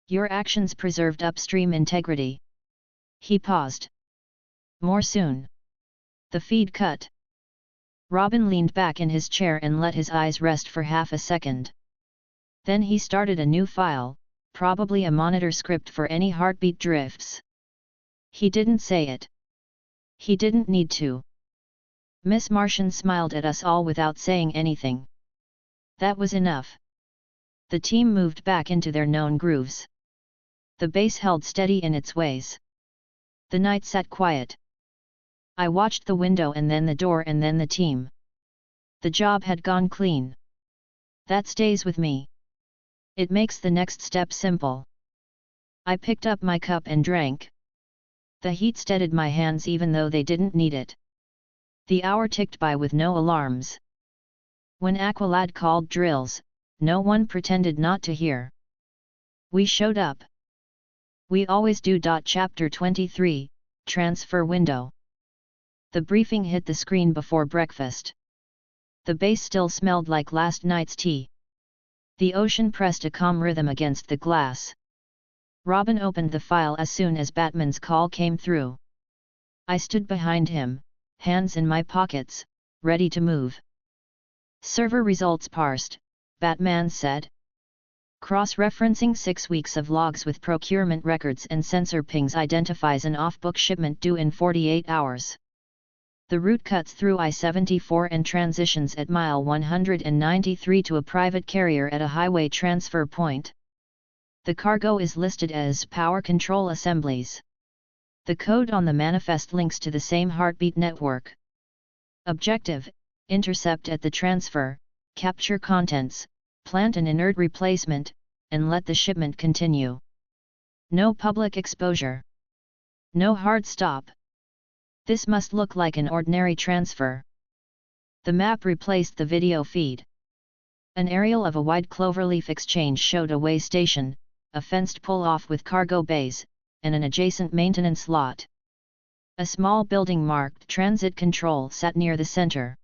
S2: Your actions preserved upstream integrity. He paused. More soon. The feed cut. Robin leaned back in his chair and let his eyes rest for half a second. Then he started a new file, probably a monitor script for any heartbeat drifts. He didn't say it. He didn't need to. Miss Martian smiled at us all without saying anything. That was enough. The team moved back into their known grooves. The base held steady in its ways. The night sat quiet. I watched the window and then the door and then the team. The job had gone clean. That stays with me. It makes the next step simple. I picked up my cup and drank. The heat steadied my hands even though they didn't need it. The hour ticked by with no alarms. When Aqualad called drills, no one pretended not to hear. We showed up. We always do. Chapter 23, Transfer Window. The briefing hit the screen before breakfast. The base still smelled like last night's tea. The ocean pressed a calm rhythm against the glass. Robin opened the file as soon as Batman's call came through. I stood behind him, hands in my pockets, ready to move. Server results parsed, Batman said. Cross-referencing 6 weeks of logs with procurement records and sensor pings identifies an off-book shipment due in 48 hours. The route cuts through I-74 and transitions at mile 193 to a private carrier at a highway transfer point. The cargo is listed as Power Control Assemblies. The code on the manifest links to the same heartbeat network. Objective: intercept at the transfer, capture contents, plant an inert replacement, and let the shipment continue. No public exposure. No hard stop. This must look like an ordinary transfer. The map replaced the video feed. An aerial of a wide cloverleaf exchange showed a way station, a fenced pull-off with cargo bays, and an adjacent maintenance lot. A small building marked Transit Control sat near the center.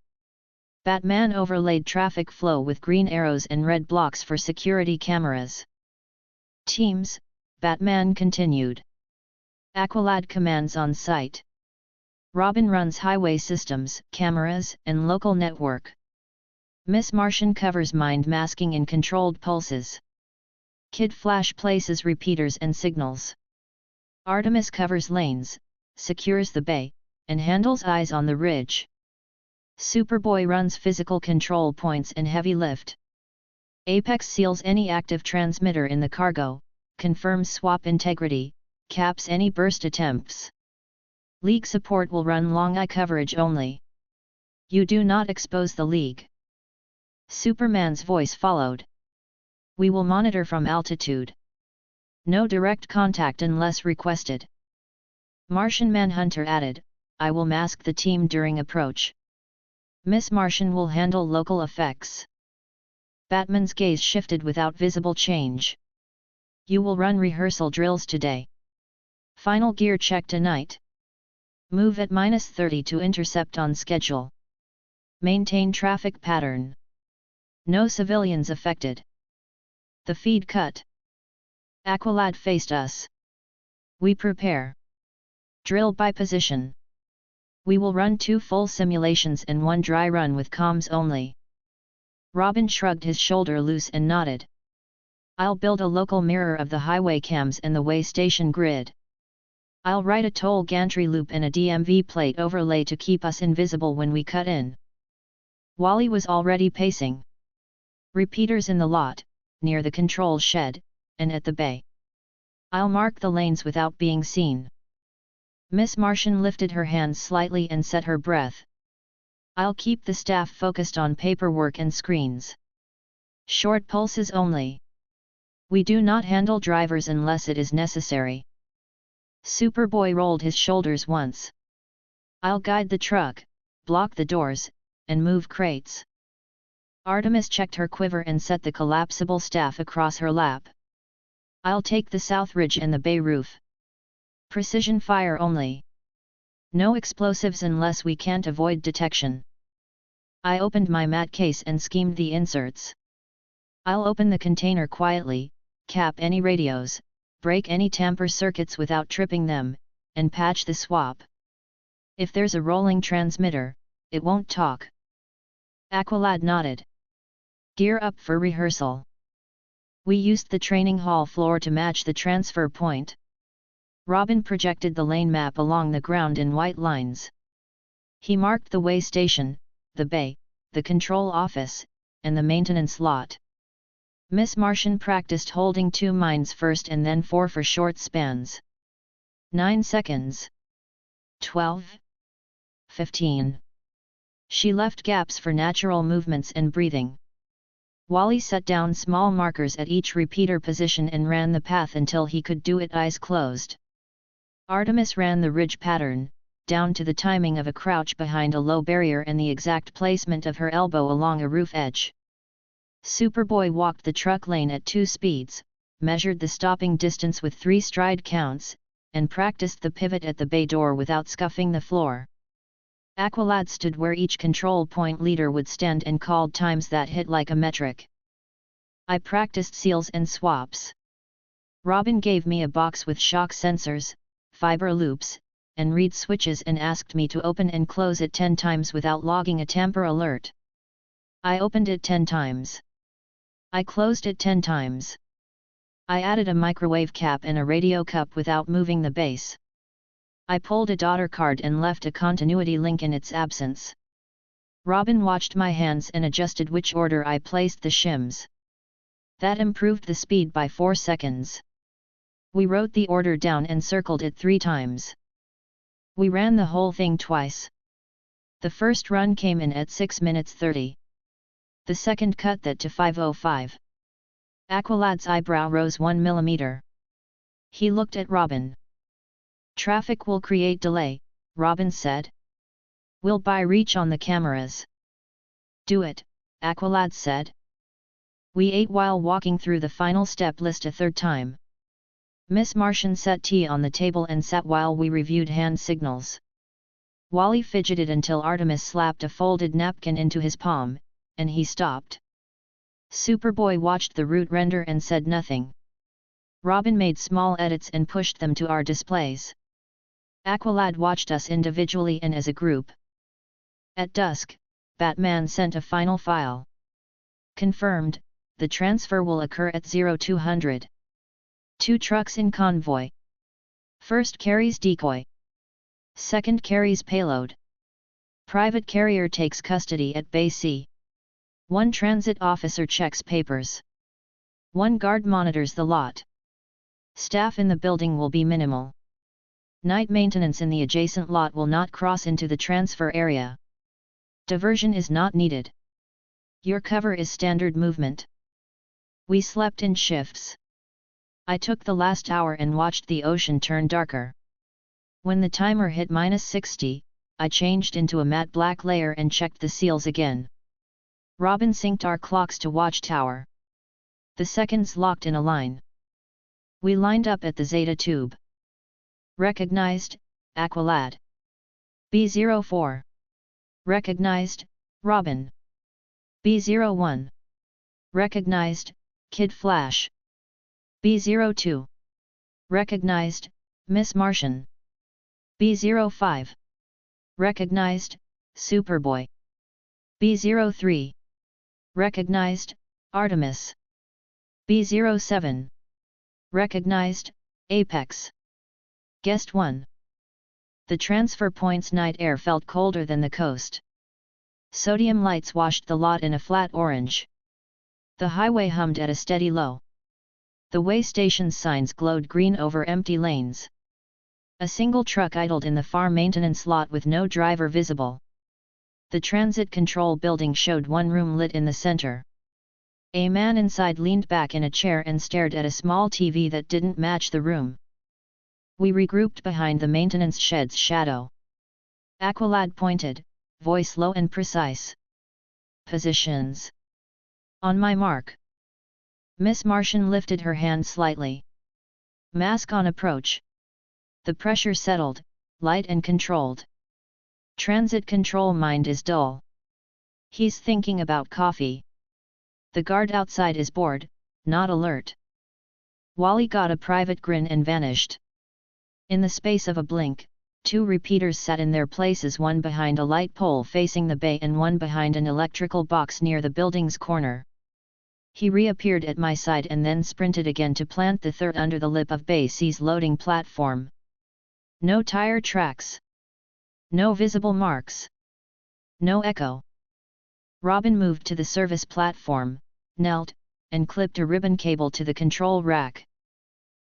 S2: Batman overlaid traffic flow with green arrows and red blocks for security cameras. Teams, Batman continued. Aqualad commands on site. Robin runs highway systems, cameras, and local network. Miss Martian covers mind masking in controlled pulses. Kid Flash places repeaters and signals. Artemis covers lanes, secures the bay, and handles eyes on the ridge. Superboy runs physical control points and heavy lift. Apex seals any active transmitter in the cargo, confirms swap integrity, caps any burst attempts. League support will run long eye coverage only. You do not expose the League. Superman's voice followed. We will monitor from altitude. No direct contact unless requested. Martian Manhunter added, I will mask the team during approach. Miss Martian will handle local effects. Batman's gaze shifted without visible change. You will run rehearsal drills today. Final gear check tonight. Move at -30 to intercept on schedule. Maintain traffic pattern. No civilians affected. The feed cut. Aqualad faced us. We prepare. Drill by position. We will run 2 full simulations and 1 dry run with comms only. Robin shrugged his shoulder loose and nodded. I'll build a local mirror of the highway cams and the way station grid. I'll write a toll gantry loop and a DMV plate overlay to keep us invisible when we cut in. Wally was already pacing. Repeaters in the lot, near the control shed, and at the bay. I'll mark the lanes without being seen. Miss Martian lifted her hands slightly and set her breath. I'll keep the staff focused on paperwork and screens. Short pulses only. We do not handle drivers unless it is necessary. Superboy rolled his shoulders once. I'll guide the truck, block the doors, and move crates. Artemis checked her quiver and set the collapsible staff across her lap. I'll take the south ridge and the bay roof. Precision fire only. No explosives unless we can't avoid detection. I opened my mat case and schemed the inserts. I'll open the container quietly, cap any radios, break any tamper circuits without tripping them, and patch the swap. If there's a rolling transmitter, it won't talk. Aqualad nodded. Gear up for rehearsal. We used the training hall floor to match the transfer point. Robin projected the lane map along the ground in white lines. He marked the way station, the bay, the control office, and the maintenance lot. Miss Martian practiced holding 2 mines first and then 4 for short spans. 9 seconds. 12, 15. She left gaps for natural movements and breathing. Wally set down small markers at each repeater position and ran the path until he could do it eyes closed. Artemis ran the ridge pattern, down to the timing of a crouch behind a low barrier and the exact placement of her elbow along a roof edge. Superboy walked the truck lane at 2 speeds, measured the stopping distance with 3 stride counts, and practiced the pivot at the bay door without scuffing the floor. Aqualad stood where each control point leader would stand and called times that hit like a metric. I practiced seals and swaps. Robin gave me a box with shock sensors, fiber loops, and reed switches and asked me to open and close it 10 times without logging a tamper alert. I opened it 10 times. I closed it 10 times. I added a microwave cap and a radio cup without moving the base. I pulled a daughter card and left a continuity link in its absence. Robin watched my hands and adjusted which order I placed the shims. That improved the speed by 4 seconds. We wrote the order down and circled it 3 times. We ran the whole thing twice. The first run came in at 6 minutes 30. The second cut that to 5:05. Aqualad's eyebrow rose 1 millimeter. He looked at Robin. Traffic will create delay, Robin said. We'll buy reach on the cameras. Do it, Aqualad said. We ate while walking through the final step list a 3rd time. Miss Martian set tea on the table and sat while we reviewed hand signals. Wally fidgeted until Artemis slapped a folded napkin into his palm, and he stopped. Superboy watched the route render and said nothing. Robin made small edits and pushed them to our displays. Aqualad watched us individually and as a group. At dusk, Batman sent a final file. Confirmed, the transfer will occur at 0200. 2 trucks in convoy. First carries decoy. Second carries payload. Private carrier takes custody at Bay C. 1 transit officer checks papers. 1 guard monitors the lot. Staff in the building will be minimal. Night maintenance in the adjacent lot will not cross into the transfer area. Diversion is not needed. Your cover is standard movement. We slept in shifts. I took the last hour and watched the ocean turn darker. When the timer hit -60, I changed into a matte black layer and checked the seals again. Robin synced our clocks to watchtower. The seconds locked in a line. We lined up at the Zeta tube. Recognized, Aqualad. B04. Recognized, Robin. B01. Recognized, Kid Flash. B02. Recognized, Miss Martian. B05. Recognized, Superboy. B03. Recognized, Artemis. B07. Recognized, Apex. Guest 1. The transfer point's night air felt colder than the coast. Sodium lights washed the lot in a flat orange. The highway hummed at a steady low. The way station's signs glowed green over empty lanes. A single truck idled in the far maintenance lot with no driver visible. The transit control building showed 1 room lit in the center. A man inside leaned back in a chair and stared at a small TV that didn't match the room. We regrouped behind the maintenance shed's shadow. Aqualad pointed, voice low and precise. Positions. On my mark. Miss Martian lifted her hand slightly. Mask on approach. The pressure settled, light and controlled. Transit control mind is dull. He's thinking about coffee. The guard outside is bored, not alert. Wally got a private grin and vanished. In the space of a blink, 2 repeaters sat in their places, one behind a light pole facing the bay and one behind an electrical box near the building's corner. He reappeared at my side and then sprinted again to plant the 3rd under the lip of Bay C's loading platform. No tire tracks. No visible marks. No echo. Robin moved to the service platform, knelt, and clipped a ribbon cable to the control rack.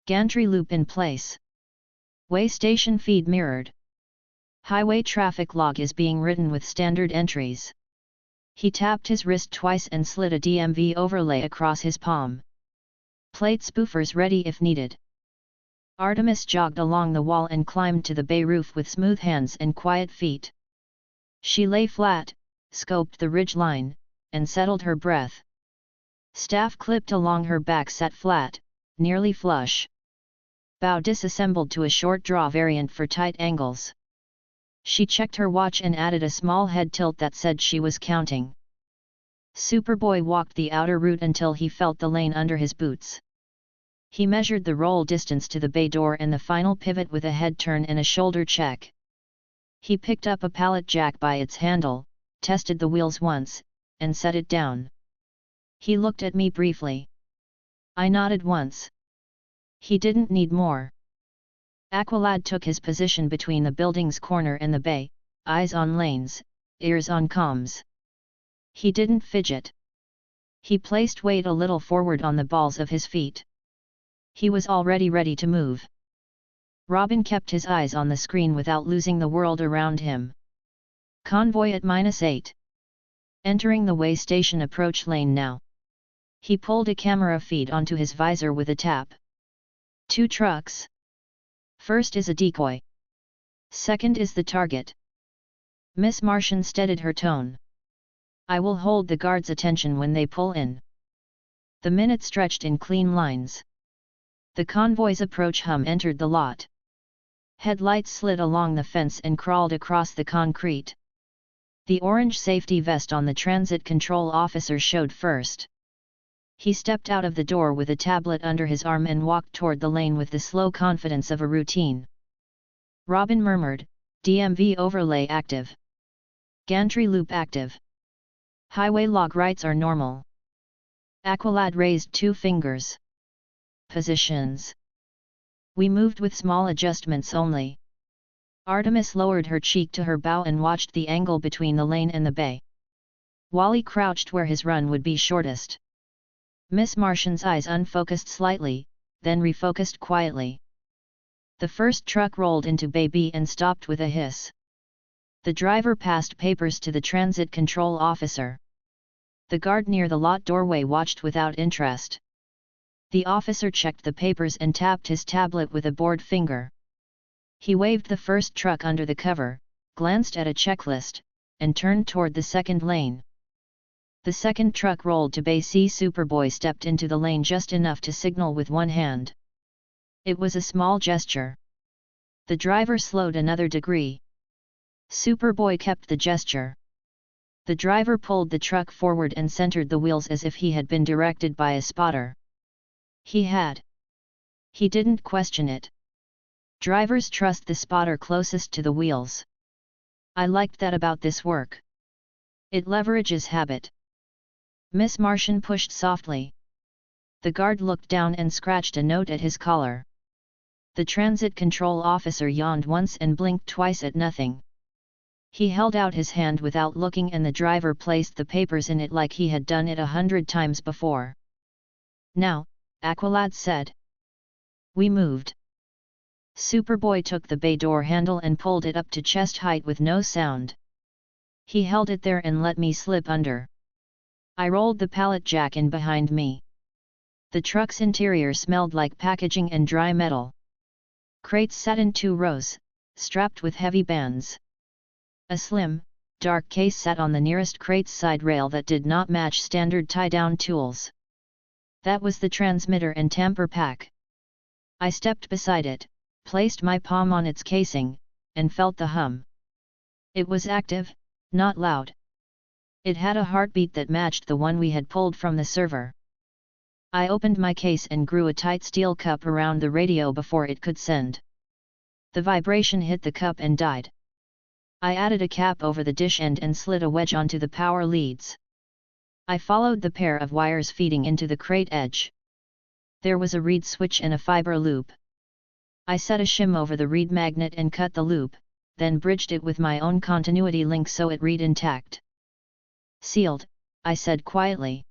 S2: Gantry loop in place. Way station feed mirrored. Highway traffic log is being written with standard entries. He tapped his wrist twice and slid a DMV overlay across his palm. Plate spoofers ready if needed. Artemis jogged along the wall and climbed to the bay roof with smooth hands and quiet feet. She lay flat, scoped the ridge line, and settled her breath. Staff clipped along her back sat flat, nearly flush. Bow disassembled to a short draw variant for tight angles. She checked her watch and added a small head tilt that said she was counting. Superboy walked the outer route until he felt the lane under his boots. He measured the roll distance to the bay door and the final pivot with a head turn and a shoulder check. He picked up a pallet jack by its handle, tested the wheels once, and set it down. He looked at me briefly. I nodded once. He didn't need more. Aqualad took his position between the building's corner and the bay, eyes on lanes, ears on comms. He didn't fidget. He placed weight a little forward on the balls of his feet. He was already ready to move. Robin kept his eyes on the screen without losing the world around him. Convoy at -8. Entering the way station approach lane now. He pulled a camera feed onto his visor with a tap. 2 trucks. First is a decoy. Second is the target. Miss Martian steadied her tone. I will hold the guards' attention when they pull in. The minute stretched in clean lines. The convoy's approach hum entered the lot. Headlights slid along the fence and crawled across the concrete. The orange safety vest on the transit control officer showed first. He stepped out of the door with a tablet under his arm and walked toward the lane with the slow confidence of a routine. Robin murmured, DMV overlay active. Gantry loop active. Highway log writes are normal. Aqualad raised 2 fingers. Positions. We moved with small adjustments only. Artemis lowered her cheek to her bow and watched the angle between the lane and the bay. Wally crouched where his run would be shortest. Miss Martian's eyes unfocused slightly, then refocused quietly. The first truck rolled into Bay B and stopped with a hiss. The driver passed papers to the transit control officer. The guard near the lot doorway watched without interest. The officer checked the papers and tapped his tablet with a bored finger. He waved the first truck under the cover, glanced at a checklist, and turned toward the second lane. The second truck rolled to Bay C. Superboy stepped into the lane just enough to signal with one hand. It was a small gesture. The driver slowed another degree. Superboy kept the gesture. The driver pulled the truck forward and centered the wheels as if he had been directed by a spotter. He had. He didn't question it. Drivers trust the spotter closest to the wheels. I liked that about this work. It leverages habit. Miss Martian pushed softly. The guard looked down and scratched a note at his collar. The transit control officer yawned once and blinked twice at nothing. He held out his hand without looking and the driver placed the papers in it like he had done it 100 times before. Now, Aqualad said. We moved. Superboy took the bay door handle and pulled it up to chest height with no sound. He held it there and let me slip under. I rolled the pallet jack in behind me. The truck's interior smelled like packaging and dry metal. Crates sat in 2 rows, strapped with heavy bands. A slim, dark case sat on the nearest crate's side rail that did not match standard tie-down tools. That was the transmitter and tamper pack. I stepped beside it, placed my palm on its casing, and felt the hum. It was active, not loud. It had a heartbeat that matched the one we had pulled from the server. I opened my case and grew a tight steel cup around the radio before it could send. The vibration hit the cup and died. I added a cap over the dish end and slid a wedge onto the power leads. I followed the pair of wires feeding into the crate edge. There was a reed switch and a fiber loop. I set a shim over the reed magnet and cut the loop, then bridged it with my own continuity link so it read intact. Sealed, I said quietly.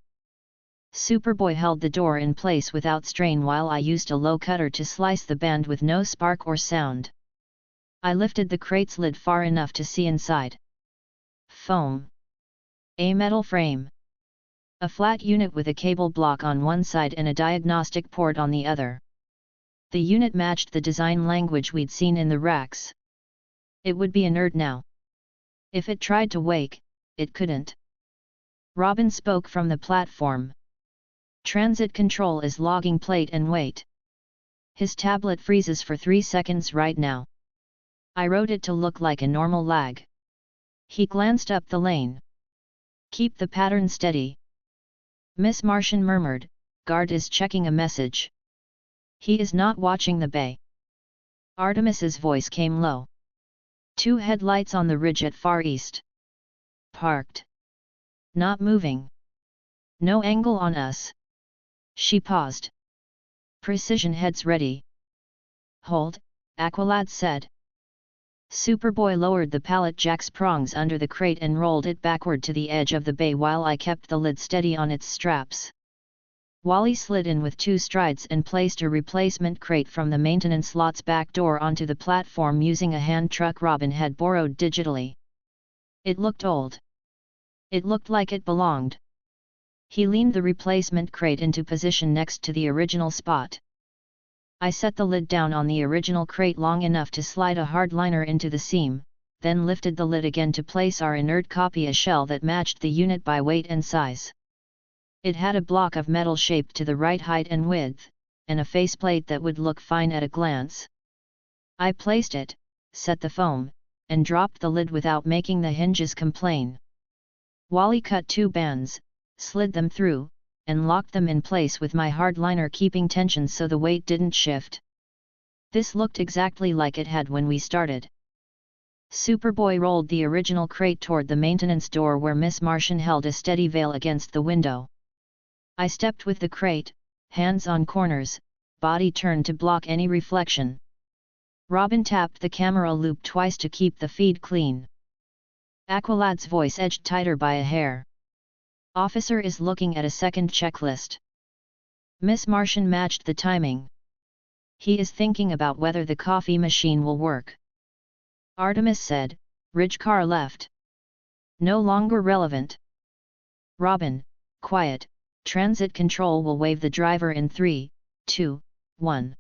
S2: Superboy held the door in place without strain while I used a low cutter to slice the band with no spark or sound. I lifted the crate's lid far enough to see inside. Foam. A metal frame. A flat unit with a cable block on one side and a diagnostic port on the other. The unit matched the design language we'd seen in the racks. It would be inert now. If it tried to wake, it couldn't. Robin spoke from the platform. Transit control is logging plate and wait. His tablet freezes for 3 seconds right now. I wrote it to look like a normal lag. He glanced up the lane. Keep the pattern steady. Miss Martian murmured, guard is checking a message. He is not watching the bay. Artemis's voice came low. 2 headlights on the ridge at far east. Parked. Not moving. No angle on us. She paused. Precision heads ready. Hold, Aqualad said. Superboy lowered the pallet jack's prongs under the crate and rolled it backward to the edge of the bay while I kept the lid steady on its straps. Wally slid in with 2 strides and placed a replacement crate from the maintenance lot's back door onto the platform using a hand truck Robin had borrowed digitally. It looked old. It looked like it belonged. He leaned the replacement crate into position next to the original spot. I set the lid down on the original crate long enough to slide a hardliner into the seam, then lifted the lid again to place our inert copy a shell that matched the unit by weight and size. It had a block of metal shaped to the right height and width, and a faceplate that would look fine at a glance. I placed it, set the foam, and dropped the lid without making the hinges complain. Wally cut 2 bands, slid them through, and locked them in place with my hardliner keeping tension so the weight didn't shift. This looked exactly like it had when we started. Superboy rolled the original crate toward the maintenance door where Miss Martian held a steady veil against the window. I stepped with the crate, hands on corners, body turned to block any reflection. Robin tapped the camera loop twice to keep the feed clean. Aqualad's voice edged tighter by a hair. Officer is looking at a second checklist. Miss Martian matched the timing. He is thinking about whether the coffee machine will work. Artemis said, Ridge car left. No longer relevant. Robin, quiet, transit control will wave the driver in 3, 2, 1.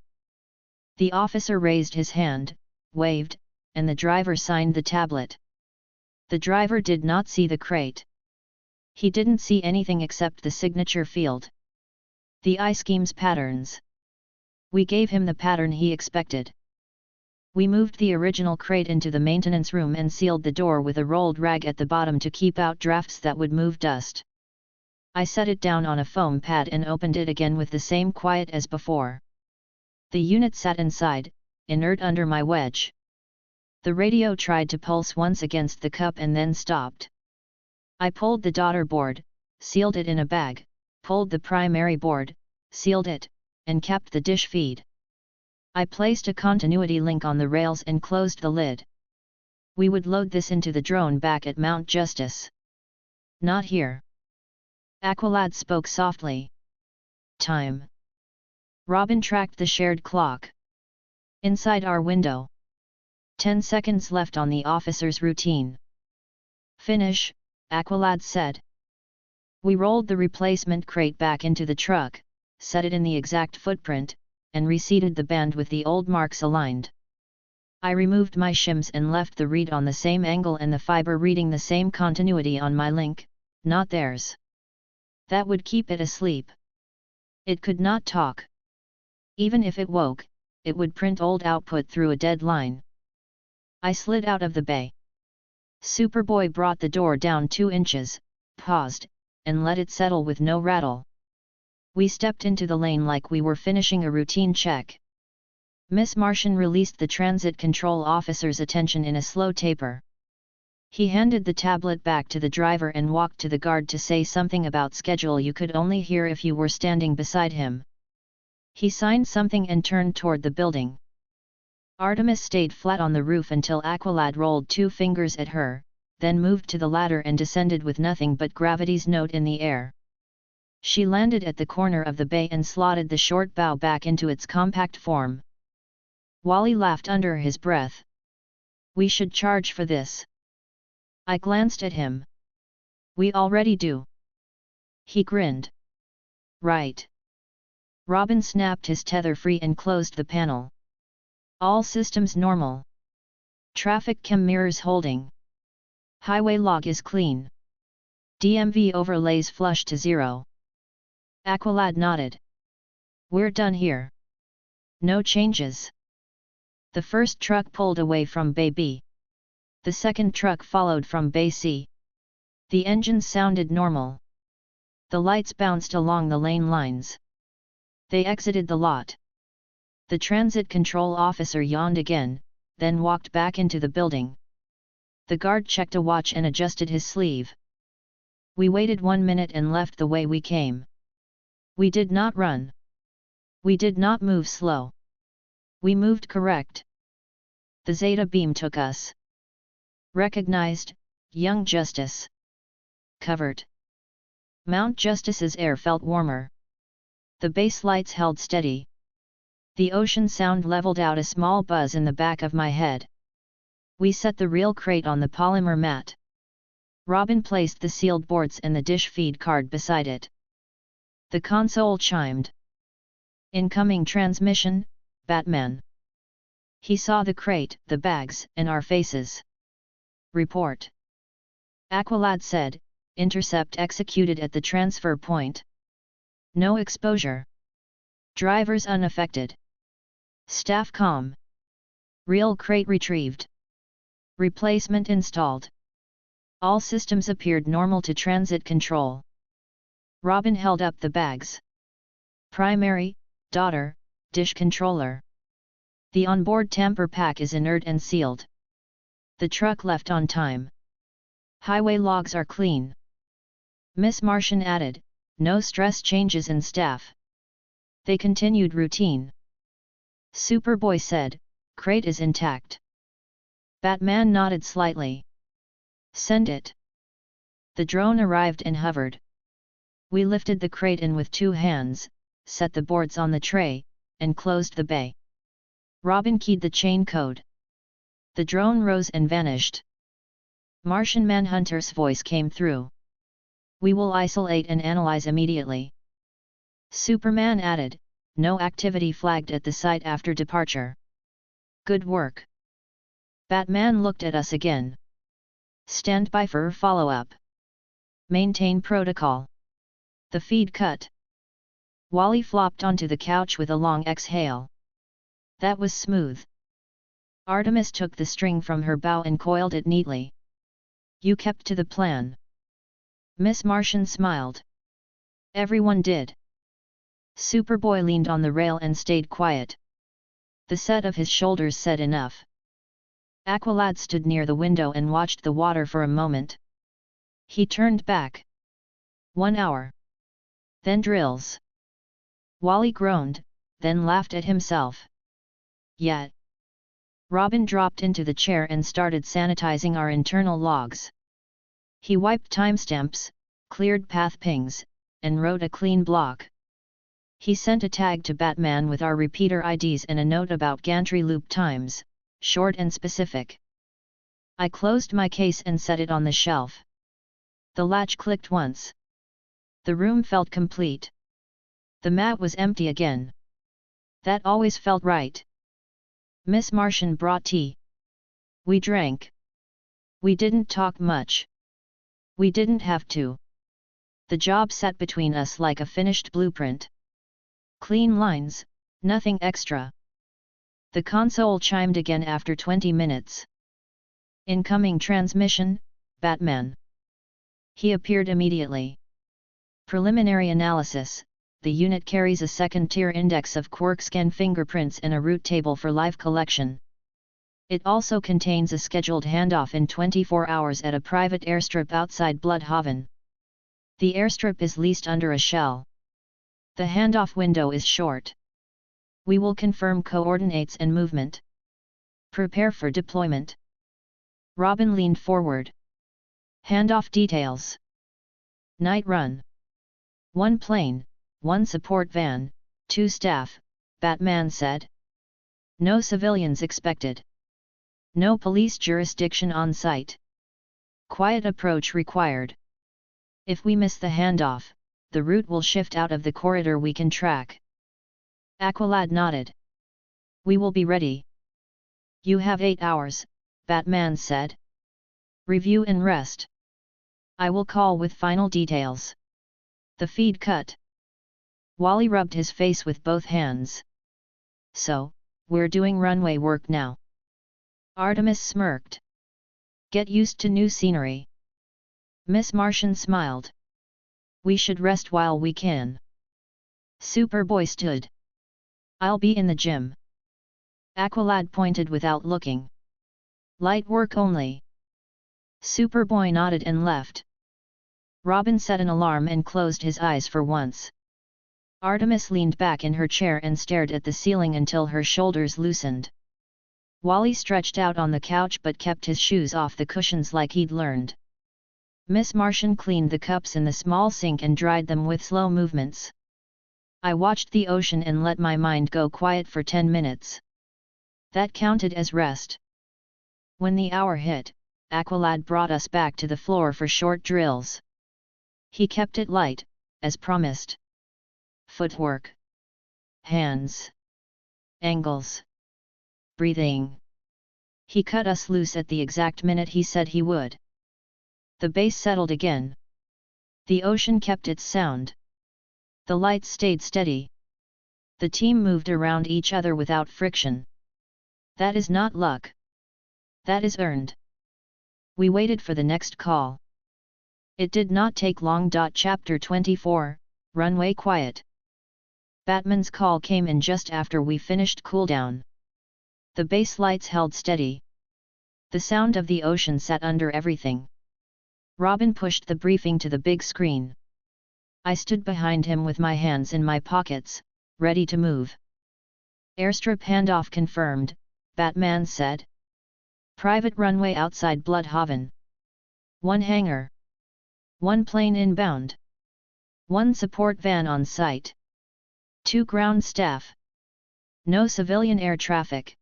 S2: The officer raised his hand, waved, and the driver signed the tablet. The driver did not see the crate. He didn't see anything except the signature field. The I-scheme's patterns. We gave him the pattern he expected. We moved the original crate into the maintenance room and sealed the door with a rolled rag at the bottom to keep out drafts that would move dust. I set it down on a foam pad and opened it again with the same quiet as before. The unit sat inside, inert under my wedge. The radio tried to pulse once against the cup and then stopped. I pulled the daughter board, sealed it in a bag, pulled the primary board, sealed it, and capped the dish feed. I placed a continuity link on the rails and closed the lid. We would load this into the drone back at Mount Justice. Not here. Aqualad spoke softly. Time. Robin tracked the shared clock. Inside our window. 10 seconds left on the officer's routine. Finish, Aqualad said. We rolled the replacement crate back into the truck, set it in the exact footprint, and reseated the band with the old marks aligned. I removed my shims and left the reed on the same angle and the fiber reading the same continuity on my link, not theirs. That would keep it asleep. It could not talk. Even if it woke, it would print old output through a dead line. I slid out of the bay. Superboy brought the door down 2 inches, paused, and let it settle with no rattle. We stepped into the lane like we were finishing a routine check. Miss Martian released the transit control officer's attention in a slow taper. He handed the tablet back to the driver and walked to the guard to say something about schedule you could only hear if you were standing beside him. He signed something and turned toward the building. Artemis stayed flat on the roof until Aqualad rolled 2 fingers at her, then moved to the ladder and descended with nothing but gravity's note in the air. She landed at the corner of the bay and slotted the short bow back into its compact form. Wally laughed under his breath. We should charge for this. I glanced at him. We already do. He grinned. Right. Robin snapped his tether free and closed the panel. All systems normal. Traffic cam mirrors holding. Highway log is clean. DMV overlays flush to 0. Aqualad nodded. We're done here. No changes. The first truck pulled away from Bay B. The second truck followed from Bay C. The engines sounded normal. The lights bounced along the lane lines. They exited the lot. The transit control officer yawned again, then walked back into the building. The guard checked a watch and adjusted his sleeve. We waited 1 minute and left the way we came. We did not run. We did not move slow. We moved correct. The Zeta beam took us. Recognized, young Justice. Covered. Mount Justice's air felt warmer. The base lights held steady. The ocean sound leveled out a small buzz in the back of my head. We set the real crate on the polymer mat. Robin placed the sealed boards and the dish feed card beside it. The console chimed. Incoming transmission, Batman. He saw the crate, the bags, and our faces. Report. Aqualad said, intercept executed at the transfer point. No exposure. Drivers unaffected. Staff calm. Real crate retrieved. Replacement installed. All systems appeared normal to transit control. Robin held up the bags. Primary, daughter, dish controller. The onboard tamper pack is inert and sealed. The truck left on time. Highway logs are clean. Miss Martian added, no stress changes in staff. They continued routine. Superboy said, crate is intact. Batman nodded slightly. Send it. The drone arrived and hovered. We lifted the crate in with 2 hands, set the boards on the tray, and closed the bay. Robin keyed the chain code. The drone rose and vanished. Martian Manhunter's voice came through. We will isolate and analyze immediately. Superman added, no activity flagged at the site after departure. Good work. Batman looked at us again. Stand by for follow-up. Maintain protocol. The feed cut. Wally flopped onto the couch with a long exhale. That was smooth. Artemis took the string from her bow and coiled it neatly. You kept to the plan. Miss Martian smiled. Everyone did. Superboy leaned on the rail and stayed quiet. The set of his shoulders said enough. Aqualad stood near the window and watched the water for a moment. He turned back. 1 hour. Then drills. Wally groaned, then laughed at himself. Yet. Robin dropped into the chair and started sanitizing our internal logs. He wiped timestamps, cleared path pings, and wrote a clean block. He sent a tag to Batman with our repeater IDs and a note about gantry loop times, short and specific. I closed my case and set it on the shelf. The latch clicked once. The room felt complete. The mat was empty again. That always felt right. Miss Martian brought tea. We drank. We didn't talk much. We didn't have to. The job sat between us like a finished blueprint. Clean lines, nothing extra. The console chimed again after 20 minutes. Incoming transmission, Batman. He appeared immediately. Preliminary analysis. The unit carries a second-tier index of Quirks scan fingerprints and a route table for live collection. It also contains a scheduled handoff in 24 hours at a private airstrip outside Bloodhaven. The airstrip is leased under a shell. The handoff window is short. We will confirm coordinates and movement. Prepare for deployment. Robin leaned forward. Handoff details. Night run. 1 plane, 1 support van, 2 staff, Batman said. No civilians expected. No police jurisdiction on site. Quiet approach required. If we miss the handoff, the route will shift out of the corridor we can track. Aqualad nodded. We will be ready. You have 8 hours, Batman said. Review and rest. I will call with final details. The feed cut. Wally rubbed his face with both hands. So, we're doing runway work now. Artemis smirked. Get used to new scenery. Miss Martian smiled. We should rest while we can. Superboy stood. I'll be in the gym. Aqualad pointed without looking. Light work only. Superboy nodded and left. Robin set an alarm and closed his eyes for once. Artemis leaned back in her chair and stared at the ceiling until her shoulders loosened. Wally stretched out on the couch but kept his shoes off the cushions like he'd learned. Miss Martian cleaned the cups in the small sink and dried them with slow movements. I watched the ocean and let my mind go quiet for 10 minutes. That counted as rest. When the hour hit, Aqualad brought us back to the floor for short drills. He kept it light, as promised. Footwork. Hands. Angles. Breathing. He cut us loose at the exact minute he said he would. The bass settled again. The ocean kept its sound. The lights stayed steady. The team moved around each other without friction. That is not luck. That is earned. We waited for the next call. It did not take long. Chapter 24, Runway Quiet. Batman's call came in just after we finished cooldown. The base lights held steady. The sound of the ocean sat under everything. Robin pushed the briefing to the big screen. I stood behind him with my hands in my pockets, ready to move. Airstrip handoff confirmed, Batman said. Private runway outside Bloodhaven. 1 hangar. 1 plane inbound. 1 support van on site. 2 ground staff. No civilian air traffic.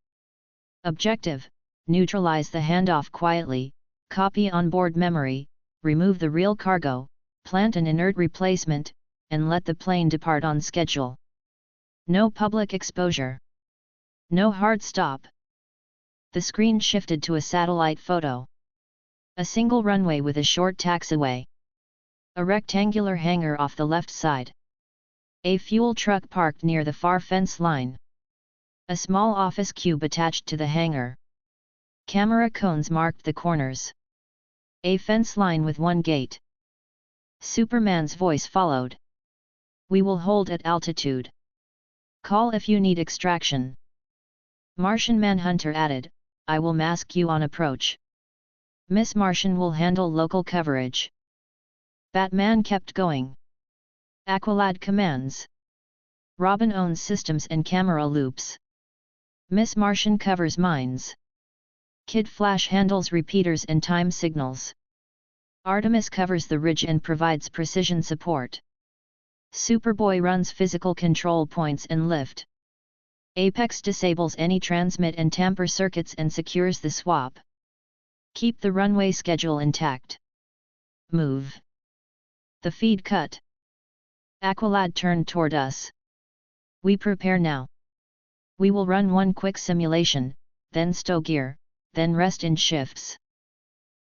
S2: Objective: neutralize the handoff quietly, copy onboard memory, remove the real cargo, plant an inert replacement, and let the plane depart on schedule. No public exposure. No hard stop. The screen shifted to a satellite photo. A single runway with a short taxiway. A rectangular hangar off the left side. A fuel truck parked near the far fence line. A small office cube attached to the hangar. Camera cones marked the corners. A fence line with 1 gate. Superman's voice followed. We will hold at altitude. Call if you need extraction. Martian Manhunter added, I will mask you on approach. Miss Martian will handle local coverage. Batman kept going. Aqualad commands. Robin owns systems and camera loops. Miss Martian covers mines. Kid Flash handles repeaters and time signals. Artemis covers the ridge and provides precision support. Superboy runs physical control points and lift. Apex disables any transmit and tamper circuits and secures the swap. Keep the runway schedule intact. Move. The feed cut. Aqualad turned toward us. We prepare now. We will run 1 quick simulation, then stow gear, then rest in shifts.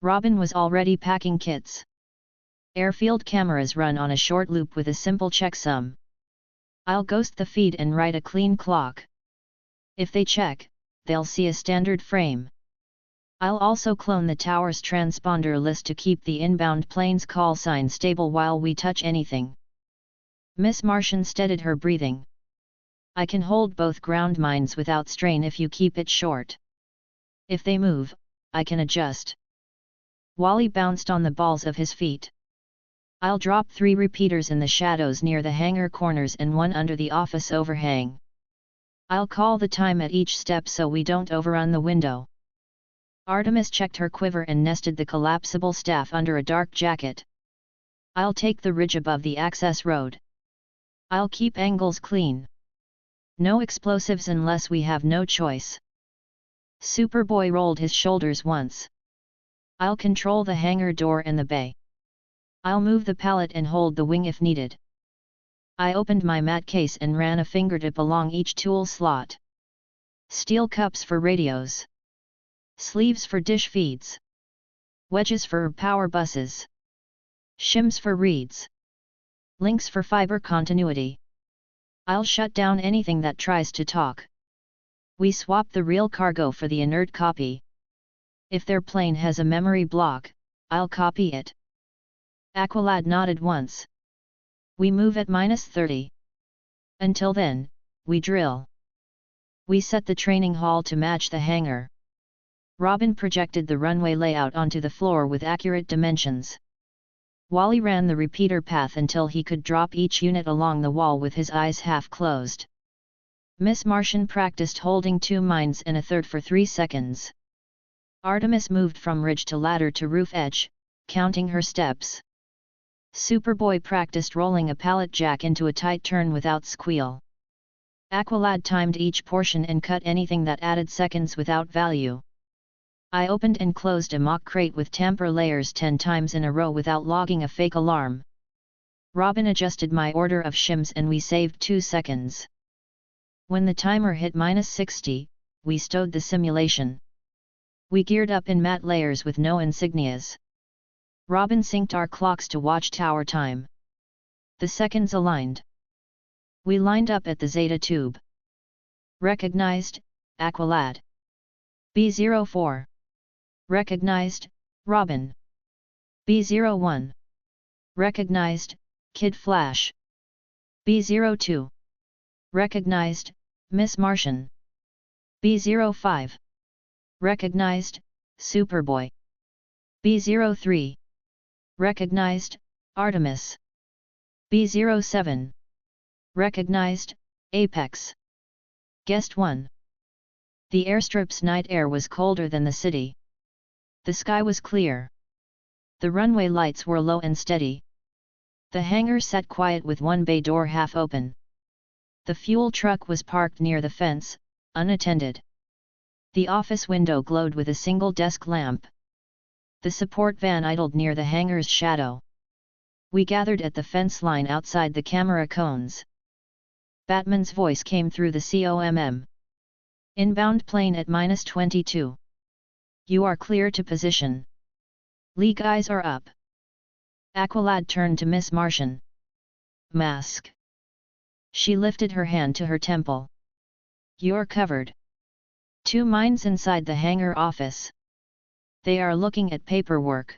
S2: Robin was already packing kits. Airfield cameras run on a short loop with a simple checksum. I'll ghost the feed and write a clean clock. If they check, they'll see a standard frame. I'll also clone the tower's transponder list to keep the inbound plane's call sign stable while we touch anything. Miss Martian steadied her breathing. I can hold both ground mines without strain if you keep it short. If they move, I can adjust. Wally bounced on the balls of his feet. I'll drop 3 repeaters in the shadows near the hangar corners and 1 under the office overhang. I'll call the time at each step so we don't overrun the window. Artemis checked her quiver and nested the collapsible staff under a dark jacket. I'll take the ridge above the access road. I'll keep angles clean. No explosives unless we have no choice. Superboy rolled his shoulders once. I'll control the hangar door and the bay. I'll move the pallet and hold the wing if needed. I opened my mat case and ran a fingertip along each tool slot. Steel cups for radios. Sleeves for dish feeds. Wedges for power buses. Shims for reeds. Links for fiber continuity. I'll shut down anything that tries to talk. We swap the real cargo for the inert copy. If their plane has a memory block, I'll copy it. Aqualad nodded once. We move at -30. Until then, we drill. We set the training hall to match the hangar. Robin projected the runway layout onto the floor with accurate dimensions. Wally ran the repeater path until he could drop each unit along the wall with his eyes half closed. Miss Martian practiced holding 2 mines and a third for 3 seconds. Artemis moved from ridge to ladder to roof edge, counting her steps. Superboy practiced rolling a pallet jack into a tight turn without squeal. Aqualad timed each portion and cut anything that added seconds without value. I opened and closed a mock crate with tamper layers 10 times in a row without logging a fake alarm. Robin adjusted my order of shims and we saved 2 seconds. When the timer hit -60, we stowed the simulation. We geared up in mat layers with no insignias. Robin synced our clocks to watchtower time. The seconds aligned. We lined up at the Zeta tube. Recognized, Aqualad. B04. Recognized, Robin. B01. Recognized, Kid Flash. B02. Recognized, Miss Martian. B05. Recognized, Superboy. B03. Recognized, Artemis. B07. Recognized, Apex. Guest 1. The airstrip's night air was colder than the city. The sky was clear. The runway lights were low and steady. The hangar sat quiet with one bay door half open. The fuel truck was parked near the fence, unattended. The office window glowed with a single desk lamp. The support van idled near the hangar's shadow. We gathered at the fence line outside the camera cones. Batman's voice came through the COMM. Inbound plane at -22. You are clear to position. League eyes are up. Aqualad turned to Miss Martian. Mask. She lifted her hand to her temple. You're covered. 2 mines inside the hangar office. They are looking at paperwork.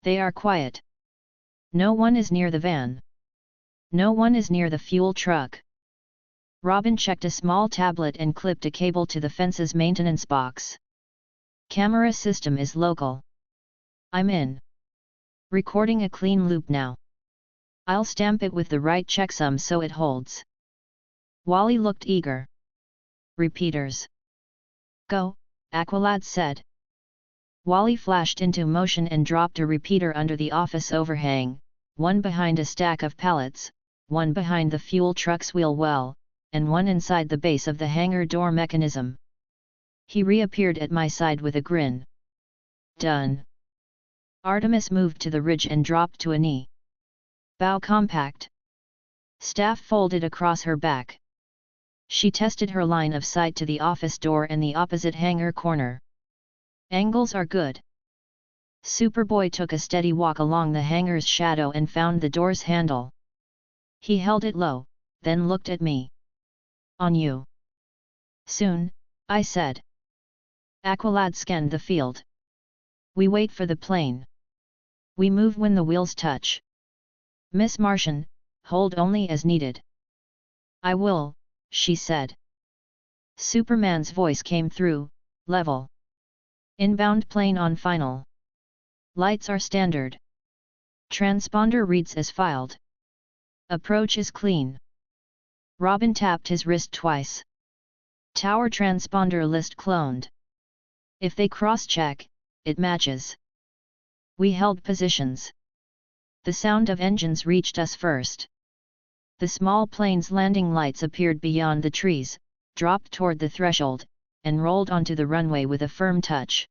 S2: They are quiet. No one is near the van. No one is near the fuel truck. Robin checked a small tablet and clipped a cable to the fence's maintenance box. Camera system is local. I'm in. Recording a clean loop now. I'll stamp it with the right checksum so it holds. Wally looked eager. Repeaters. Go, Aqualad said. Wally flashed into motion and dropped a repeater under the office overhang, one behind a stack of pallets, one behind the fuel truck's wheel well, and one inside the base of the hangar door mechanism. He reappeared at my side with a grin. Done. Artemis moved to the ridge and dropped to a knee. Bow compact. Staff folded across her back. She tested her line of sight to the office door and the opposite hangar corner. Angles are good. Superboy took a steady walk along the hangar's shadow and found the door's handle. He held it low, then looked at me. On you. Soon, I said. Aqualad scanned the field. We wait for the plane. We move when the wheels touch. Miss Martian, hold only as needed. I will, she said. Superman's voice came through, level. Inbound plane on final. Lights are standard. Transponder reads as filed. Approach is clean. Robin tapped his wrist twice. Tower transponder list cloned. If they cross-check, it matches. We held positions. The sound of engines reached us first. The small plane's landing lights appeared beyond the trees, dropped toward the threshold, and rolled onto the runway with a firm touch.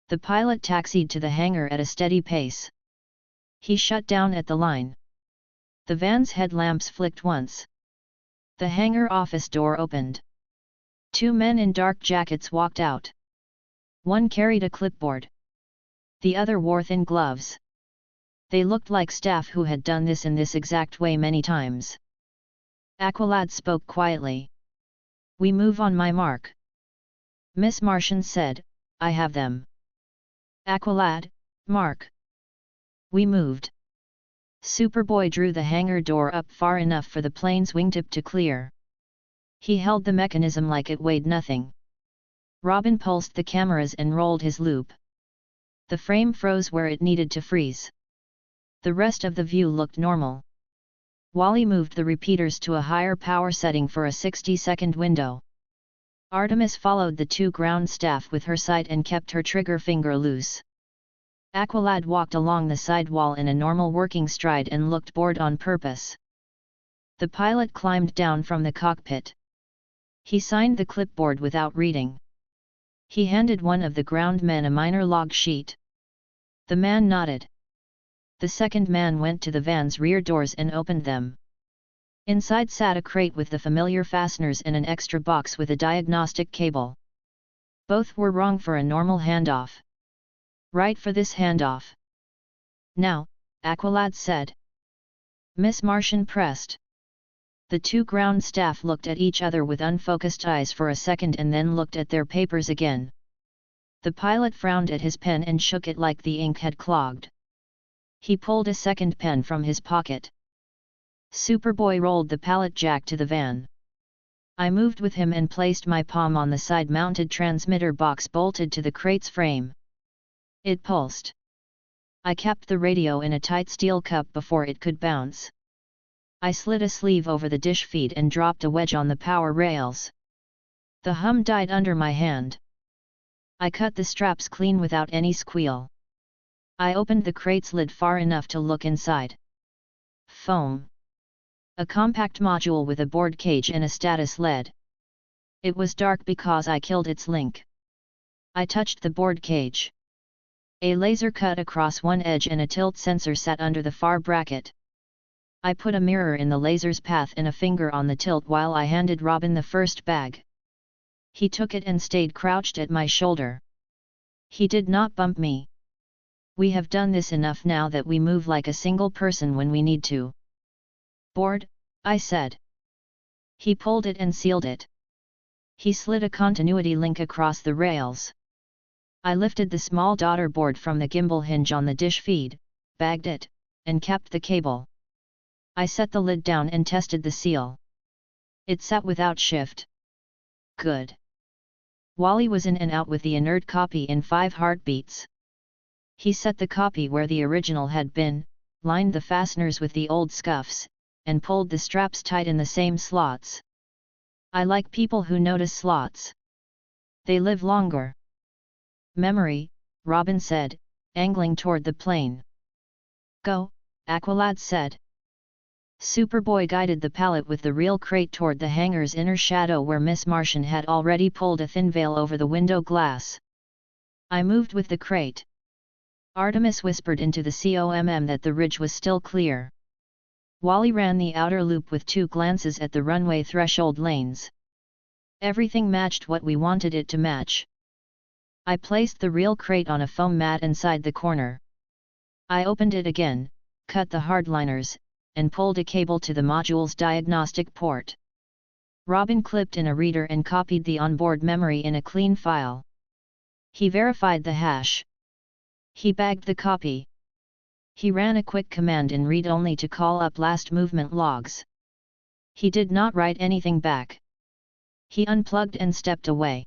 S2: The pilot taxied to the hangar at a steady pace. He shut down at the line. The van's headlamps flicked once. The hangar office door opened. 2 men in dark jackets walked out. One carried a clipboard. The other wore thin gloves. They looked like staff who had done this in this exact way many times. Aqualad spoke quietly. "We move on my mark." Miss Martian said, "I have them." Aqualad, "Mark." We moved. Superboy drew the hangar door up far enough for the plane's wingtip to clear. He held the mechanism like it weighed nothing. Robin pulsed the cameras and rolled his loop. The frame froze where it needed to freeze. The rest of the view looked normal. Wally moved the repeaters to a higher power setting for a 60-second window. Artemis followed the 2 ground staff with her sight and kept her trigger finger loose. Aqualad walked along the side wall in a normal working stride and looked bored on purpose. The pilot climbed down from the cockpit. He signed the clipboard without reading. He handed one of the ground men a minor log sheet. The man nodded. The second man went to the van's rear doors and opened them. Inside sat a crate with the familiar fasteners and an extra box with a diagnostic cable. Both were wrong for a normal handoff. Right for this handoff. "Now," Aqualad said. Miss Martian pressed. The 2 ground staff looked at each other with unfocused eyes for a second and then looked at their papers again. The pilot frowned at his pen and shook it like the ink had clogged. He pulled a second pen from his pocket. Superboy rolled the pallet jack to the van. I moved with him and placed my palm on the side-mounted transmitter box bolted to the crate's frame. It pulsed. I capped the radio in a tight steel cup before it could bounce. I slid a sleeve over the dish feed and dropped a wedge on the power rails. The hum died under my hand. I cut the straps clean without any squeal. I opened the crate's lid far enough to look inside. Foam. A compact module with a board cage and a status LED. It was dark because I killed its link. I touched the board cage. A laser cut across one edge and a tilt sensor sat under the far bracket. I put a mirror in the laser's path and a finger on the tilt while I handed Robin the first bag. He took it and stayed crouched at my shoulder. He did not bump me. "We have done this enough now that we move like a single person when we need to." "Board," I said. He pulled it and sealed it. He slid a continuity link across the rails. I lifted the small daughter board from the gimbal hinge on the dish feed, bagged it, and capped the cable. I set the lid down and tested the seal. It sat without shift. Good. Wally was in and out with the inert copy in 5 heartbeats. He set the copy where the original had been, lined the fasteners with the old scuffs, and pulled the straps tight in the same slots. I like people who notice slots. They live longer. "Memory," Robin said, angling toward the plane. "Go," Aqualad said. Superboy guided the pallet with the real crate toward the hangar's inner shadow where Miss Martian had already pulled a thin veil over the window glass. I moved with the crate. Artemis whispered into the COMM that the ridge was still clear. Wally ran the outer loop with 2 glances at the runway threshold lanes. Everything matched what we wanted it to match. I placed the real crate on a foam mat inside the corner. I opened it again, cut the hardliners, and pulled a cable to the module's diagnostic port. Robin clipped in a reader and copied the onboard memory in a clean file. He verified the hash. He bagged the copy. He ran a quick command in read-only to call up last movement logs. He did not write anything back. He unplugged and stepped away.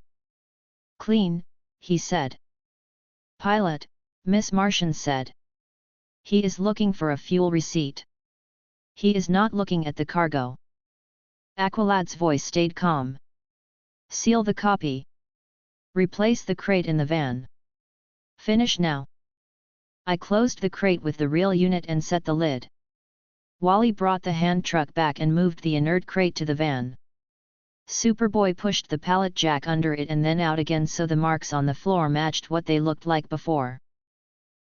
S2: "Clean," he said. "Pilot," Miss Martian said. "He is looking for a fuel receipt. He is not looking at the cargo." Aqualad's voice stayed calm. "Seal the copy. Replace the crate in the van. Finish now." I closed the crate with the real unit and set the lid. Wally brought the hand truck back and moved the inert crate to the van. Superboy pushed the pallet jack under it and then out again so the marks on the floor matched what they looked like before.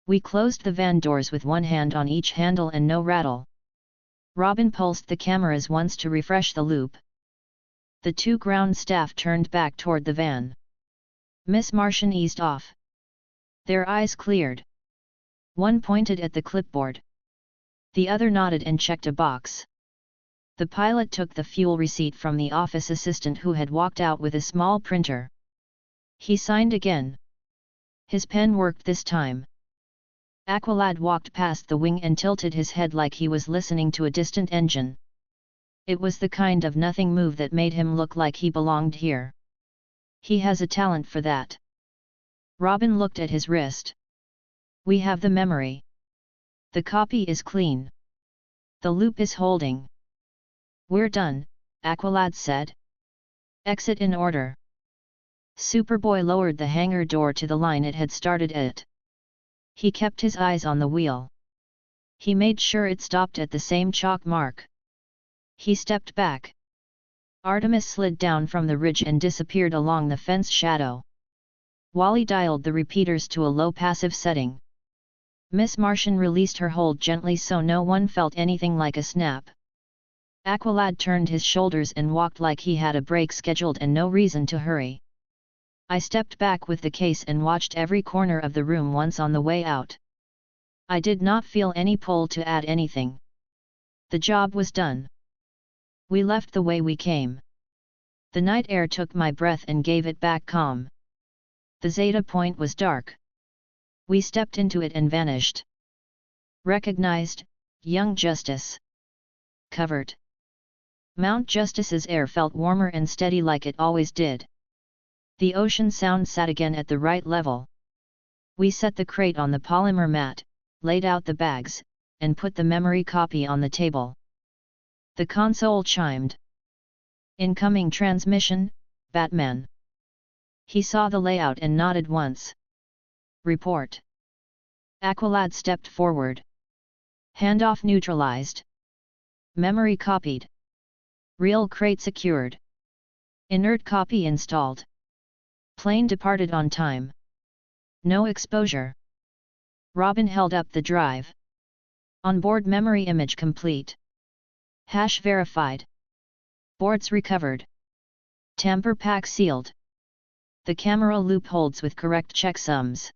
S2: We closed the van doors with one hand on each handle and no rattle. Robin pulsed the cameras once to refresh the loop. The two ground staff turned back toward the van. Miss Martian eased off. Their eyes cleared. One pointed at the clipboard. The other nodded and checked a box. The pilot took the fuel receipt from the office assistant who had walked out with a small printer. He signed again. His pen worked this time. Aqualad walked past the wing and tilted his head like he was listening to a distant engine. It was the kind of nothing move that made him look like he belonged here. He has a talent for that. Robin looked at his wrist. We have the memory. The copy is clean. The loop is holding. We're done, Aqualad said. Exit in order. Superboy lowered the hangar door to the line it had started at. He kept his eyes on the wheel. He made sure it stopped at the same chalk mark. He stepped back. Artemis slid down from the ridge and disappeared along the fence shadow. Wally dialed the repeaters to a low passive setting. Miss Martian released her hold gently so no one felt anything like a snap. Aqualad turned his shoulders and walked like he had a break scheduled and no reason to hurry. I stepped back with the case and watched every corner of the room once on the way out. I did not feel any pull to add anything. The job was done. We left the way we came. The night air took my breath and gave it back calm. The Zeta Point was dark. We stepped into it and vanished. Recognized, young Justice. Covered. Mount Justice's air felt warmer and steady like it always did. The ocean sound sat again at the right level. We set the crate on the polymer mat, laid out the bags, and put the memory copy on the table. The console chimed. Incoming transmission, Batman. He saw the layout and nodded once. Report. Aqualad stepped forward. Handoff neutralized. Memory copied. Real crate secured. Inert copy installed. Plane departed on time. No exposure. Robin held up the drive. Onboard memory image complete. Hash verified. Boards recovered. Tamper pack sealed. The camera loop holds with correct checksums.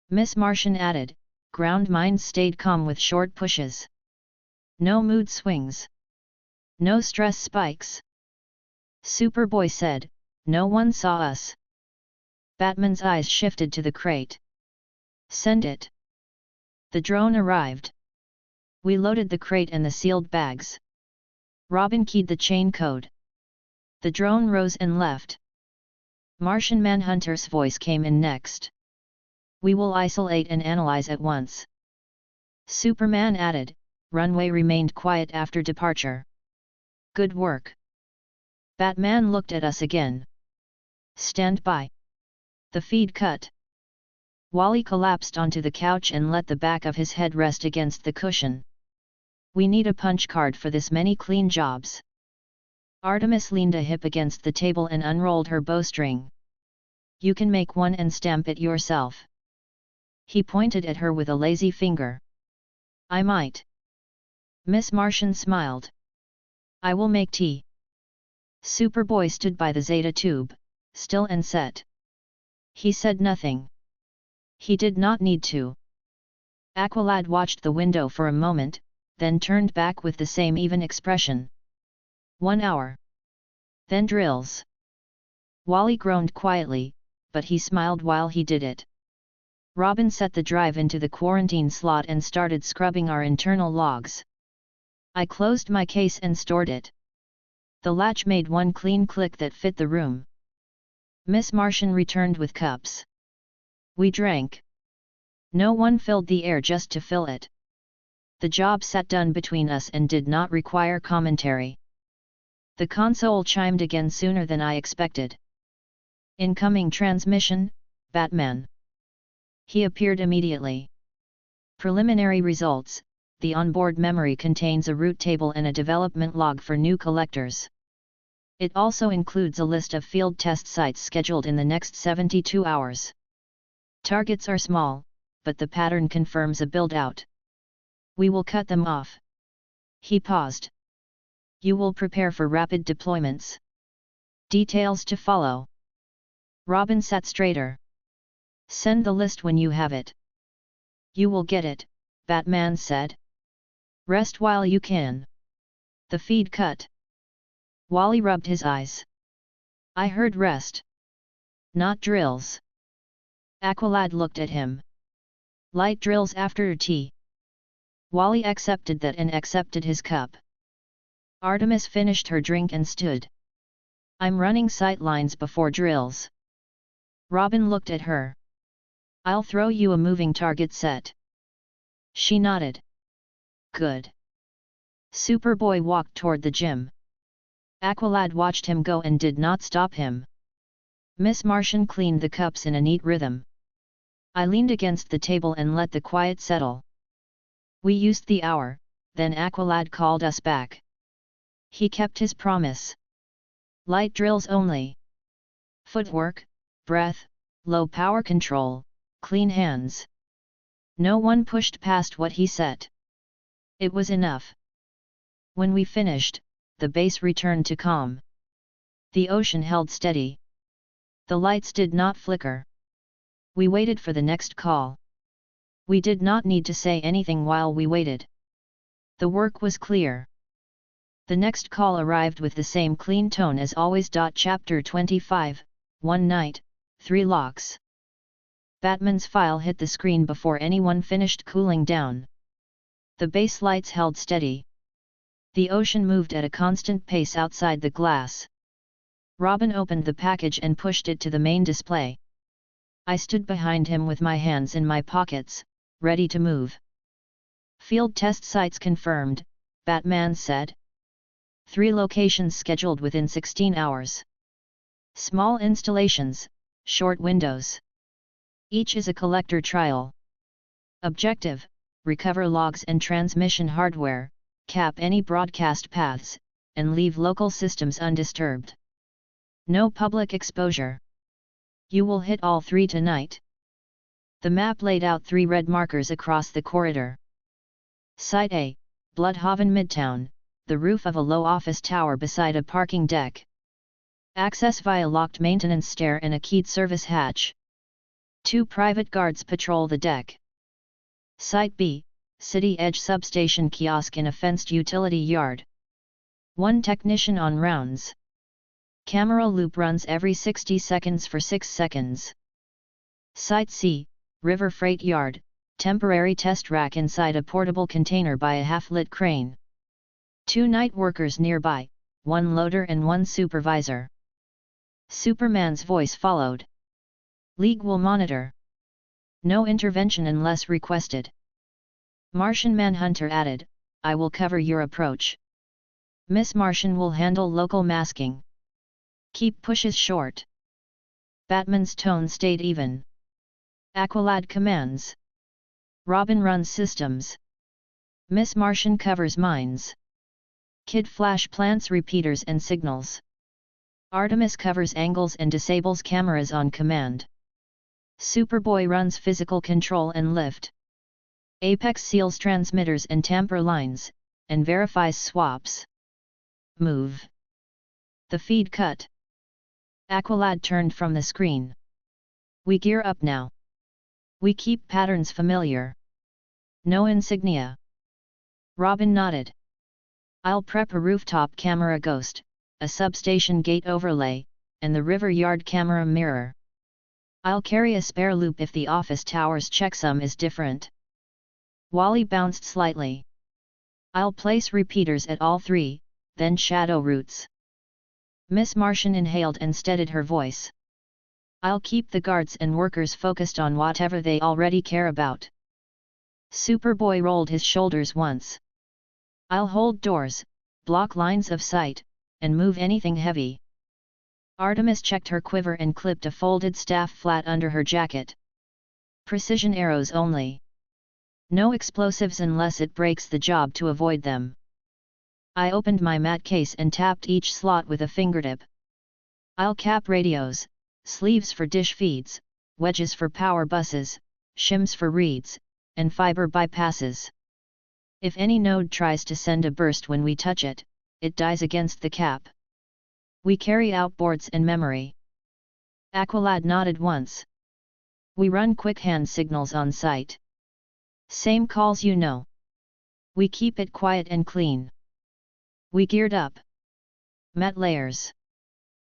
S2: Miss Martian added, ground mines stayed calm with short pushes. No mood swings. No stress spikes. Superboy said, no one saw us. Batman's eyes shifted to the crate. Send it. The drone arrived. We loaded the crate and the sealed bags. Robin keyed the chain code. The drone rose and left. Martian Manhunter's voice came in next. We will isolate and analyze at once. Superman added, runway remained quiet after departure. Good work. Batman looked at us again. Stand by. The feed cut. Wally collapsed onto the couch and let the back of his head rest against the cushion. We need a punch card for this many clean jobs. Artemis leaned a hip against the table and unrolled her bowstring. You can make one and stamp it yourself. He pointed at her with a lazy finger. I might. Miss Martian smiled. I will make tea. Superboy stood by the Zeta tube, still and set. He said nothing. He did not need to. Aqualad watched the window for a moment, then turned back with the same even expression. 1 hour. Then drills. Wally groaned quietly, but he smiled while he did it. Robin set the drive into the quarantine slot and started scrubbing our internal logs. I closed my case and stored it. The latch made one clean click that fit the room. Miss Martian returned with cups. We drank. No one filled the air just to fill it. The job sat done between us and did not require commentary. The console chimed again sooner than I expected. Incoming transmission, Batman. He appeared immediately. Preliminary results, the onboard memory contains a route table and a development log for new collectors. It also includes a list of field test sites scheduled in the next 72 hours. Targets are small, but the pattern confirms a build-out. We will cut them off. He paused. You will prepare for rapid deployments. Details to follow. Robin sat straighter. Send the list when you have it. You will get it, Batman said. Rest while you can. The feed cut. Wally rubbed his eyes. I heard rest. Not drills. Aqualad looked at him. Light drills after tea. Wally accepted that and accepted his cup. Artemis finished her drink and stood. I'm running sight lines before drills. Robin looked at her. I'll throw you a moving target set. She nodded. Good. Superboy walked toward the gym. Aqualad watched him go and did not stop him. Miss Martian cleaned the cups in a neat rhythm. I leaned against the table and let the quiet settle. We used the hour, then Aqualad called us back. He kept his promise. Light drills only. Footwork, breath, low power control, clean hands. No one pushed past what he set. It was enough. When we finished, the base returned to calm. The ocean held steady. The lights did not flicker. We waited for the next call. We did not need to say anything while we waited. The work was clear. The next call arrived with the same clean tone as always. Chapter 25, One Night, 3 Locks. Batman's file hit the screen before anyone finished cooling down. The base lights held steady. The ocean moved at a constant pace outside the glass. Robin opened the package and pushed it to the main display. I stood behind him with my hands in my pockets, ready to move. Field test sites confirmed, Batman said. 3 locations scheduled within 16 hours. Small installations, short windows. Each is a collector trial. Objective: recover logs and transmission hardware, cap any broadcast paths, and leave local systems undisturbed. No public exposure. You will hit all 3 tonight. The map laid out 3 red markers across the corridor. Site A, Bloodhaven Midtown, the roof of a low office tower beside a parking deck. Access via locked maintenance stair and a keyed service hatch. 2 private guards patrol the deck. Site B, City Edge substation kiosk in a fenced utility yard. 1 technician on rounds. Camera loop runs every 60 seconds for 6 seconds. Site C, River Freight Yard, temporary test rack inside a portable container by a half-lit crane. 2 night workers nearby, 1 loader and 1 supervisor. Superman's voice followed. League will monitor. No intervention unless requested. Martian Manhunter added, I will cover your approach. Miss Martian will handle local masking. Keep pushes short. Batman's tone stayed even. Aqualad commands. Robin runs systems. Miss Martian covers mines. Kid Flash plants repeaters and signals. Artemis covers angles and disables cameras on command. Superboy runs physical control and lift. Apex seals transmitters and tamper lines, and verifies swaps. Move. The feed cut. Aqualad turned from the screen. We gear up now. We keep patterns familiar. No insignia. Robin nodded. I'll prep a rooftop camera ghost, a substation gate overlay, and the river yard camera mirror. I'll carry a spare loop if the office tower's checksum is different. Wally bounced slightly. I'll place repeaters at all 3, then shadow routes. Miss Martian inhaled and steadied her voice. I'll keep the guards and workers focused on whatever they already care about. Superboy rolled his shoulders once. I'll hold doors, block lines of sight, and move anything heavy. Artemis checked her quiver and clipped a folded staff flat under her jacket. Precision arrows only. No explosives unless it breaks the job to avoid them. I opened my mat case and tapped each slot with a fingertip. I'll cap radios, sleeves for dish feeds, wedges for power buses, shims for reads, and fiber bypasses. If any node tries to send a burst when we touch it, it dies against the cap. We carry out boards and memory. Aqualad nodded once. We run quick hand signals on site. Same calls you know. We keep it quiet and clean. We geared up. Met layers.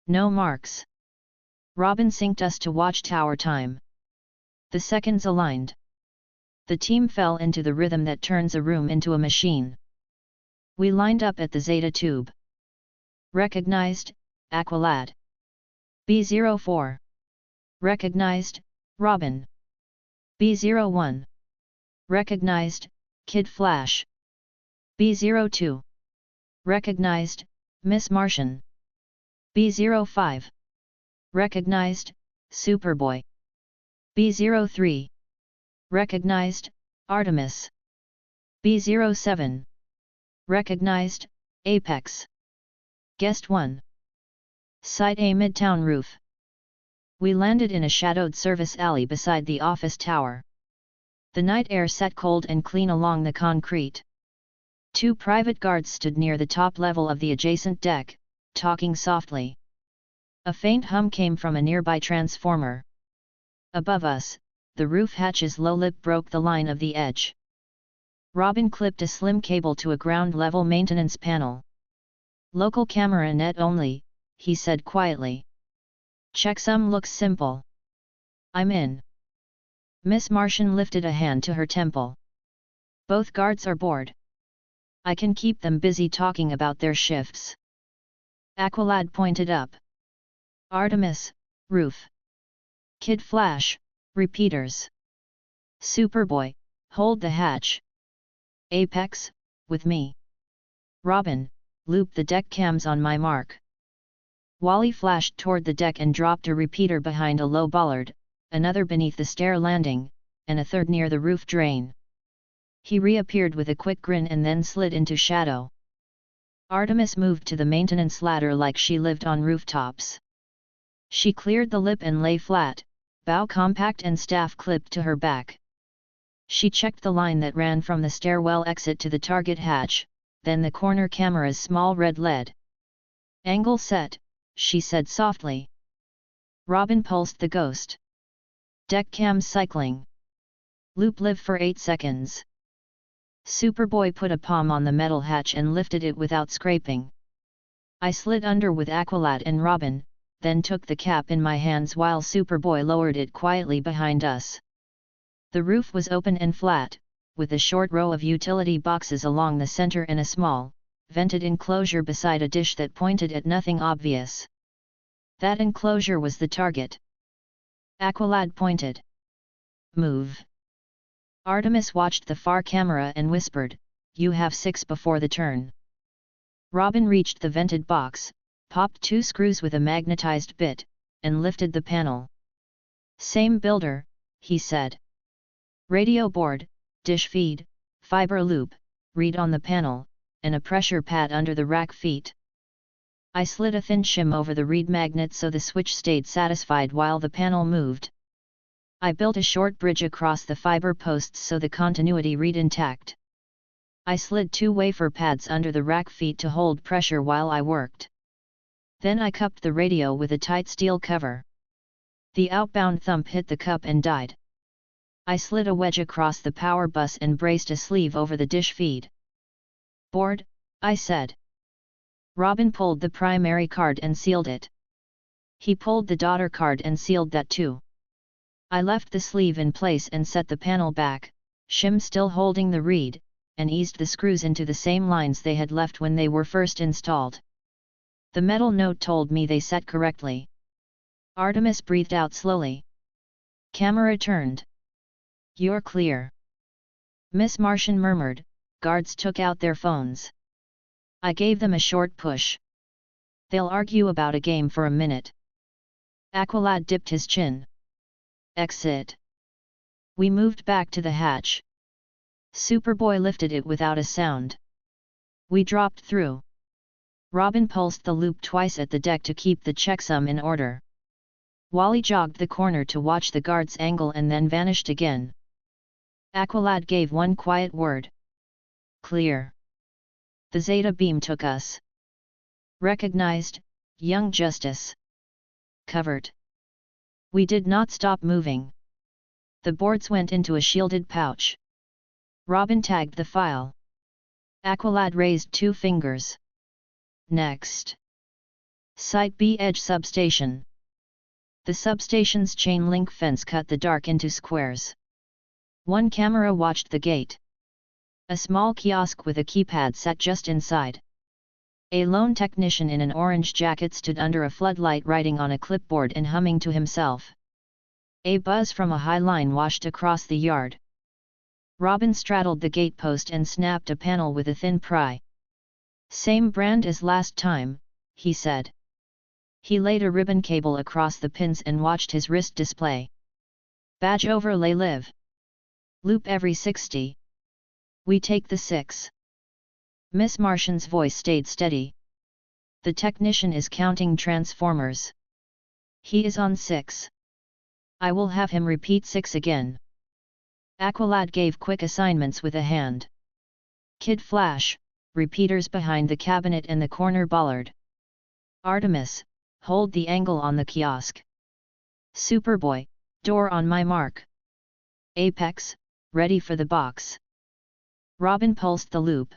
S2: No marks. Robin synced us to watchtower time. The seconds aligned. The team fell into the rhythm that turns a room into a machine. We lined up at the Zeta tube. Recognized, Aqualad. B04. Recognized, Robin. B01. Recognized, Kid Flash. B02. Recognized, Miss Martian. B05. Recognized, Superboy. B03. Recognized, Artemis. B07. Recognized, Apex. Guest 1. Site A Midtown roof. We landed in a shadowed service alley beside the office tower. The night air set cold and clean along the concrete. 2 private guards stood near the top level of the adjacent deck, talking softly. A faint hum came from a nearby transformer. Above us, the roof hatch's low lip broke the line of the edge. Robin clipped a slim cable to a ground-level maintenance panel. Local camera net only, he said quietly. Checksum looks simple. I'm in. Miss Martian lifted a hand to her temple. Both guards are bored. I can keep them busy talking about their shifts. Aqualad pointed up. Artemis, roof. Kid Flash, repeaters. Superboy, hold the hatch. Apex, with me. Robin, loop the deck cams on my mark. Wally flashed toward the deck and dropped a repeater behind a low bollard, another beneath the stair landing, and a third near the roof drain. He reappeared with a quick grin and then slid into shadow. Artemis moved to the maintenance ladder like she lived on rooftops. She cleared the lip and lay flat, bow compact and staff clipped to her back. She checked the line that ran from the stairwell exit to the target hatch, then the corner camera's small red LED. Angle set, she said softly. Robin pulsed the ghost. Deck cams cycling. Loop live for 8 seconds. Superboy put a palm on the metal hatch and lifted it without scraping. I slid under with Aqualad and Robin, then took the cap in my hands while Superboy lowered it quietly behind us. The roof was open and flat, with a short row of utility boxes along the center and a small, vented enclosure beside a dish that pointed at nothing obvious. That enclosure was the target. Aqualad pointed. Move. Artemis watched the far camera and whispered, "You have 6 before the turn." Robin reached the vented box, popped 2 screws with a magnetized bit, and lifted the panel. Same builder, he said. Radio board, dish feed, fiber loop, read on the panel, and a pressure pad under the rack feet. I slid a thin shim over the reed magnet so the switch stayed satisfied while the panel moved. I built a short bridge across the fiber posts so the continuity read intact. I slid 2 wafer pads under the rack feet to hold pressure while I worked. Then I cupped the radio with a tight steel cover. The outbound thump hit the cup and died. I slid a wedge across the power bus and braced a sleeve over the dish feed. Board, I said. Robin pulled the primary card and sealed it. He pulled the daughter card and sealed that too. I left the sleeve in place and set the panel back, shim still holding the reed, and eased the screws into the same lines they had left when they were first installed. The metal note told me they set correctly. Artemis breathed out slowly. Camera turned. You're clear. Miss Martian murmured. Guards took out their phones. I gave them a short push. They'll argue about a game for a minute. Aqualad dipped his chin. Exit. We moved back to the hatch. Superboy lifted it without a sound. We dropped through. Robin pulsed the loop twice at the deck to keep the checksum in order. Wally jogged the corner to watch the guard's angle and then vanished again. Aqualad gave one quiet word. Clear. The Zeta beam took us. Recognized, young Justice. Covered. We did not stop moving. The boards went into a shielded pouch. Robin tagged the file. Aqualad raised 2 fingers. Next. Site B Edge Substation. The substation's chain link fence cut the dark into squares. One camera watched the gate. A small kiosk with a keypad sat just inside. A lone technician in an orange jacket stood under a floodlight writing on a clipboard and humming to himself. A buzz from a high line washed across the yard. Robin straddled the gatepost and snapped a panel with a thin pry. Same brand as last time, he said. He laid a ribbon cable across the pins and watched his wrist display. Badge overlay live. Loop every 60. We take the 6. Miss Martian's voice stayed steady. The technician is counting transformers. He is on 6. I will have him repeat 6 again. Aqualad gave quick assignments with a hand. Kid Flash, repeaters behind the cabinet and the corner bollard. Artemis, hold the angle on the kiosk. Superboy, door on my mark. Apex, ready for the box. Robin pulsed the loop.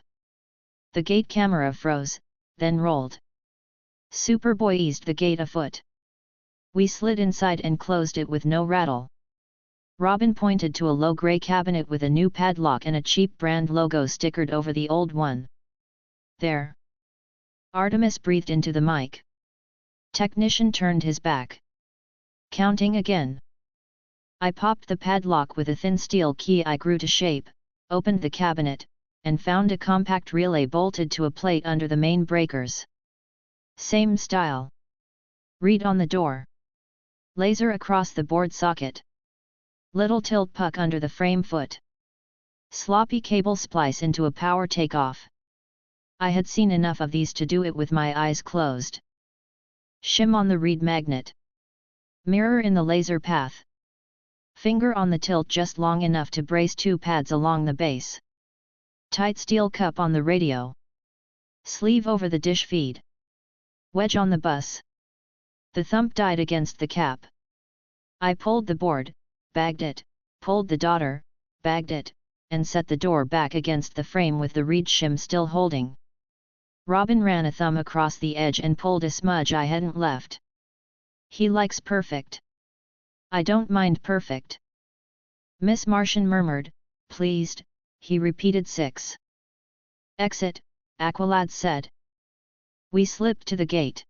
S2: The gate camera froze, then rolled. Superboy eased the gate a foot. We slid inside and closed it with no rattle. Robin pointed to a low grey cabinet with a new padlock and a cheap brand logo stickered over the old one. There. Artemis breathed into the mic. Technician turned his back. Counting again. I popped the padlock with a thin steel key I grew to shape, opened the cabinet, and found a compact relay bolted to a plate under the main breakers. Same style. Read on the door. Laser across the board socket. Little tilt puck under the frame foot. Sloppy cable splice into a power takeoff. I had seen enough of these to do it with my eyes closed. Shim on the read magnet. Mirror in the laser path. Finger on the tilt just long enough to brace 2 pads along the base. Tight steel cup on the radio. Sleeve over the dish feed. Wedge on the bus. The thump died against the cap. I pulled the board, bagged it, pulled the daughter, bagged it, and set the door back against the frame with the reed shim still holding. Robin ran a thumb across the edge and pulled a smudge I hadn't left. He likes perfect. I don't mind perfect. Miss Martian murmured, pleased. He repeated 6. Exit, Aqualad said. We slipped to the gate.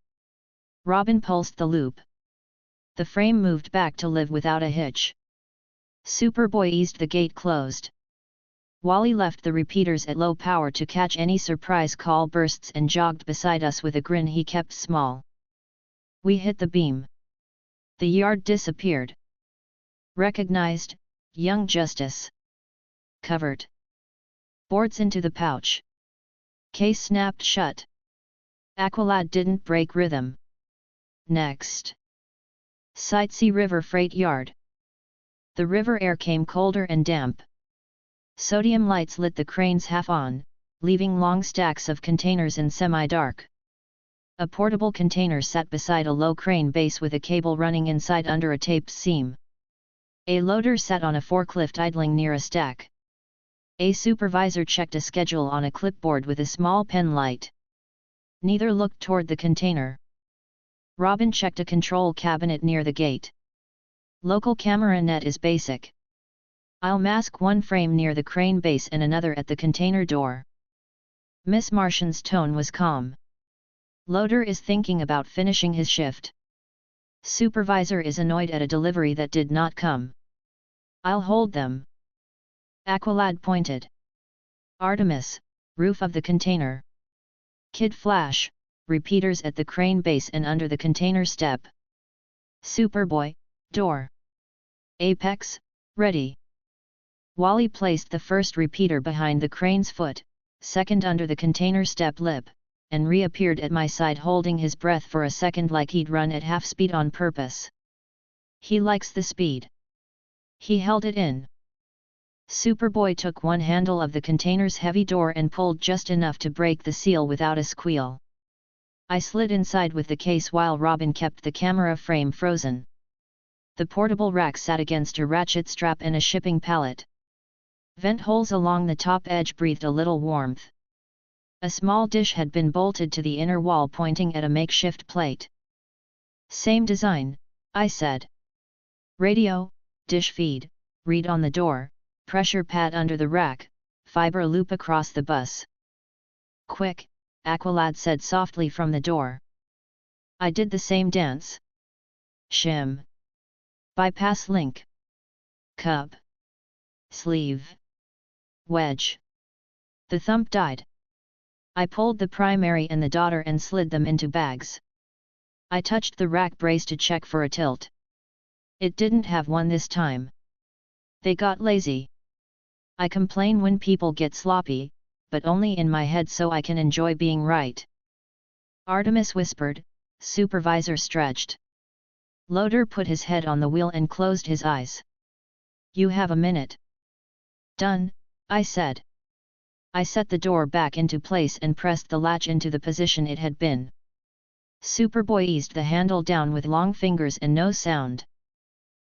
S2: Robin pulsed the loop. The frame moved back to live without a hitch. Superboy eased the gate closed. Wally left the repeaters at low power to catch any surprise call bursts and jogged beside us with a grin he kept small. We hit the beam. The yard disappeared. Recognized, young Justice. Covered. Boards into the pouch. Case snapped shut. Aqualad didn't break rhythm. Next. Site C River Freight Yard. The river air came colder and damp. Sodium lights lit the cranes half on, leaving long stacks of containers in semi-dark. A portable container sat beside a low crane base with a cable running inside under a taped seam. A loader sat on a forklift idling near a stack. A supervisor checked a schedule on a clipboard with a small pen light. Neither looked toward the container. Robin checked a control cabinet near the gate. Local camera net is basic. I'll mask one frame near the crane base and another at the container door. Miss Martian's tone was calm. Loader is thinking about finishing his shift. Supervisor is annoyed at a delivery that did not come. I'll hold them. Aqualad pointed. Artemis, roof of the container. Kid Flash, repeaters at the crane base and under the container step. Superboy, door. Apex, ready. Wally placed the first repeater behind the crane's foot, second under the container step lip, and reappeared at my side holding his breath for a second like he'd run at half speed on purpose. He likes the speed. He held it in. Superboy took one handle of the container's heavy door and pulled just enough to break the seal without a squeal. I slid inside with the case while Robin kept the camera frame frozen. The portable rack sat against a ratchet strap and a shipping pallet. Vent holes along the top edge breathed a little warmth. A small dish had been bolted to the inner wall pointing at a makeshift plate. Same design, I said. Radio, dish feed, read on the door, pressure pad under the rack, fiber loop across the bus. Quick, Aqualad said softly from the door. I did the same dance. Shim. Bypass link. Cup. Sleeve. Wedge. The thump died. I pulled the primary and the daughter and slid them into bags. I touched the rack brace to check for a tilt. It didn't have one this time. They got lazy. I complain when people get sloppy, but only in my head so I can enjoy being right. Artemis whispered, supervisor stretched. Loader put his head on the wheel and closed his eyes. You have a minute. Done, I said. I set the door back into place and pressed the latch into the position it had been. Superboy eased the handle down with long fingers and no sound.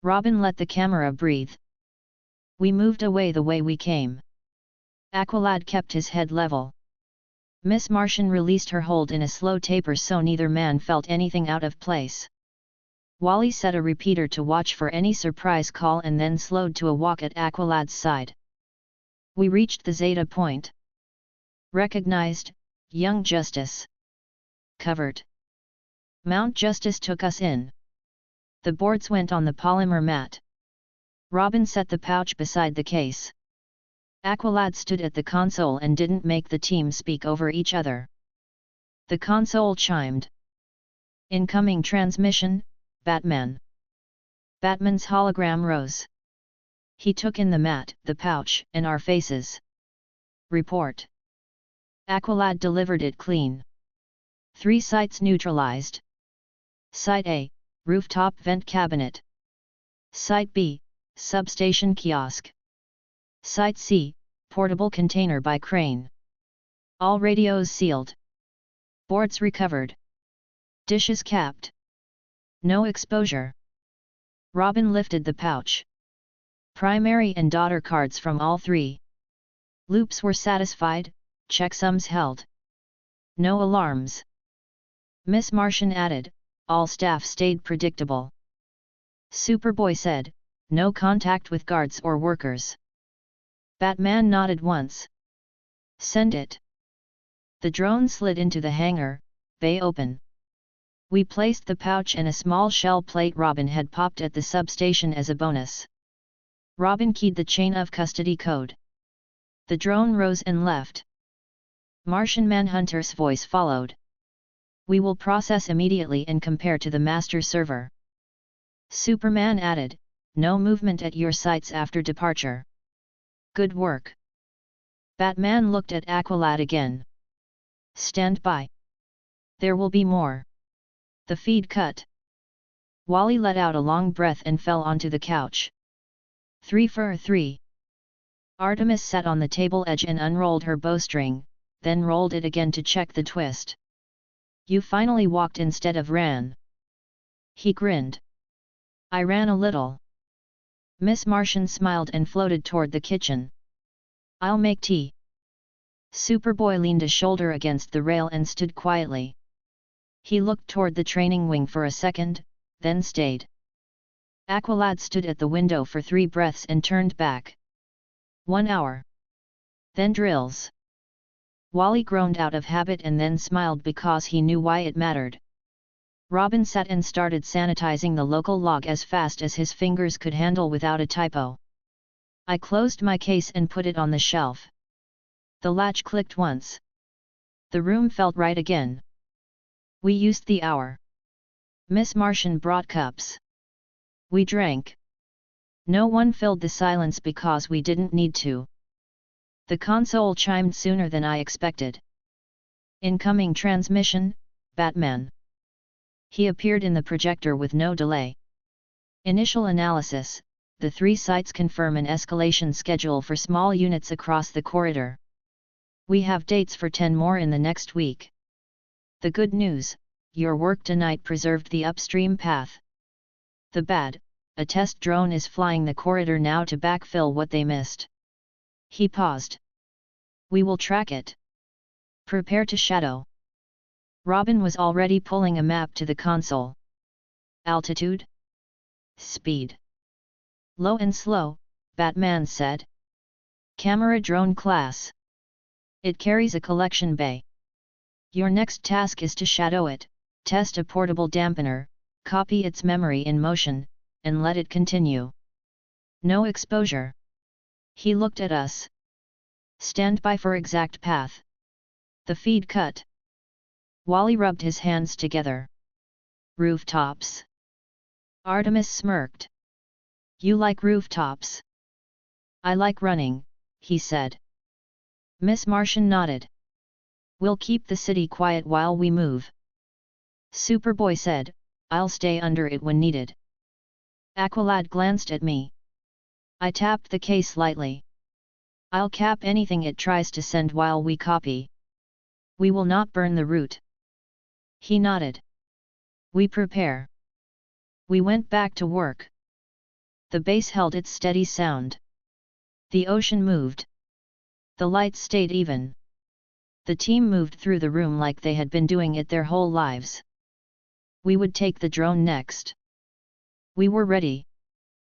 S2: Robin let the camera breathe. We moved away the way we came. Aqualad kept his head level. Miss Martian released her hold in a slow taper so neither man felt anything out of place. Wally set a repeater to watch for any surprise call and then slowed to a walk at Aqualad's side. We reached the Zeta point. Recognized, Young Justice. Covered. Mount Justice took us in. The boards went on the polymer mat. Robin set the pouch beside the case. Aqualad stood at the console and didn't make the team speak over each other. The console chimed. Incoming transmission, Batman. Batman's hologram rose. He took in the mat, the pouch, and our faces. Report. Aqualad delivered it clean. 3 sites neutralized. Site A, rooftop vent cabinet. Site B, substation kiosk. Site C, portable container by crane. All radios sealed. Boards recovered. Dishes capped. No exposure. Robin lifted the pouch. Primary and daughter cards from all 3. Loops were satisfied, checksums held. No alarms. Miss Martian added, all staff stayed predictable. Superboy said, no contact with guards or workers. Batman nodded once. Send it. The drone slid into the hangar, bay open. We placed the pouch and a small shell plate Robin had popped at the substation as a bonus. Robin keyed the chain of custody code. The drone rose and left. Martian Manhunter's voice followed. We will process immediately and compare to the master server. Superman added, no movement at your sites after departure. Good work. Batman looked at Aqualad again. Stand by. There will be more. The feed cut. Wally let out a long breath and fell onto the couch. 3 for 3. Artemis sat on the table edge and unrolled her bowstring, then rolled it again to check the twist. You finally walked instead of ran. He grinned. I ran a little. Miss Martian smiled and floated toward the kitchen. I'll make tea. Superboy leaned a shoulder against the rail and stood quietly. He looked toward the training wing for a second, then stayed. Aqualad stood at the window for 3 breaths and turned back. 1 hour. Then drills. Wally groaned out of habit and then smiled because he knew why it mattered. Robin sat and started sanitizing the local log as fast as his fingers could handle without a typo. I closed my case and put it on the shelf. The latch clicked once. The room felt right again. We used the hour. Miss Martian brought cups. We drank. No one filled the silence because we didn't need to. The console chimed sooner than I expected. Incoming transmission, Batman. He appeared in the projector with no delay. Initial analysis, the 3 sites confirm an escalation schedule for small units across the corridor. We have dates for 10 more in the next week. The good news, your work tonight preserved the upstream path. The bad, a test drone is flying the corridor now to backfill what they missed. He paused. We will track it. Prepare to shadow. Robin was already pulling a map to the console. Altitude? Speed. Low and slow, Batman said. Camera drone class. It carries a collection bay. Your next task is to shadow it, test a portable dampener, copy its memory in motion, and let it continue. No exposure. He looked at us. Stand by for exact path. The feed cut. Wally rubbed his hands together. Rooftops. Artemis smirked. You like rooftops? I like running, he said. Miss Martian nodded. We'll keep the city quiet while we move. Superboy said, I'll stay under it when needed. Aqualad glanced at me. I tapped the case lightly. I'll cap anything it tries to send while we copy. We will not burn the route. He nodded. We prepare. We went back to work. The base held its steady sound. The ocean moved. The lights stayed even. The team moved through the room like they had been doing it their whole lives. We would take the drone next. We were ready.